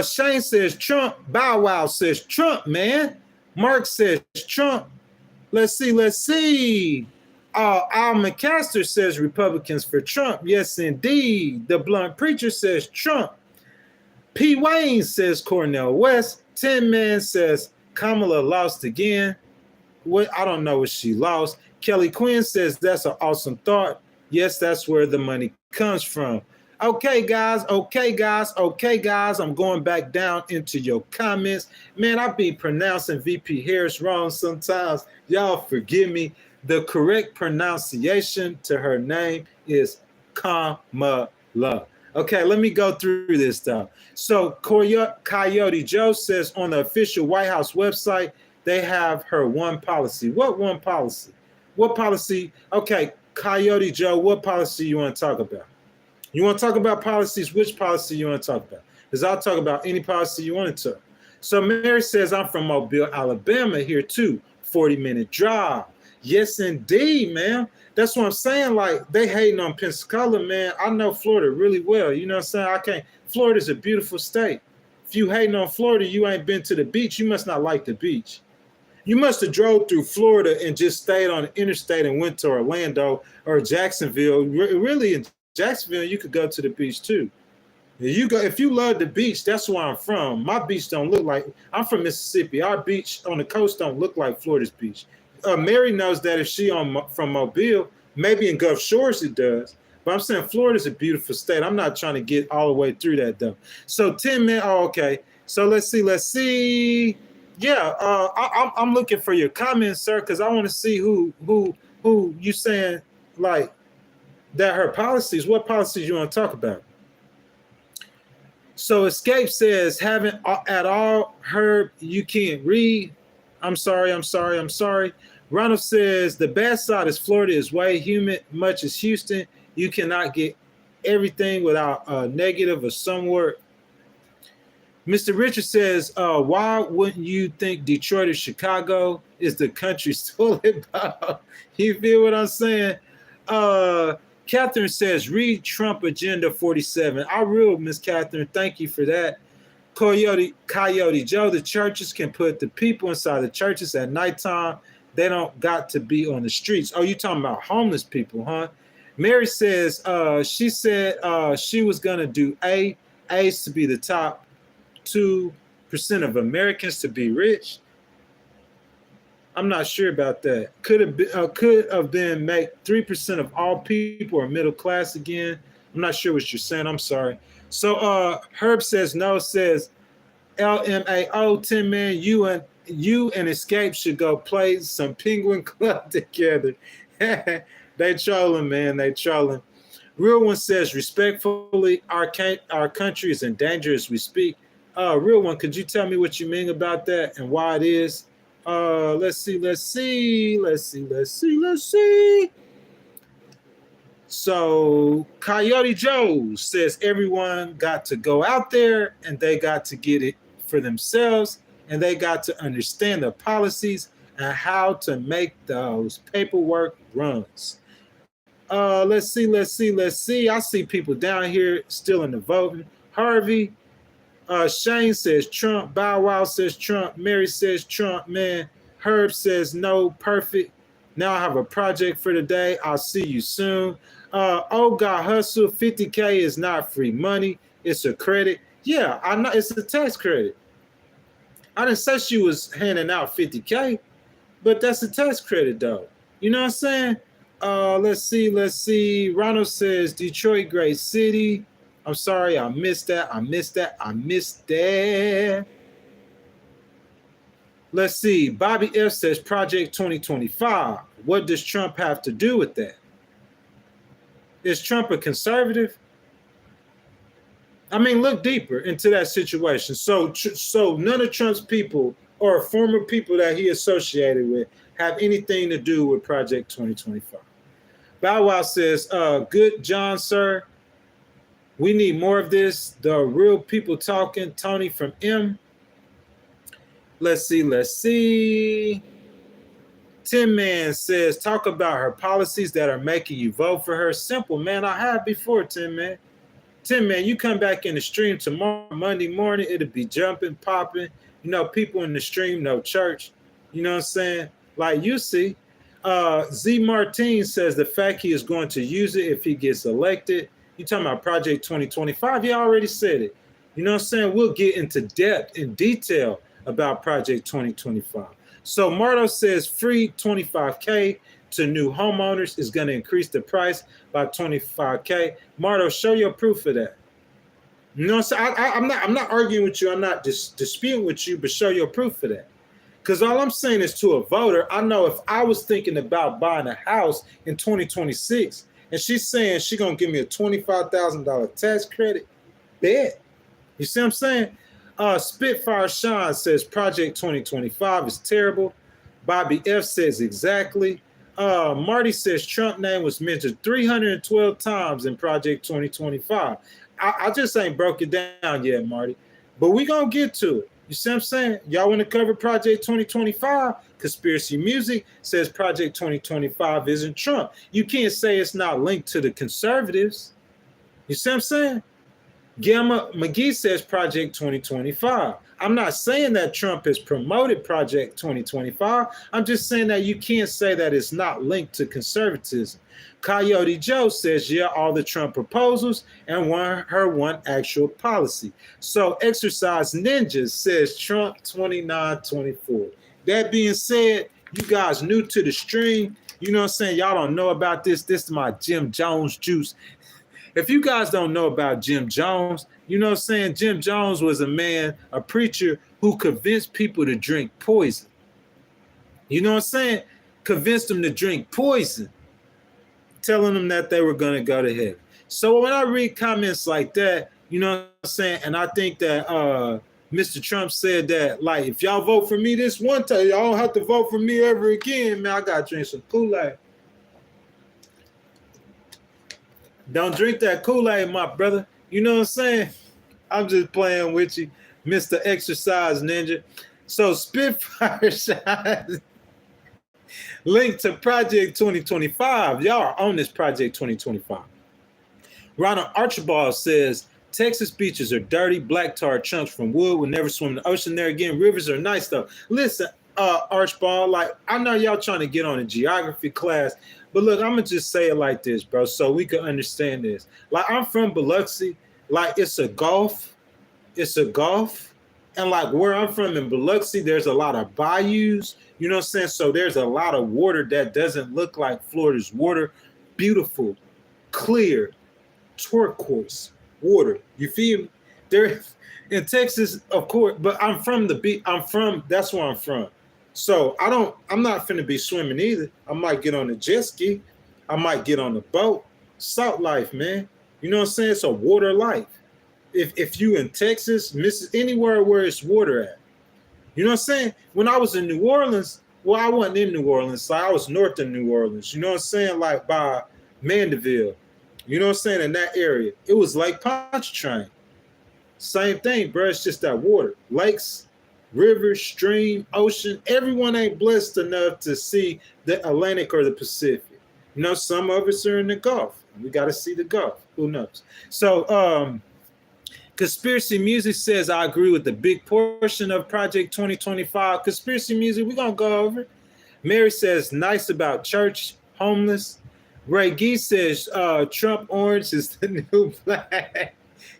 Shane says Trump. Bow Wow says Trump, man. Mark says Trump. Let's see. Al McCaster says Republicans for Trump. Yes, indeed. The Blunt Preacher says Trump. P. Wayne says Cornel West. Tin Man says Kamala lost again. I don't know what she lost. Kelly Quinn says that's an awesome thought. Yes, that's where the money comes from. Okay, guys. I'm going back down into your comments. Man, I be pronouncing VP Harris wrong sometimes. Y'all forgive me. The correct pronunciation to her name is Kamala. Okay, let me go through this though. So Coyote Joe says on the official White House website, they have her one policy. What one policy? What policy? Okay, Coyote Joe, what policy you want to talk about? You want to talk about policies? Which policy you want to talk about? Because I'll talk about any policy you want to talk. So Mary says, I'm from Mobile, Alabama here too. 40-minute drive. Yes, indeed, man. That's what I'm saying. Like, they hating on Pensacola, man. I know Florida really well. You know what I'm saying? Florida's a beautiful state. If you hating on Florida, you ain't been to the beach. You must not like the beach. You must have drove through Florida and just stayed on the interstate and went to Orlando or Jacksonville. Really, in Jacksonville, you could go to the beach too. If you love the beach, that's where I'm from. My beach don't look like, I'm from Mississippi. Our beach on the coast don't look like Florida's beach. Mary knows that if she from Mobile, maybe in Gulf Shores it does. But I'm saying Florida's a beautiful state. I'm not trying to get all the way through that though. So 10 minutes. Oh, okay. So let's see. Yeah, I'm looking for your comments, sir, because I want to see who you saying like that her policies. What policies you want to talk about? So Escape says, haven't at all heard you can't read. I'm sorry. Ronald says, the bad side is Florida is way humid, much as Houston. You cannot get everything without a negative or some word. Mr. Richard says, why wouldn't you think Detroit or Chicago is the country's toilet bowl? You feel what I'm saying? Catherine says, read Trump Agenda 47. I will, Miss Catherine. Thank you for that. Coyote Joe, the churches can put the people inside the churches at nighttime. They don't got to be on the streets. Oh, you talking about homeless people, huh? Mary says, she said she was going to do A's to be the top 2% of Americans to be rich. I'm not sure about that. Could have been make 3% of all people are middle class again. I'm not sure what you're saying. I'm sorry. So Herb says no. Says LMAO 10 man. You and Escape should go play some Penguin Club together. They trolling, man. They trolling. Real One says respectfully, our country is in danger as we speak. Real One, could you tell me what you mean about that and why it is? Let's see. So Coyote Joe says everyone got to go out there and they got to get it for themselves and they got to understand the policies and how to make those paperwork runs. Let's see. I see people down here still in the voting. Harvey, Shane says Trump. Bow Wow says Trump. Mary says Trump, man. Herb says no, perfect. Now I have a project for today. I'll see you soon. Oh God, hustle. 50K is not free money. It's a credit. Yeah, I know it's a tax credit. I didn't say she was handing out 50K, but that's a tax credit though. You know what I'm saying? Let's see. Ronald says Detroit, great city. I'm sorry, I missed that. Let's see. Bobby F says Project 2025. What does Trump have to do with that? Is Trump a conservative? I mean, look deeper into that situation. So none of Trump's people or former people that he associated with have anything to do with Project 2025. Bow Wow says, good John, sir. We need more of this. The real people talking. Tony from M. Let's see. Tim Man says, talk about her policies that are making you vote for her. Simple, man. I have before, Tim Man. Tim Man, you come back in the stream tomorrow, Monday morning. It'll be jumping, popping. You know, people in the stream, no church. You know what I'm saying? Like you see. Z Martin says the fact he is going to use it if he gets elected. You talking about Project 2025? He already said it. You know what I'm saying? We'll get into depth in detail about Project 2025. So Marto says free 25K to new homeowners is going to increase the price by 25K. Marto, show your proof of that. You know what I'm saying? I'm not arguing with you. I'm not disputing with you, but show your proof of that. Because all I'm saying is to a voter, I know if I was thinking about buying a house in 2026 and she's saying she's going to give me a $25,000 tax credit. Bet. You see what I'm saying? Spitfire Sean says Project 2025 is terrible. Bobby F says exactly. Marty says Trump name was mentioned 312 times in Project 2025. I just ain't broke it down yet, Marty. But we going to get to it. You see what I'm saying? Y'all want to cover Project 2025? Conspiracy Music says Project 2025 isn't Trump. You can't say it's not linked to the conservatives. You see what I'm saying? Gamma McGee says Project 2025. I'm not saying that Trump has promoted Project 2025. I'm just saying that you can't say that it's not linked to conservatism. Coyote Joe says, yeah, all the Trump proposals and one actual policy. So Exercise Ninja says Trump 2924. That being said, you guys new to the stream, you know what I'm saying? Y'all don't know about this. This is my Jim Jones juice. If you guys don't know about Jim Jones, you know what I'm saying? Jim Jones was a man, a preacher who convinced people to drink poison. You know what I'm saying? Convinced them to drink poison, telling them that they were going to go to heaven. So when I read comments like that, you know what I'm saying? And I think that Mr. Trump said that, like, if y'all vote for me this one time, y'all don't have to vote for me ever again, man. I got to drink some Kool-Aid. Don't drink that Kool-Aid, my brother. You know what I'm saying? I'm just playing with you, Mr. Exercise Ninja. So Spitfire Shine linked to Project 2025. Y'all are on this Project 2025. Ronald Archibald says, Texas beaches are dirty. Black tar chunks from wood will never swim in the ocean there again. Rivers are nice, though. Listen, Archibald, like, I know y'all trying to get on a geography class, but look, I'm going to just say it like this, bro, so we can understand this. Like, I'm from Biloxi. Like, it's a gulf. It's a gulf. And, like, where I'm from in Biloxi, there's a lot of bayous. You know what I'm saying? So there's a lot of water that doesn't look like Florida's water. Beautiful, clear, turquoise water. You feel me? There in Texas, of course, but I'm from the beach. That's where I'm from. So I'm not finna be swimming either. I might get on a jet ski. I might get on a boat. Salt life, man. You know what I'm saying? It's a water life. If you in Texas, anywhere where it's water at. You know what I'm saying? When I was in New Orleans, well, I wasn't in New Orleans. So I was north of New Orleans. You know what I'm saying? Like by Mandeville. You know what I'm saying? In that area. It was like Pontchartrain. Same thing, bro. It's just that water. Lakes, river, stream, ocean. Everyone ain't blessed enough to see the Atlantic or the Pacific. You know, some of us are in the Gulf. We got to see the Gulf. Who knows? So, Conspiracy Music says, I agree with the big portion of Project 2025. Conspiracy Music, we're going to go over. Mary says, nice about church, homeless. Ray Gee says, Trump orange is the new black.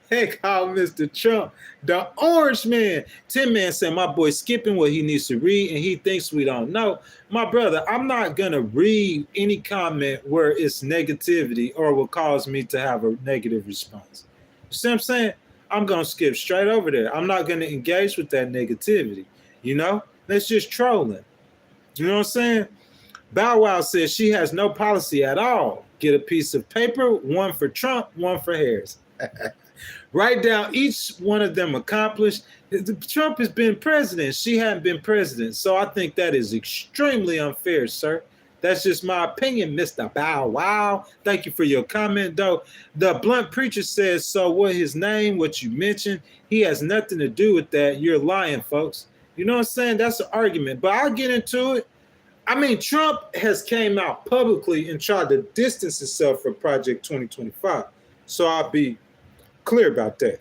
Hey, call Mr. Trump the orange man. Tim Man said, my boy skipping what he needs to read and he thinks we don't know. My brother, I'm not going to read any comment where it's negativity or will cause me to have a negative response. You see what I'm saying? I'm going to skip straight over there. I'm not going to engage with that negativity. You know, that's just trolling. You know what I'm saying? Bow Wow says she has no policy at all. Get a piece of paper, one for Trump, one for Harris. Write down each one of them accomplished. Trump has been president. She hadn't been president. So I think that is extremely unfair, sir. That's just my opinion, Mr. Bow Wow. Thank you for your comment, though. The Blunt Preacher says, so what his name, what you mentioned, he has nothing to do with that. You're lying, folks. You know what I'm saying? That's an argument. But I'll get into it. I mean, Trump has came out publicly and tried to distance himself from Project 2025. So I'll be clear about that.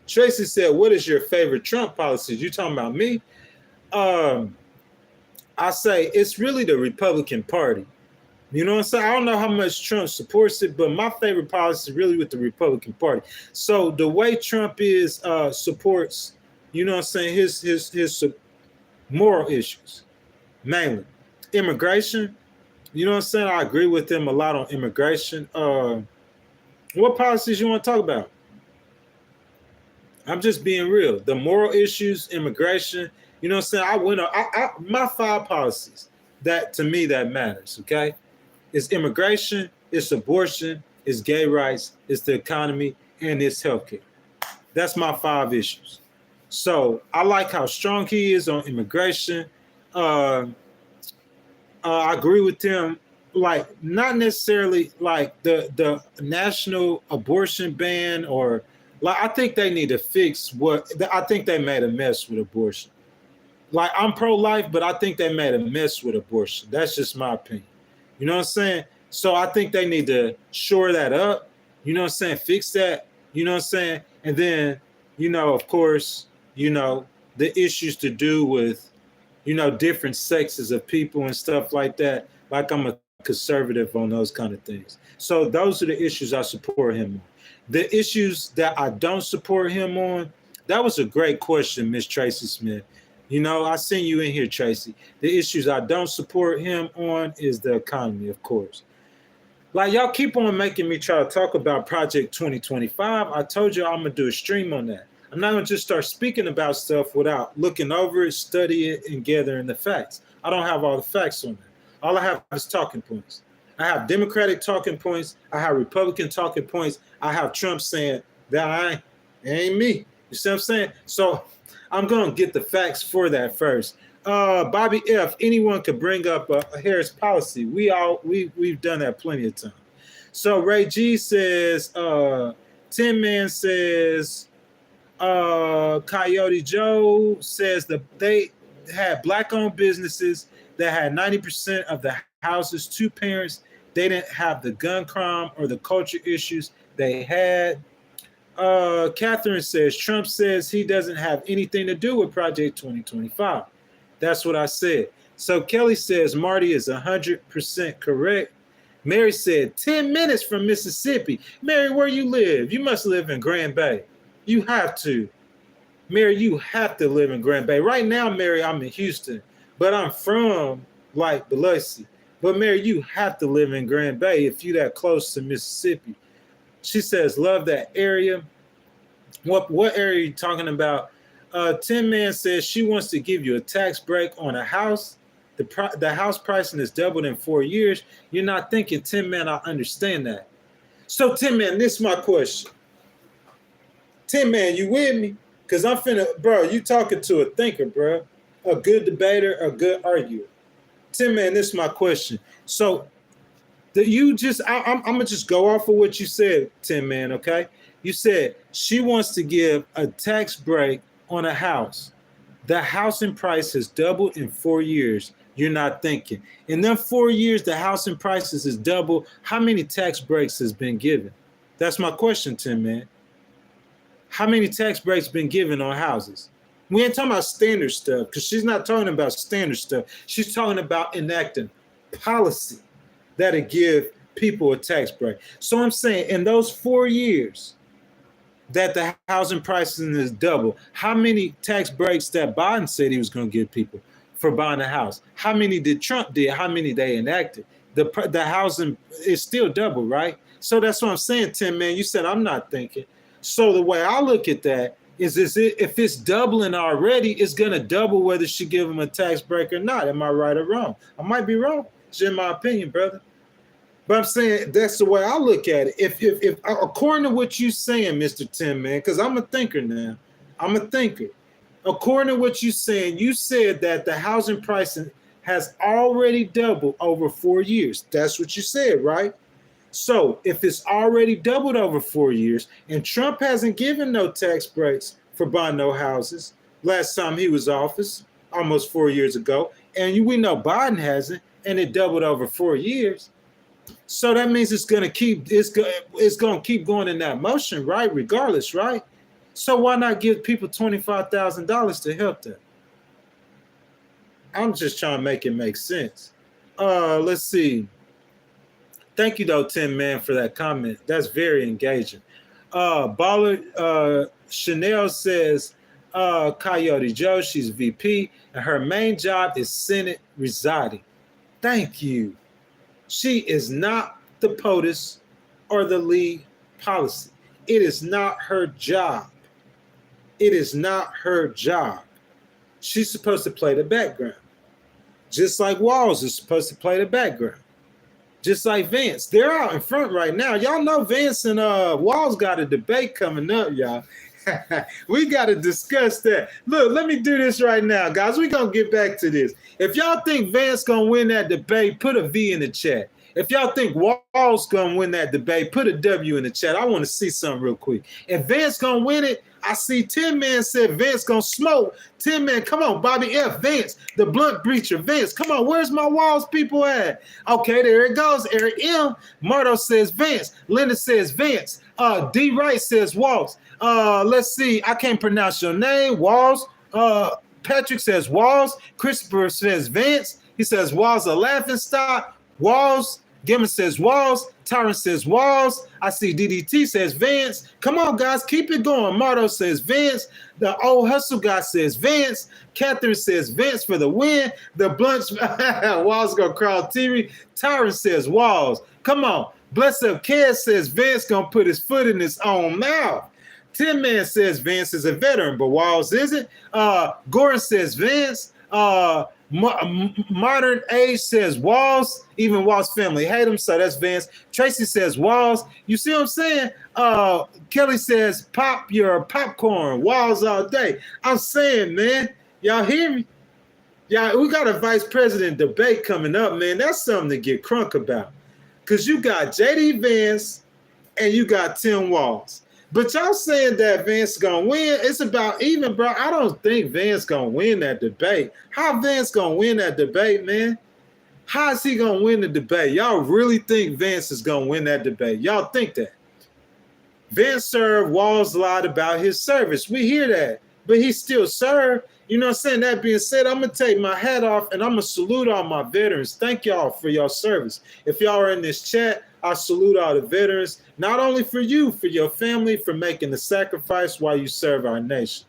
Tracy said, what is your favorite Trump policies? You talking about me? I say it's really the Republican Party. You know what I'm saying? I don't know how much Trump supports it, but my favorite policy is really with the Republican Party. So the way Trump is supports, you know what I'm saying, his moral issues, mainly. Immigration, you know what I'm saying? I agree with him a lot on immigration. What policies you want to talk about? I'm just being real. The moral issues, immigration, you know what I'm saying? My 5 policies that to me that matters, okay? Is immigration, it's abortion, it's gay rights, it's the economy, and it's healthcare. That's my 5 issues. So I like how strong he is on immigration. Uh, I agree with him. Like, not necessarily like the national abortion ban, or like, I think they need to fix what I think they made a mess with abortion. Like, I'm pro-life, but I think they made a mess with abortion. That's just my opinion. You know what I'm saying? So I think they need to shore that up. You know what I'm saying? Fix that. You know what I'm saying? And then, of course, the issues to do with, different sexes of people and stuff like that. Like, I'm a conservative on those kind of things. So those are the issues I support him on. The issues that I don't support him on, that was a great question, Miss Tracy Smith. I seen you in here, Tracy. The issues I don't support him on is the economy, of course. Like, y'all keep on making me try to talk about Project 2025. I told you I'm going to do a stream on that. I'm not going to just start speaking about stuff without looking over it, study it, and gathering the facts. I don't have all the facts on that. All I have is talking points. I have Democratic talking points. I have Republican talking points. I have Trump saying that ain't me. You see what I'm saying? So I'm going to get the facts for that first. Bobby F., anyone could bring up a Harris policy. We've done that plenty of times. So Ray G says, Tin Man says, Coyote Joe says that they had black-owned businesses that had 90% of the houses, 2 parents. They didn't have the gun crime or the culture issues they had. Catherine says, Trump says he doesn't have anything to do with Project 2025. That's what I said. So Kelly says Marty is 100% correct. Mary said 10 minutes from Mississippi. Mary, where you live? You must live in Grand Bay. You have to. Mary, you have to live in Grand Bay. Right now, Mary, I'm in Houston, but I'm from like Biloxi. But Mary, you have to live in Grand Bay if you're that close to Mississippi. She says, love that area. What area are you talking about? Tin Man says she wants to give you a tax break on a house. The house pricing has doubled in 4 years. You're not thinking, Tin Man, I understand that. So, Tin Man, this is my question. Tin Man, you with me? Because I'm bro, you talking to a thinker, bro. A good debater, a good arguer. Tin Man, this is my question. So, I'm going to just go off of what you said, Tin Man, okay? You said she wants to give a tax break on a house. The housing price has doubled in 4 years. You're not thinking. In them 4 years, the housing prices has doubled. How many tax breaks has been given? That's my question, Tim, man. How many tax breaks been given on houses? We ain't talking about standard stuff, because she's not talking about standard stuff. She's talking about enacting policy that'll give people a tax break. So I'm saying in those 4 years, that the housing pricing is double. How many tax breaks that Biden said he was going to give people for buying a house? How many did Trump did? How many they enacted? The housing is still double, right? So that's what I'm saying, Tim, man. You said I'm not thinking. So the way I look at that is if it's doubling already, it's going to double whether she give them a tax break or not. Am I right or wrong? I might be wrong. It's in my opinion, brother. But I'm saying that's the way I look at it. If according to what you're saying, Mr. Tim, man, because I'm a thinker now. I'm a thinker. According to what you're saying, you said that the housing pricing has already doubled over 4 years. That's what you said, right? So if it's already doubled over 4 years and Trump hasn't given no tax breaks for buying no houses last time he was office, almost 4 years ago, and we know Biden hasn't, and it doubled over 4 years. So that means it's going to keep going in that motion, right? Regardless, right? So why not give people $25,000 to help them? I'm just trying to make it make sense. Let's see. Thank you though, Tim, man, for that comment. That's very engaging. Baller Chanel says, Coyote Joe, she's VP, and her main job is Senate residing. Thank you. She is not the POTUS or the lead policy. It is not her job. It is not her job. She's supposed to play the background. Just like Walls is supposed to play the background. Just like Vance, they're out in front right now. Y'all know Vance and Walls got a debate coming up, y'all. We got to discuss that. Look, let me do this right now, guys. We're going to get back to this. If y'all think Vance going to win that debate, put a V in the chat. If y'all think Walls going to win that debate, put a W in the chat. I want to see something real quick. If Vance going to win it, I see 10 Man said Vance going to smoke. 10 Man, come on, Bobby F. Vance, the blunt breacher. Vance, come on, where's my Walls people at? Okay, there it goes. Eric M. Marto says Vance. Linda says Vance. D. Wright says Walls. Let's see. I can't pronounce your name. Walls. Patrick says Walls. Christopher says Vance. He says Walls a laughing stock. Walls. Gimmon says Walls. Tyron says Walls. I see DDT says Vance. Come on, guys. Keep it going. Marto says Vance. The old hustle guy says Vance. Catherine says Vance for the win. The Blunts. Walls gonna crowd TV. Tyron says Walls. Come on. Bless up. Kez says Vance gonna put his foot in his own mouth. 10 Man says Vance is a veteran, but Walls isn't. Gordon says Vance. Modern Age says Walls. Even Walls family hate him, so that's Vance. Tracy says Walls. You see what I'm saying? Kelly says pop your popcorn. Walls all day. I'm saying, man, y'all hear me? Y'all, we got a vice president debate coming up, man. That's something to get crunk about. Because you got JD Vance and you got Tim Walls. But y'all saying that Vance gonna win, it's about even, bro. I don't think Vance gonna win that debate. How Vance gonna win that debate, man? How is he gonna win the debate? Y'all really think Vance is gonna win that debate? Y'all think that? Vance served Walls a lot about his service. We hear that, but he still served. You know what I'm saying? That being said, I'm going to take my hat off and I'm going to salute all my veterans. Thank y'all for your service. If y'all are in this chat, I salute all the veterans, not only for you, for your family, for making the sacrifice while you serve our nation.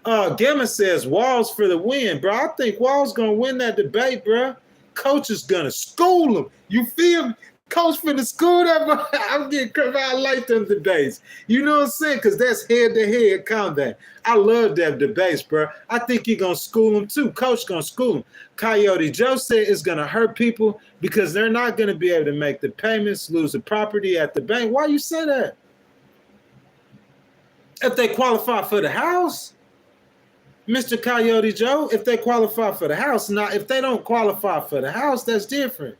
Gamma says Walls for the win, bro. I think Walls going to win that debate, bro. Coach is going to school him. You feel me? Coach for the school that I'm getting crazy. I like them debates. You know what I'm saying? Because that's head-to-head combat. I love them debates, bro. I think you're going to school them too. Coach going to school them. Coyote Joe said it's going to hurt people because they're not going to be able to make the payments, lose the property at the bank. Why you say that? If they qualify for the house, Mr. Coyote Joe, if they qualify for the house. Now, if they don't qualify for the house, that's different.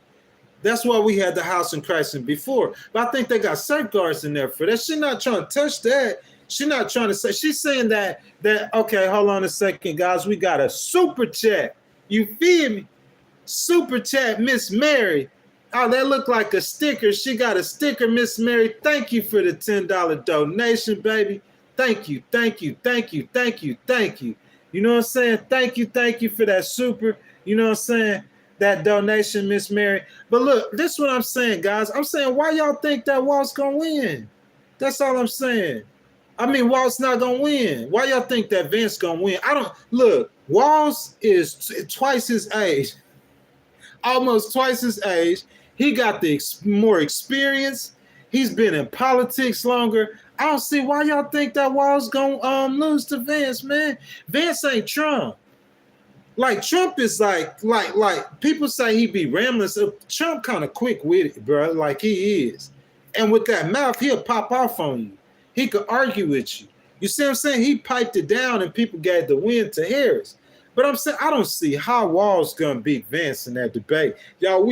That's why we had the house in Christ before. But I think they got safeguards in there for that. She's not trying to touch that. She's not trying to say. She's saying that okay, hold on a second, guys. We got a super chat. You feel me? Super chat, Miss Mary. Oh, that looked like a sticker. She got a sticker, Miss Mary. Thank you for the $10 donation, baby. Thank you, thank you, thank you, thank you, thank you. You know what I'm saying? Thank you for that super. You know what I'm saying? That donation, Miss Mary. But look, this is what I'm saying, guys. I'm saying, why y'all think that Walt's gonna win? That's all I'm saying. I mean, Walt's not gonna win. Why y'all think that Vance gonna win? I don't look. Walt's is twice his age, almost twice his age. He got the more experience. He's been in politics longer. I don't see why y'all think that Walt's gonna lose to Vance, man. Vance ain't Trump. Like Trump is like people say he be rambling. So Trump kind of quick with it, bro. Like he is, and with that mouth, he'll pop off on you. He could argue with you. You see what I'm saying? He piped it down, and people gave the win to Harris. But I'm saying I don't see how Wall's gonna beat Vance in that debate. Y'all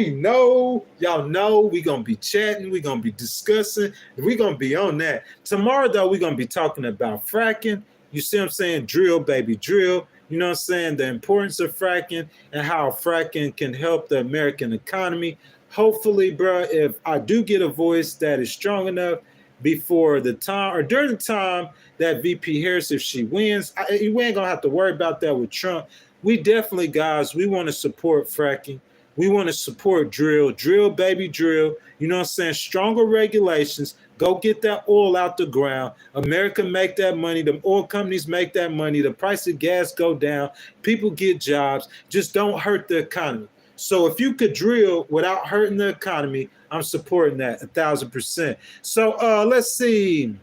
know we gonna be chatting, we gonna be discussing, we gonna be on that. Tomorrow, though, we're gonna be talking about fracking. You see what I'm saying? Drill, baby, drill. You know what I'm saying? The importance of fracking and how fracking can help the American economy. Hopefully, bro, if I do get a voice that is strong enough before the time or during the time that VP Harris, if she wins, we ain't gonna have to worry about that with Trump. We definitely, guys, we want to support fracking. We want to support drill, baby, drill. You know what I'm saying? Stronger regulations. Go get that oil out the ground. America make that money. The oil companies make that money. The price of gas go down. People get jobs. Just don't hurt the economy. So if you could drill without hurting the economy, I'm supporting that 1,000%. So let's see.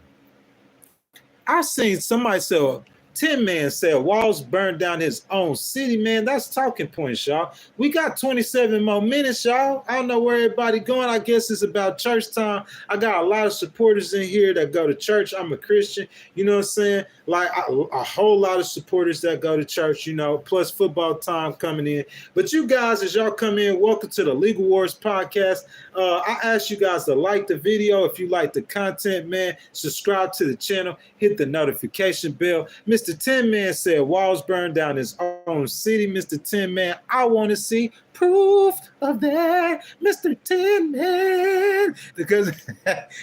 I seen somebody say Tin Man said Walls burned down his own city, man. That's talking points, y'all. We got 27 more minutes, y'all. I don't know where everybody going. I guess it's about church time. I got a lot of supporters in here that go to church. I'm a Christian, you know what I'm saying? Like a whole lot of supporters that go to church, you know, plus football time coming in. But you guys, as y'all come in, welcome to the Legal Wars podcast. I ask you guys to like the video. If you like the content, man, subscribe to the channel, hit the notification bell. Mr. Tin Man said Walls burned down his own city. Mr. Tin Man, I want to see proof of that, Mr. Tin Man. Because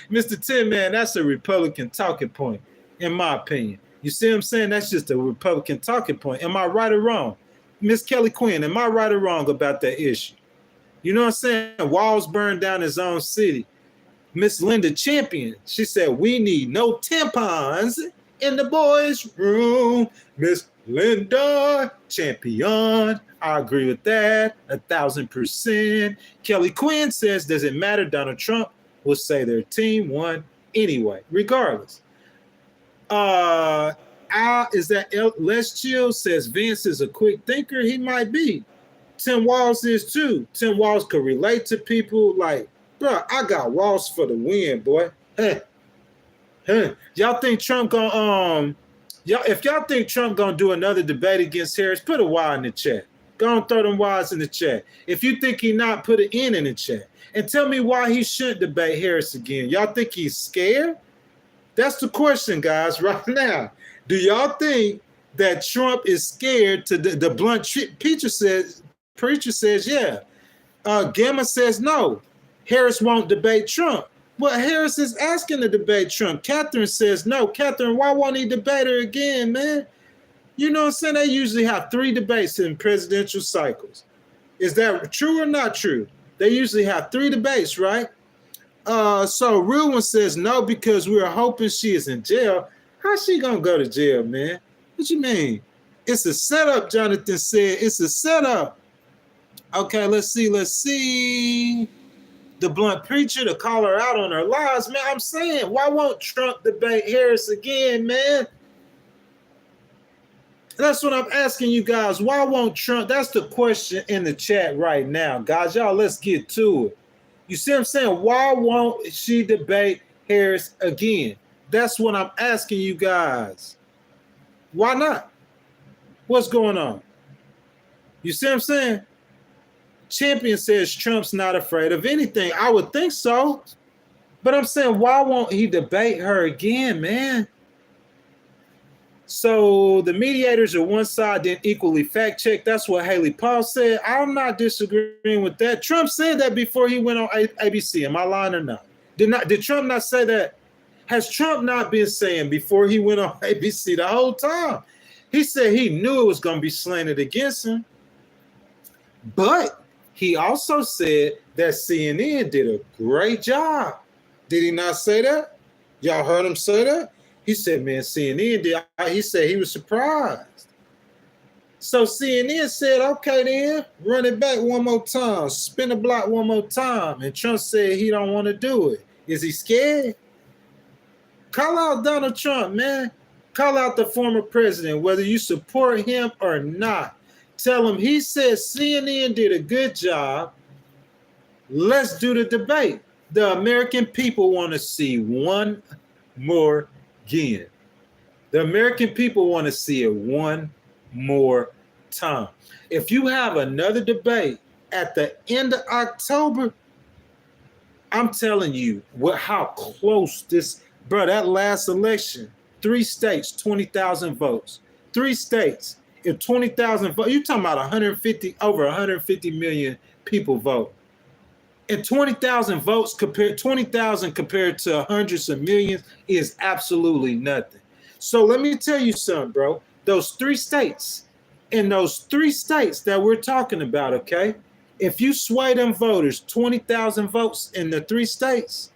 Mr. Tin Man, that's a Republican talking point, in my opinion. You see what I'm saying? That's just a Republican talking point. Am I right or wrong? Miss Kelly Quinn, am I right or wrong about that issue? You know what I'm saying? Walls burned down his own city. Miss Linda Champion, she said, we need no tampons in the boys' room. Miss Linda Champion, I agree with that 1,000%. Kelly Quinn says, does it matter? Donald Trump will say their team won anyway, regardless. Les Chill says Vince is a quick thinker. He might be. Tim Walls is too. Tim Walls could relate to people like, bro, I got Walls for the win, boy. Y'all think Trump gonna if y'all think Trump gonna do another debate against Harris, put a Y in the chat. Go and throw them Y's in the chat. If you think he not, put an N in the chat. And tell me why he shouldn't debate Harris again. Y'all think he's scared? That's the question, guys, right now. Do y'all think that Trump is scared to the blunt preacher says, yeah. Gamma says no. Harris won't debate Trump. Well, Harris is asking to debate Trump. Catherine says no. Catherine, why won't he debate her again, man? You know what I'm saying? They usually have 3 debates in presidential cycles. Is that true or not true? They usually have 3 debates, right? So Real One says no because we are hoping she is in jail. How's she gonna go to jail, man? What you mean? It's a setup, Jonathan said. It's a setup. Okay, let's see. The blunt preacher to call her out on her lies, man. I'm saying, why won't Trump debate Harris again, man? That's what I'm asking you guys. Why won't Trump? That's the question in the chat right now, guys. Y'all, let's get to it. You see what I'm saying? Why won't she debate Harris again? That's what I'm asking you guys. Why not? What's going on? You see what I'm saying? Champion says Trump's not afraid of anything. I would think so. But I'm saying, why won't he debate her again, man? So the mediators are one side, then equally fact check. That's what Haley Paul said. I'm not disagreeing with that. Trump said that before he went on ABC. Am I lying or not? Did Trump not say that? Has Trump not been saying before he went on ABC the whole time? He said he knew it was going to be slanted against him. But he also said that CNN did a great job. Did he not say that? Y'all heard him say that? He said, man, CNN did. He said he was surprised. So CNN said, okay, then, run it back one more time. Spin the block one more time. And Trump said he don't want to do it. Is he scared? Call out Donald Trump, man. Call out the former president, whether you support him or not. Tell him he said CNN did a good job. Let's do the debate. The American people want to see one more again. The American people want to see it one more time. If you have another debate at the end of October, I'm telling you how close this, bro, that last election, 3 states, 20,000 votes. 3 states. If 20,000 votes, you're talking about over 150 million people vote. And 20,000 votes compared to hundreds of millions is absolutely nothing. So let me tell you something, bro. Those 3 states, in those 3 states that we're talking about, okay, if you sway them voters, 20,000 votes in the 3 states,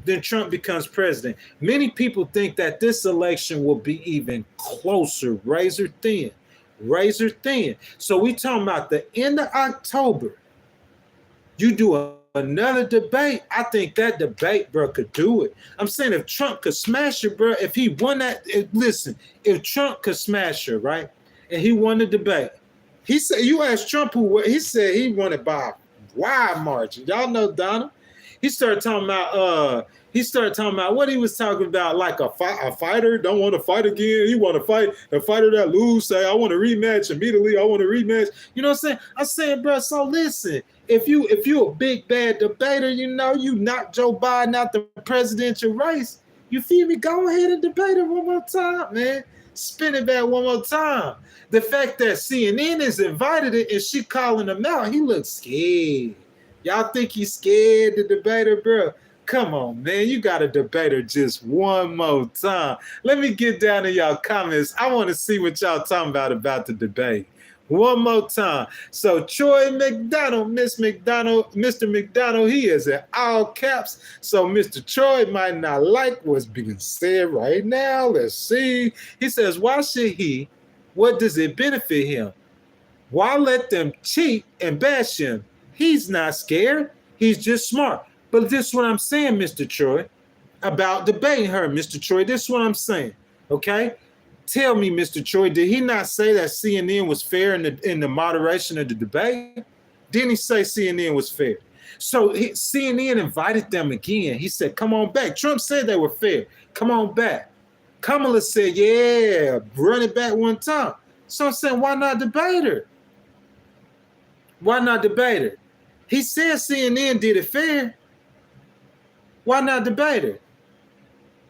then Trump becomes president. Many people think that this election will be even closer, razor thin. So we talking about the end of October. You do a another debate, I think that debate, bro, could do it. I'm saying if Trump could smash her, bro, if he won that, listen, if Trump could smash her, right, and he won the debate, he said, you asked Trump he said he won it by a wide margin. Y'all know Donald. He started talking about what he was talking about, like a fighter don't want to fight again. He want to fight the fighter that lose, say, I want to rematch immediately. I want to rematch. You know what I'm saying? I'm saying, bro, so listen, if you a big bad debater, you knock Joe Biden out the presidential race, you feel me? Go ahead and debate it one more time, man. Spin it back one more time. The fact that CNN is invited it and she calling him out, he looks scared. Y'all think he's scared, the debater, bro? Come on, man. You got to debate her just one more time. Let me get down in y'all comments. I want to see what y'all talking about the debate. One more time. So Troy McDonald, Mr. McDonald, he is in all caps. So Mr. Troy might not like what's being said right now. Let's see. He says, why should he? What does it benefit him? Why let them cheat and bash him? He's not scared. He's just smart. But this is what I'm saying, Mr. Troy, about debating her, Mr. Troy. This is what I'm saying, okay? Tell me, Mr. Troy, did he not say that CNN was fair in the moderation of the debate? Didn't he say CNN was fair? So CNN invited them again. He said, come on back. Trump said they were fair. Come on back. Kamala said, yeah, run it back one time. So I'm saying, why not debate her? Why not debate her? He said CNN did it fair. Why not debate her?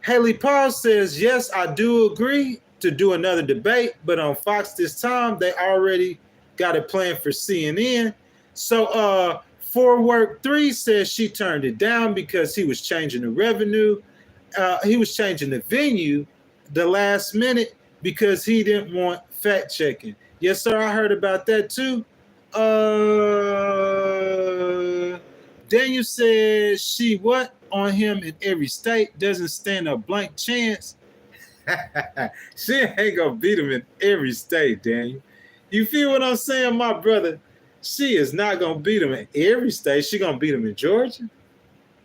Haley Paul says, yes, I do agree to do another debate, but on Fox this time, they already got it planned for CNN. So For Work 3 says she turned it down because he was changing the revenue. He was changing the venue the last minute because he didn't want fact checking. Yes, sir, I heard about that too. Daniel says she on him in every state, doesn't stand a blank chance. She ain't gonna beat him in every state, Daniel. You feel what I'm saying, my brother? She is not gonna beat him in every state. She gonna beat him in Georgia.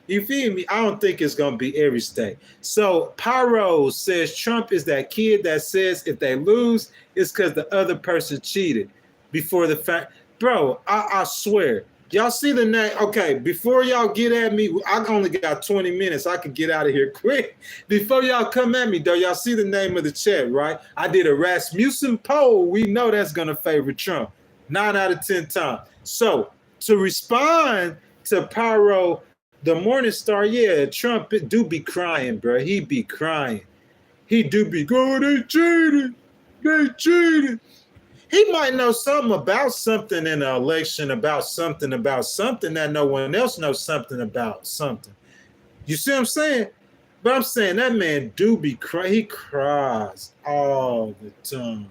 You feel me? I don't think it's gonna be every state. So Pyro says Trump is that kid that says if they lose, it's because the other person cheated before the fact. Bro, I swear. Y'all see the name? Okay, before y'all get at me, I only got 20 minutes. I can get out of here quick. Before y'all come at me, though, y'all see the name of the chat, right? I did a Rasmussen poll. We know that's going to favor Trump 9 out of 10 times. So to respond to Pyro, the Morning Star, yeah, Trump do be crying, bro. He be crying. He do be going, they cheated. They cheated. He might know something about something in the election, about something that no one else knows something about something. You see what I'm saying? But I'm saying that man do be crying. He cries all the time.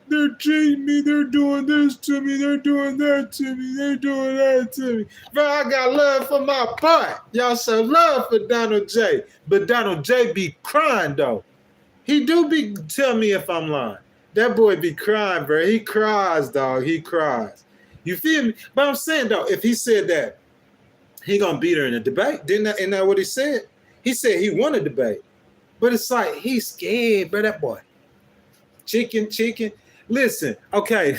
They're cheating me. They're doing this to me. They're doing that to me. They're doing that to me. Bro, I got love for my part. Y'all show love for Donald J. But Donald J be crying, though. He do be, tell me if I'm lying. That boy be crying, bro. He cries, dog. He cries. You feel me? But I'm saying, though, if he said that he gonna beat her in a debate, isn't that what he said? He said he won a debate. But it's like, he's scared, bro, that boy. Chicken. Listen, okay.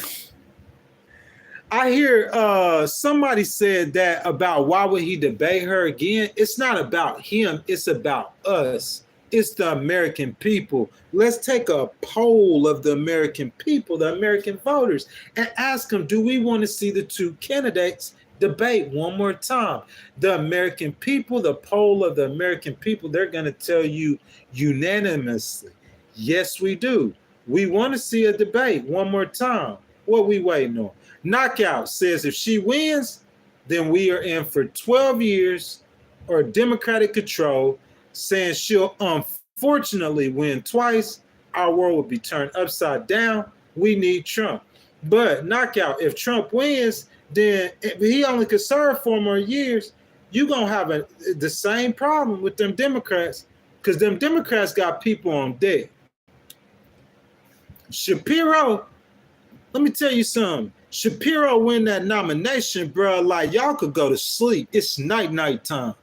I hear somebody said that about why would he debate her again? It's not about him. It's about us. It's the American people. Let's take a poll of the American people, the American voters, and ask them, do we want to see the two candidates debate one more time? The American people, the poll of the American people, they're going to tell you unanimously, yes, we do. We want to see a debate one more time. What we waiting on? Knockout says if she wins, then we are in for 12 years or Democratic control, saying she'll unfortunately win twice. Our world will be turned upside down. We need Trump. But Knockout, if Trump wins, then he only could serve 4 more years. You're going to have the same problem with them Democrats because them Democrats got people on deck. Shapiro, let me tell you something. Shapiro win that nomination, bro. Like, y'all could go to sleep. It's night time.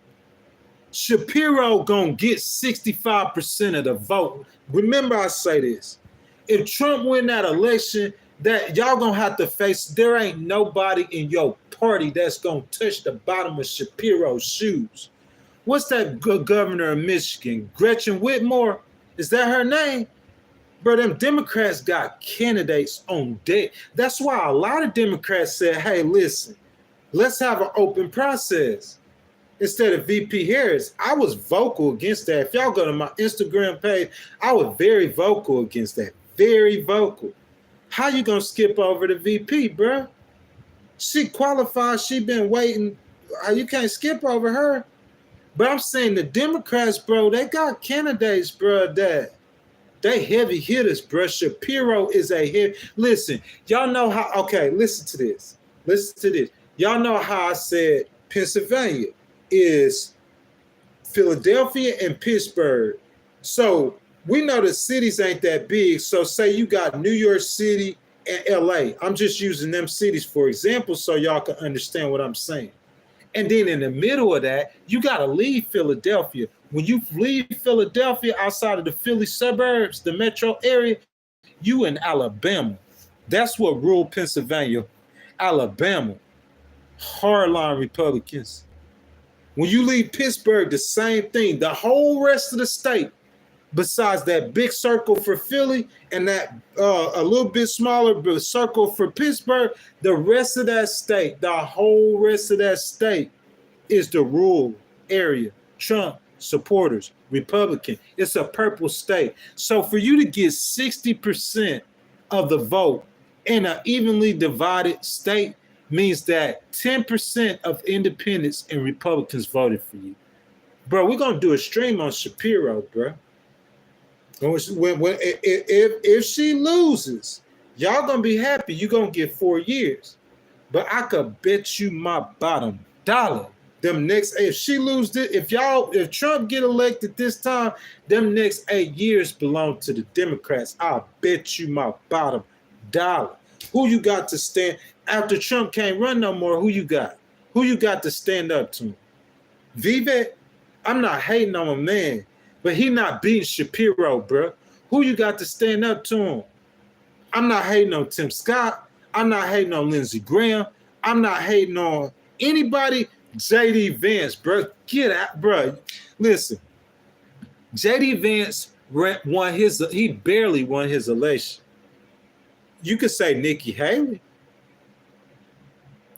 Shapiro gonna get 65% of the vote. Remember, I say this. If Trump win that election, that y'all gonna have to face, there ain't nobody in your party that's gonna touch the bottom of Shapiro's shoes. What's that governor of Michigan? Gretchen Whitmore? Is that her name? Bro, them Democrats got candidates on deck. That's why a lot of Democrats said, hey, listen, let's have an open process instead of VP Harris. I was vocal against that. If y'all go to my Instagram page, I was very vocal against that. Very vocal. How you gonna skip over the VP, bro? She qualified. She been waiting. You can't skip over her. But I'm saying the Democrats, bro, they got candidates, bro, that they heavy hitters, bro. Shapiro is a heavy. Listen, y'all know how, okay, listen to this. Listen to this. Y'all know how I said Pennsylvania is Philadelphia and Pittsburgh. So we know the cities ain't that big. So say you got New York City and LA. I'm just using them cities for example so y'all can understand what I'm saying. And then in the middle of that, you got to leave Philadelphia. When you leave Philadelphia outside of the Philly suburbs, the metro area, you in Alabama. That's what rural Pennsylvania, Alabama, hardline Republicans. When you leave Pittsburgh, the same thing. The whole rest of the state, besides that big circle for Philly and that a little bit smaller circle for Pittsburgh, the rest of that state, the whole rest of that state is the rural area. Trump supporters, Republican. It's a purple state. So for you to get 60% of the vote in an evenly divided state means that 10% of independents and Republicans voted for you. Bro, we're going to do a stream on Shapiro, bro. If she loses, y'all gonna be happy. You're gonna get 4 years. But I could bet you my bottom dollar, them next, if she loses it, if Trump get elected this time, them next 8 years belong to the Democrats. I'll bet you my bottom dollar. Who you got to stand after Trump can't run no more? Who you got? Who you got to stand up to? Vivek? I'm not hating on a man, but he not beating Shapiro, bro. Who you got to stand up to him? I'm not hating on Tim Scott. I'm not hating on Lindsey Graham. I'm not hating on anybody. J.D. Vance, bro. Get out, bro. Listen, J.D. Vance he barely won his election. You could say Nikki Haley.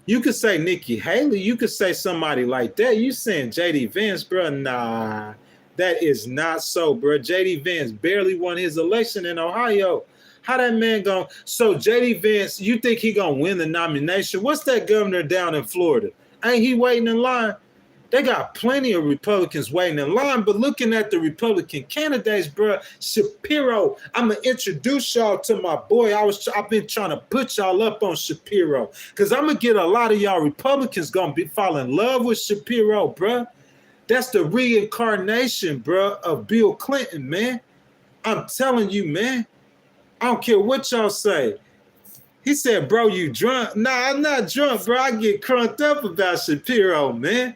You could say Nikki Haley. You could say somebody like that. You saying J.D. Vance, bro? Nah. That is not so, bro. J.D. Vance barely won his election in Ohio. How that man going? So J.D. Vance, you think he gonna win the nomination? What's that governor down in Florida? Ain't he waiting in line? They got plenty of Republicans waiting in line, but looking at the Republican candidates, bro, Shapiro, I'm gonna introduce y'all to my boy. I've been trying to put y'all up on Shapiro because I'm gonna get a lot of y'all Republicans gonna fall in love with Shapiro, bro. That's the reincarnation, bro, of Bill Clinton, man. I'm telling you, man. I don't care what y'all say. He said, bro, you drunk? Nah, I'm not drunk, bro. I get crunked up about Shapiro, man.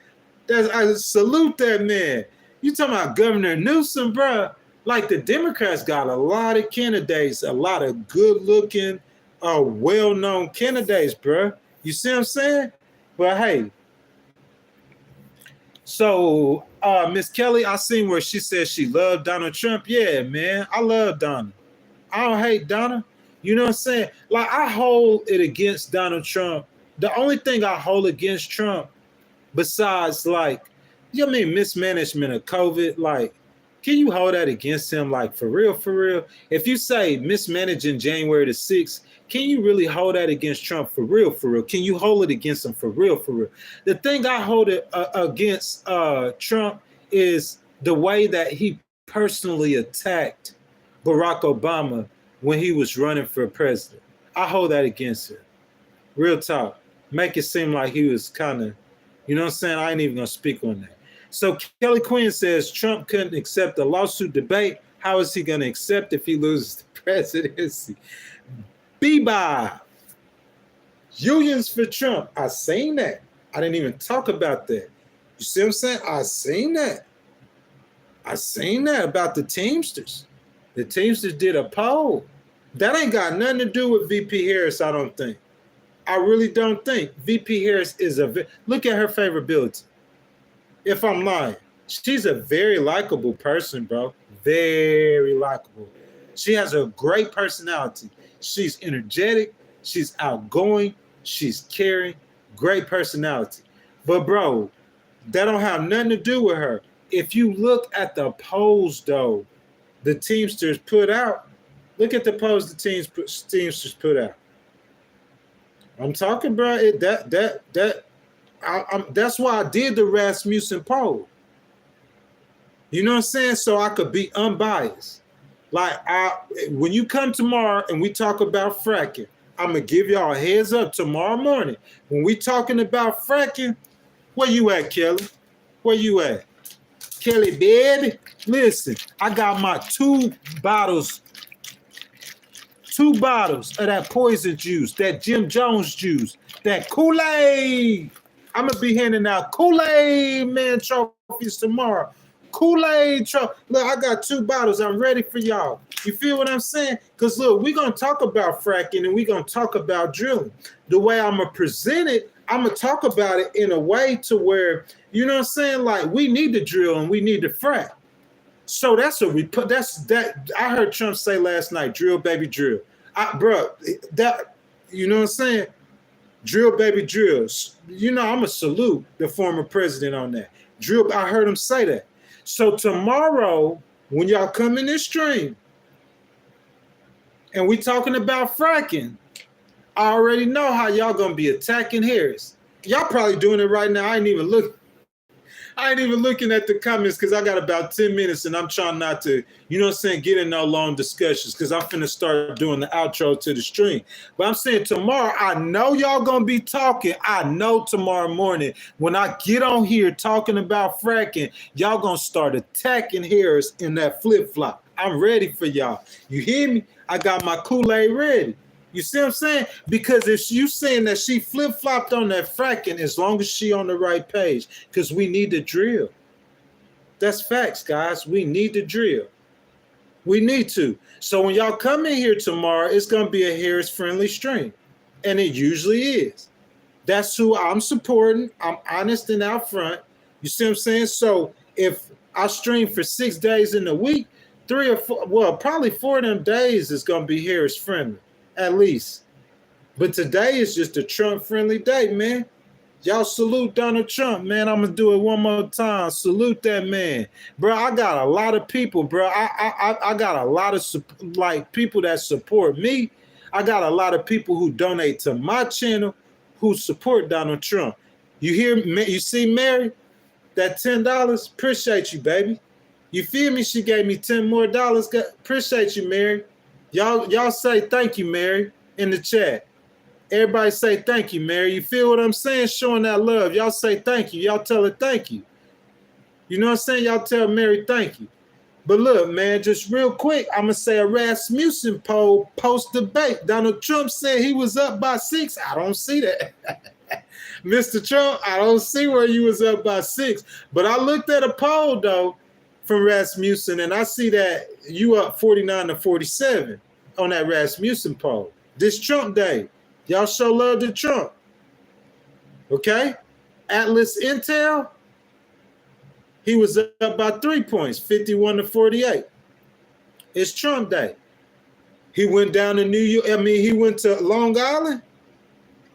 I salute that man. You talking about Governor Newsom, bro? Like the Democrats got a lot of candidates, a lot of good-looking, well-known candidates, bro. You see what I'm saying? But hey, so Miss Kelly, I seen where she said she loved Donald Trump. Yeah, man, I love Donald. I don't hate Donald. You know what I'm saying? Like, I hold it against Donald Trump. The only thing I hold against Trump, besides, like, you know what I mean, mismanagement of COVID, like, can you hold that against him? Like, for real, for real? If you say mismanaging January the 6th, can you really hold that against Trump for real, for real? Can you hold it against him for real, for real? The thing I hold it against Trump is the way that he personally attacked Barack Obama when he was running for president. I hold that against him. Real talk. Make it seem like he was kind of, you know what I'm saying? I ain't even going to speak on that. So Kelly Quinn says Trump couldn't accept the lawsuit debate. How is he going to accept if he loses the presidency? Bebop. Unions for Trump. I seen that. I didn't even talk about that. You see what I'm saying? I seen that. I seen that about the Teamsters. The Teamsters did a poll. That ain't got nothing to do with VP Harris, I don't think. I really don't think. VP Harris is look at her favorability. If I'm lying, she's a very likable person, bro. Very likable. She has a great personality. She's energetic. She's outgoing. She's caring. Great personality. But, bro, that don't have nothing to do with her. If you look at the polls, though, the Teamsters put out, look at the polls the Teamsters put out. I'm talking, bro. That's why I did the Rasmussen poll. You know what I'm saying? So I could be unbiased. Like, when you come tomorrow and we talk about fracking, I'm going to give y'all a heads up tomorrow morning. When we talking about fracking, where you at, Kelly? Where you at? Kelly, baby, listen, I got my two bottles of that poison juice, that Jim Jones juice, that Kool-Aid. I'm going to be handing out Kool-Aid, man, trophies tomorrow. Kool-Aid trophy. Look, I got 2 bottles. I'm ready for y'all. You feel what I'm saying? Because, look, we're going to talk about fracking and we're going to talk about drilling. The way I'm going to present it, I'm going to talk about it in a way to where, you know what I'm saying? Like, we need to drill and we need to frack. So that's that. I heard Trump say last night, drill, baby, drill. Bro, that, you know what I'm saying? Drill, baby, drills. You know, I'm going to salute the former president on that. Drill, I heard him say that. So tomorrow, when y'all come in this stream and we talking about fracking, I already know how y'all going to be attacking Harris. Y'all probably doing it right now. I ain't even looking at the comments because I got about 10 minutes and I'm trying not to, you know what I'm saying, get in no long discussions because I'm finna start doing the outro to the stream. But I'm saying tomorrow, I know y'all gonna be talking. I know tomorrow morning when I get on here talking about fracking, y'all gonna start attacking Harris in that flip-flop. I'm ready for y'all. You hear me? I got my Kool-Aid ready. You see what I'm saying? Because if you saying that she flip-flopped on that fracking, as long as she on the right page, because we need to drill. That's facts, guys. We need to drill. We need to. So when y'all come in here tomorrow, it's going to be a Harris-friendly stream. And it usually is. That's who I'm supporting. I'm honest and out front. You see what I'm saying? So if I stream for 6 days in a week, 3 or 4, well, probably 4 of them days is going to be Harris-friendly. At least. But today is just a Trump-friendly day, man. Y'all salute Donald Trump, man. I'm going to do it one more time. Salute that man. Bro, I got a lot of people, bro. I got a lot of people that support me. I got a lot of people who donate to my channel who support Donald Trump. You hear me? You see Mary? That $10? Appreciate you, baby. You feel me? She gave me $10 more. Appreciate you, Mary. Y'all say thank you, Mary, in the chat. Everybody say thank you, Mary. You feel what I'm saying? Showing that love. Y'all say thank you. Y'all tell her thank you. You know what I'm saying? Y'all tell Mary thank you. But look, man, just real quick, I'm going to say a Rasmussen poll post-debate. Donald Trump said he was up by 6. I don't see that. Mr. Trump, I don't see where you was up by 6. But I looked at a poll, though, from Rasmussen, and I see that you up 49-47 on that Rasmussen poll. This Trump day, y'all show love to Trump. Okay? Atlas Intel, he was up by 3 points, 51-48. It's Trump day. He went down to he went to Long Island,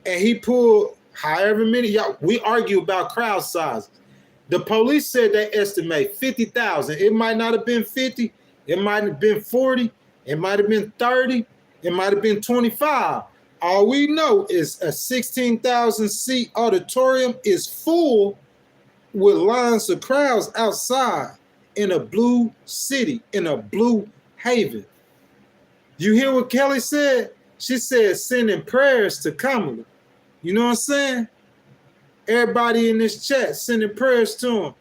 and he pulled however many. Y'all, we argue about crowd sizes. The police said they estimate 50,000. It might not have been 50. It might have been 40. It might have been 30. It might have been 25. All we know is a 16,000 seat auditorium is full with lines of crowds outside in a blue city, in a blue haven. You hear what Kelly said? She said sending prayers to Kamala. You know what I'm saying? Everybody in this chat sending prayers to him.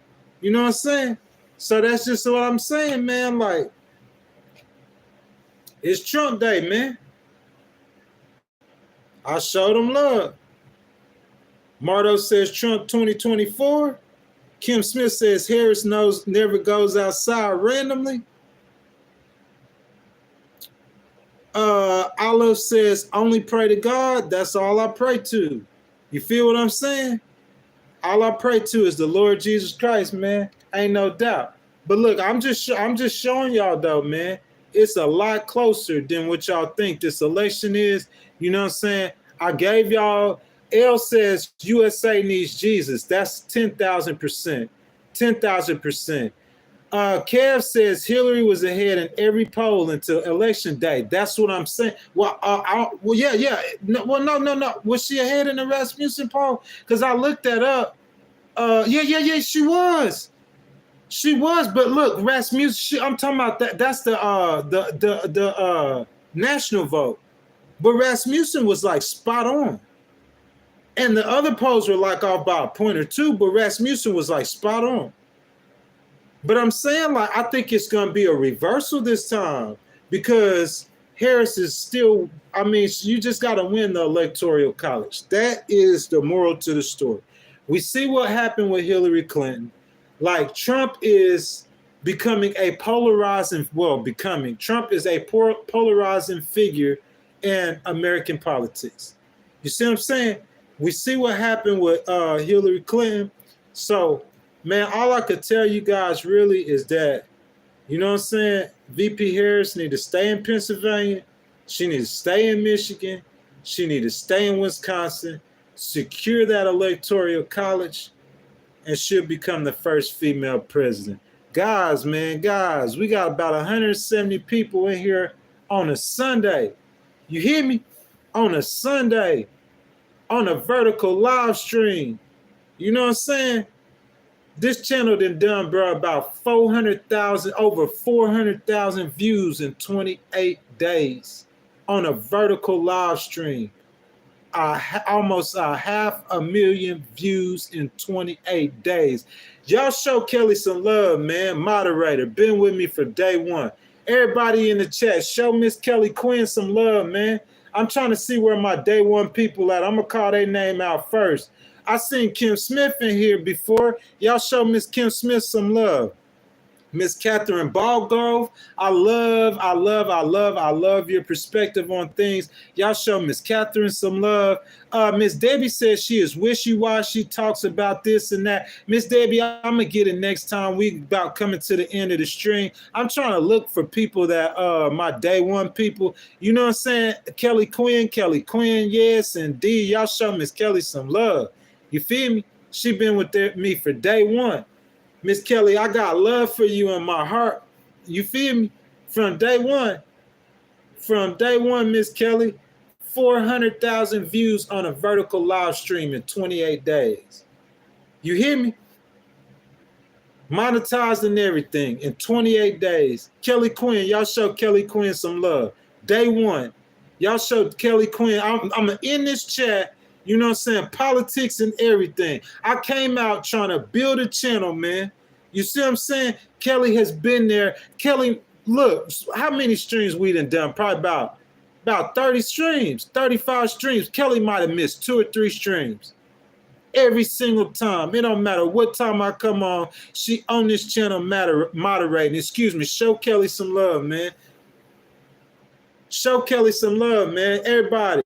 You know what I'm saying? So that's just what I'm saying, man. Like, it's Trump day, man. I showed them love. Mardo says Trump 2024. Kim Smith says Harris never goes outside randomly. Olive says only pray to God. That's all I pray to. You feel what I'm saying? All I pray to is the Lord Jesus Christ, man. Ain't no doubt. But look, I'm just showing y'all though, man. It's a lot closer than what y'all think this election is. You know what I'm saying? I gave y'all. L says USA needs Jesus. That's 10,000%. 10,000%. Kev says Hillary was ahead in every poll until election day. That's what I'm saying. Well, yeah. No, no. Was she ahead in the Rasmussen poll? Because I looked that up. Yeah. She was. She was. But look, Rasmussen. I'm talking about that. That's the national vote. But Rasmussen was like spot on. And the other polls were like off by a point or two, but Rasmussen was like spot on. But I'm saying, like, I think it's going to be a reversal this time because Harris is still, I mean, you just got to win the electoral college. That is the moral to the story. We see what happened with Hillary Clinton. Like, Trump is becoming a polarizing, Trump is a polarizing figure in American politics. You see what I'm saying? We see what happened with Hillary Clinton. So, man, all I could tell you guys really is that, you know what I'm saying? VP Harris need to stay in Pennsylvania. She needs to stay in Michigan. She needs to stay in Wisconsin, secure that electoral college, and she'll become the first female president. Guys, we got about 170 people in here on a Sunday. You hear me? On a Sunday. On a vertical live stream. You know what I'm saying? This channel done, bro, about 400,000, over 400,000 views in 28 days on a vertical live stream. Almost 500,000 views in 28 days. Y'all show Kelly some love, man. Moderator, been with me for day one. Everybody in the chat, show Miss Kelly Quinn some love, man. I'm trying to see where my day one people at. I'm going to call their name out first. I seen Kim Smith in here before. Y'all show Miss Kim Smith some love. Miss Catherine Ballgrove, I love your perspective on things. Y'all show Miss Catherine some love. Miss Debbie says she is wishy-washy, talks about this and that. Miss Debbie, I'm going to get it next time. We about coming to the end of the stream. I'm trying to look for people that, my day one people. You know what I'm saying? Kelly Quinn, yes, and D. Y'all show Miss Kelly some love. You feel me? She been with me for day one. Miss Kelly, I got love for you in my heart. You feel me? From day one, Miss Kelly, 400,000 views on a vertical live stream in 28 days. You hear me? Monetized and everything in 28 days. Kelly Quinn, y'all show Kelly Quinn some love. Day one, y'all show Kelly Quinn. I'm in this chat. You know what I'm saying? Politics and everything. I came out trying to build a channel, man. You see what I'm saying? Kelly has been there. Kelly, look, how many streams we done? Probably about 30 streams, 35 streams. Kelly might have missed 2 or 3 streams. Every single time. It don't matter what time I come on. She on this channel moderating. Excuse me. Show Kelly some love, man. Show Kelly some love, man. Everybody.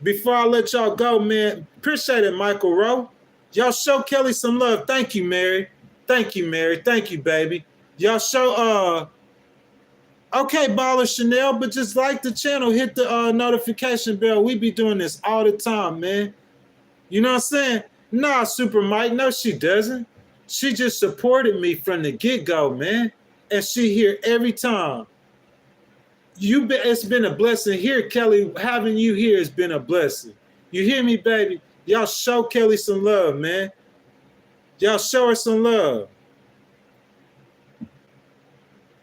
Before I let y'all go, man, appreciate it, Michael Rowe. Y'all show Kelly some love. Thank you, Mary. Thank you, Mary. Thank you, baby. Y'all show, okay, Baller Chanel, but just like the channel, hit the notification bell. We be doing this all the time, man. You know what I'm saying? Nah, Super Mike, no, she doesn't. She just supported me from the get-go, man. And she here every time. It's been a blessing here, Kelly. Having you here has been a blessing. You hear me, baby? Y'all show Kelly some love, man. Y'all show her some love.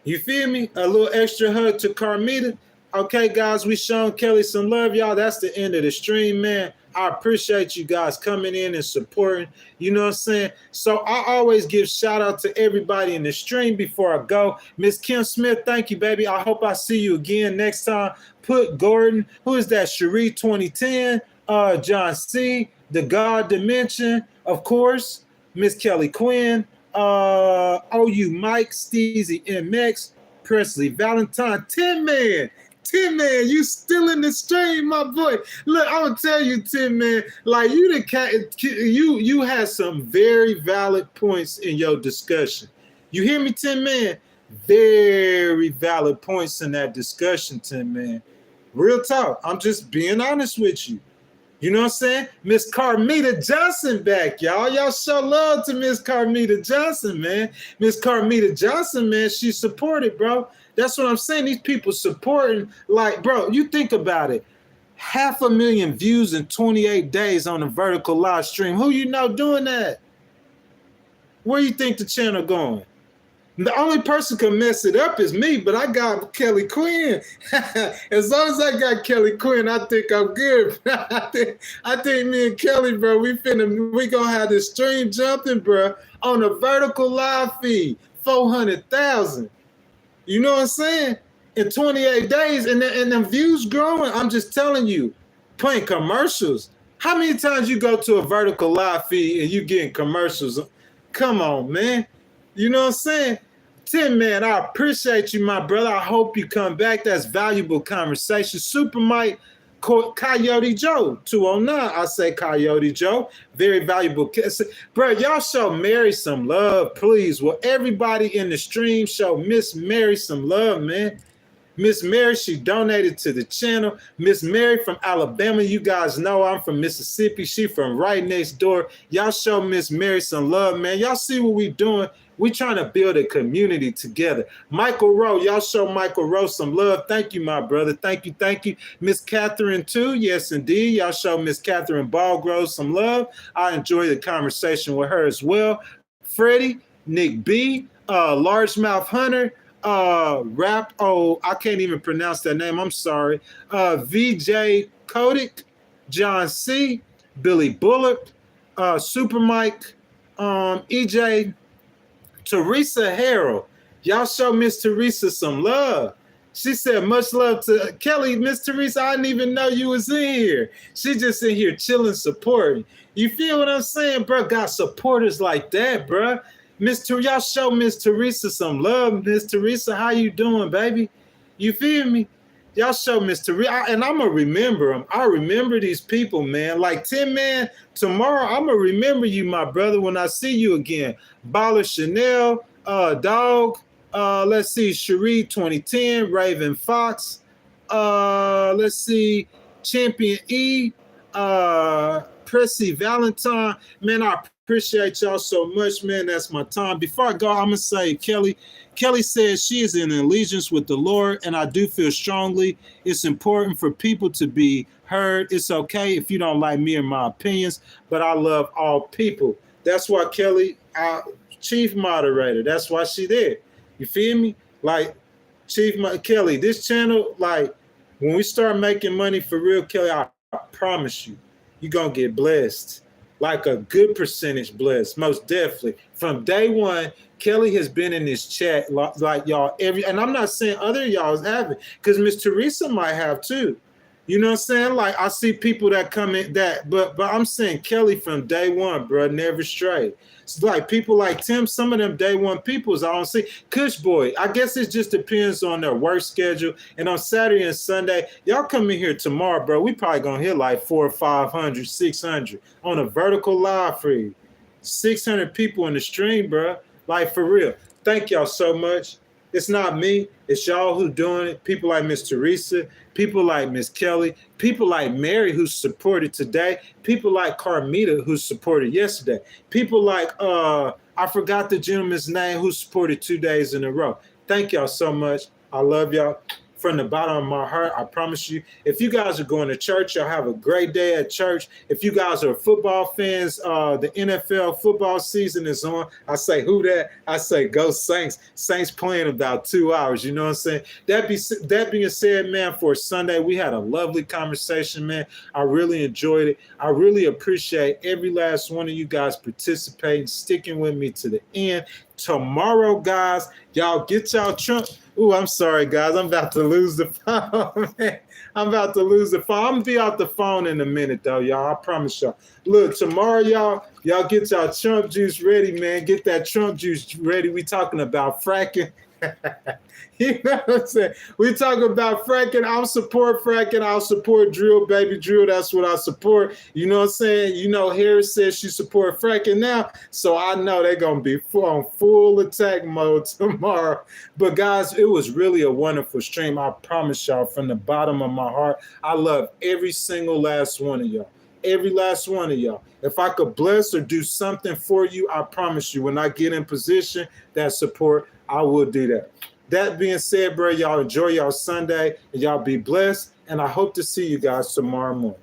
You feel me? A little extra hug to Carmita. Okay, guys, we showing Kelly some love, y'all. That's the end of the stream, man. I appreciate you guys coming in and supporting. You know what I'm saying? So I always give shout out to everybody in the stream before I go. Miss Kim Smith, thank you, baby. I hope I see you again next time. Put Gordon, who is that? Cherie 2010, John C, The God Dimension, of course, Miss Kelly Quinn, OU Mike, Steezy MX, Presley Valentine, Tin Man. Tin Man, you still in the stream, my boy. Look, I'm gonna tell you, Tin Man, like you had some very valid points in your discussion. You hear me, Tin Man? Very valid points in that discussion, Tin Man. Real talk. I'm just being honest with you. You know what I'm saying? Miss Carmita Johnson back, y'all. Y'all show love to Miss Carmita Johnson, man. Miss Carmita Johnson, man, she supported, bro. That's what I'm saying. These people supporting, like, bro, you think about it. 500,000 views in 28 days on a vertical live stream. Who you know doing that? Where you think the channel going? The only person can mess it up is me, but I got Kelly Quinn. As long as I got Kelly Quinn, I think I'm good. I think me and Kelly, bro, we gonna have this stream jumping, bro, on a vertical live feed, 400,000. You know what I'm saying? In 28 days, and the views growing. I'm just telling you, playing commercials. How many times you go to a vertical live feed and you getting commercials? Come on, man. You know what I'm saying? Tin Man, I appreciate you, my brother. I hope you come back. That's valuable conversation. Super Mike, Coyote Joe, 209. I say Coyote Joe. Very valuable. Bro, y'all show Mary some love, please. Will everybody in the stream show Miss Mary some love, man? Miss Mary, she donated to the channel. Miss Mary from Alabama. You guys know I'm from Mississippi. She from right next door. Y'all show Miss Mary some love, man. Y'all see what we doing? We trying to build a community together. Michael Rowe, y'all show Michael Rowe some love. Thank you, my brother. Thank you, thank you. Miss Catherine, too. Yes, indeed. Y'all show Miss Catherine Ballgrove some love. I enjoy the conversation with her as well. Freddie, Nick B, Largemouth Hunter, I can't even pronounce that name. I'm sorry. VJ Kodik, John C, Billy Bullock, Super Mike, EJ, Teresa Harrell. Y'all show Miss Teresa some love. She said, much love to Kelly. Miss Teresa, I didn't even know you was in here. She just in here chilling, supporting. You feel what I'm saying, bro? Got supporters like that, bro. Y'all show Miss Teresa some love. Miss Teresa, how you doing, baby? You feel me? Y'all show Miss Teresa, and I'm going to remember them. I remember these people, man. Like Tin Man, tomorrow I'm going to remember you, my brother, when I see you again. Baller Chanel, Dog, let's see, Cherie 2010, Raven Fox, let's see, Champion E, Pressy Valentine. Man, I appreciate y'all so much, man. That's my time. Before I go, I'm going to say, Kelly says she is in allegiance with the Lord, and I do feel strongly it's important for people to be heard. It's okay if you don't like me or my opinions, but I love all people. That's why Kelly, chief moderator, that's why she there. You feel me? Like, Kelly, this channel, like, when we start making money for real, Kelly, I promise you, you're going to get blessed. Like a good percentage blessed, most definitely. From day one, Kelly has been in this chat like y'all and I'm not saying other y'all haven't, because Miss Teresa might have too. You know what I'm saying? Like, I see people that come in that, but I'm saying Kelly from day one, bro, never strayed. It's like people like Tim, some of them day one peoples I don't see. Kush Boy, I guess it just depends on their work schedule. And on Saturday and Sunday, y'all come in here tomorrow, bro. We probably gonna hit like 400, 500, 600 on a vertical live feed. 600 people in the stream, bro. Like, for real. Thank y'all so much. It's not me. It's y'all who doing it. People like Miss Teresa, people like Miss Kelly, people like Mary who supported today, people like Carmita who supported yesterday, people like, I forgot the gentleman's name who supported 2 days in a row. Thank y'all so much. I love y'all. from the bottom of my heart. I promise you, if you guys are going to church, y'all have a great day at church. If you guys are football fans, the NFL football season is on. I say, who that? I say, go Saints. Saints playing about 2 hours. You know what I'm saying? That being said, man, for Sunday, we had a lovely conversation, man. I really enjoyed it. I really appreciate every last one of you guys participating, sticking with me to the end. Tomorrow, guys, y'all get y'all Trump. Ooh, I'm sorry, guys. I'm about to lose the phone, man. I'm about to lose the phone. I'm going to be off the phone in a minute, though, y'all. I promise y'all. Look, tomorrow, y'all get y'all Trump juice ready, man. Get that Trump juice ready. We talking about fracking. You know what I'm saying? We talk about fracking. I'll support fracking. I'll support drill, baby drill. That's what I support. You know what I'm saying? You know, Harris says she support fracking now, so I know they're going to be on full attack mode tomorrow. But, guys, it was really a wonderful stream. I promise y'all from the bottom of my heart, I love every single last one of y'all. Every last one of y'all. If I could bless or do something for you, I promise you, when I get in position, that support, I will do that. That being said, bro, y'all enjoy y'all Sunday and y'all be blessed. And I hope to see you guys tomorrow morning.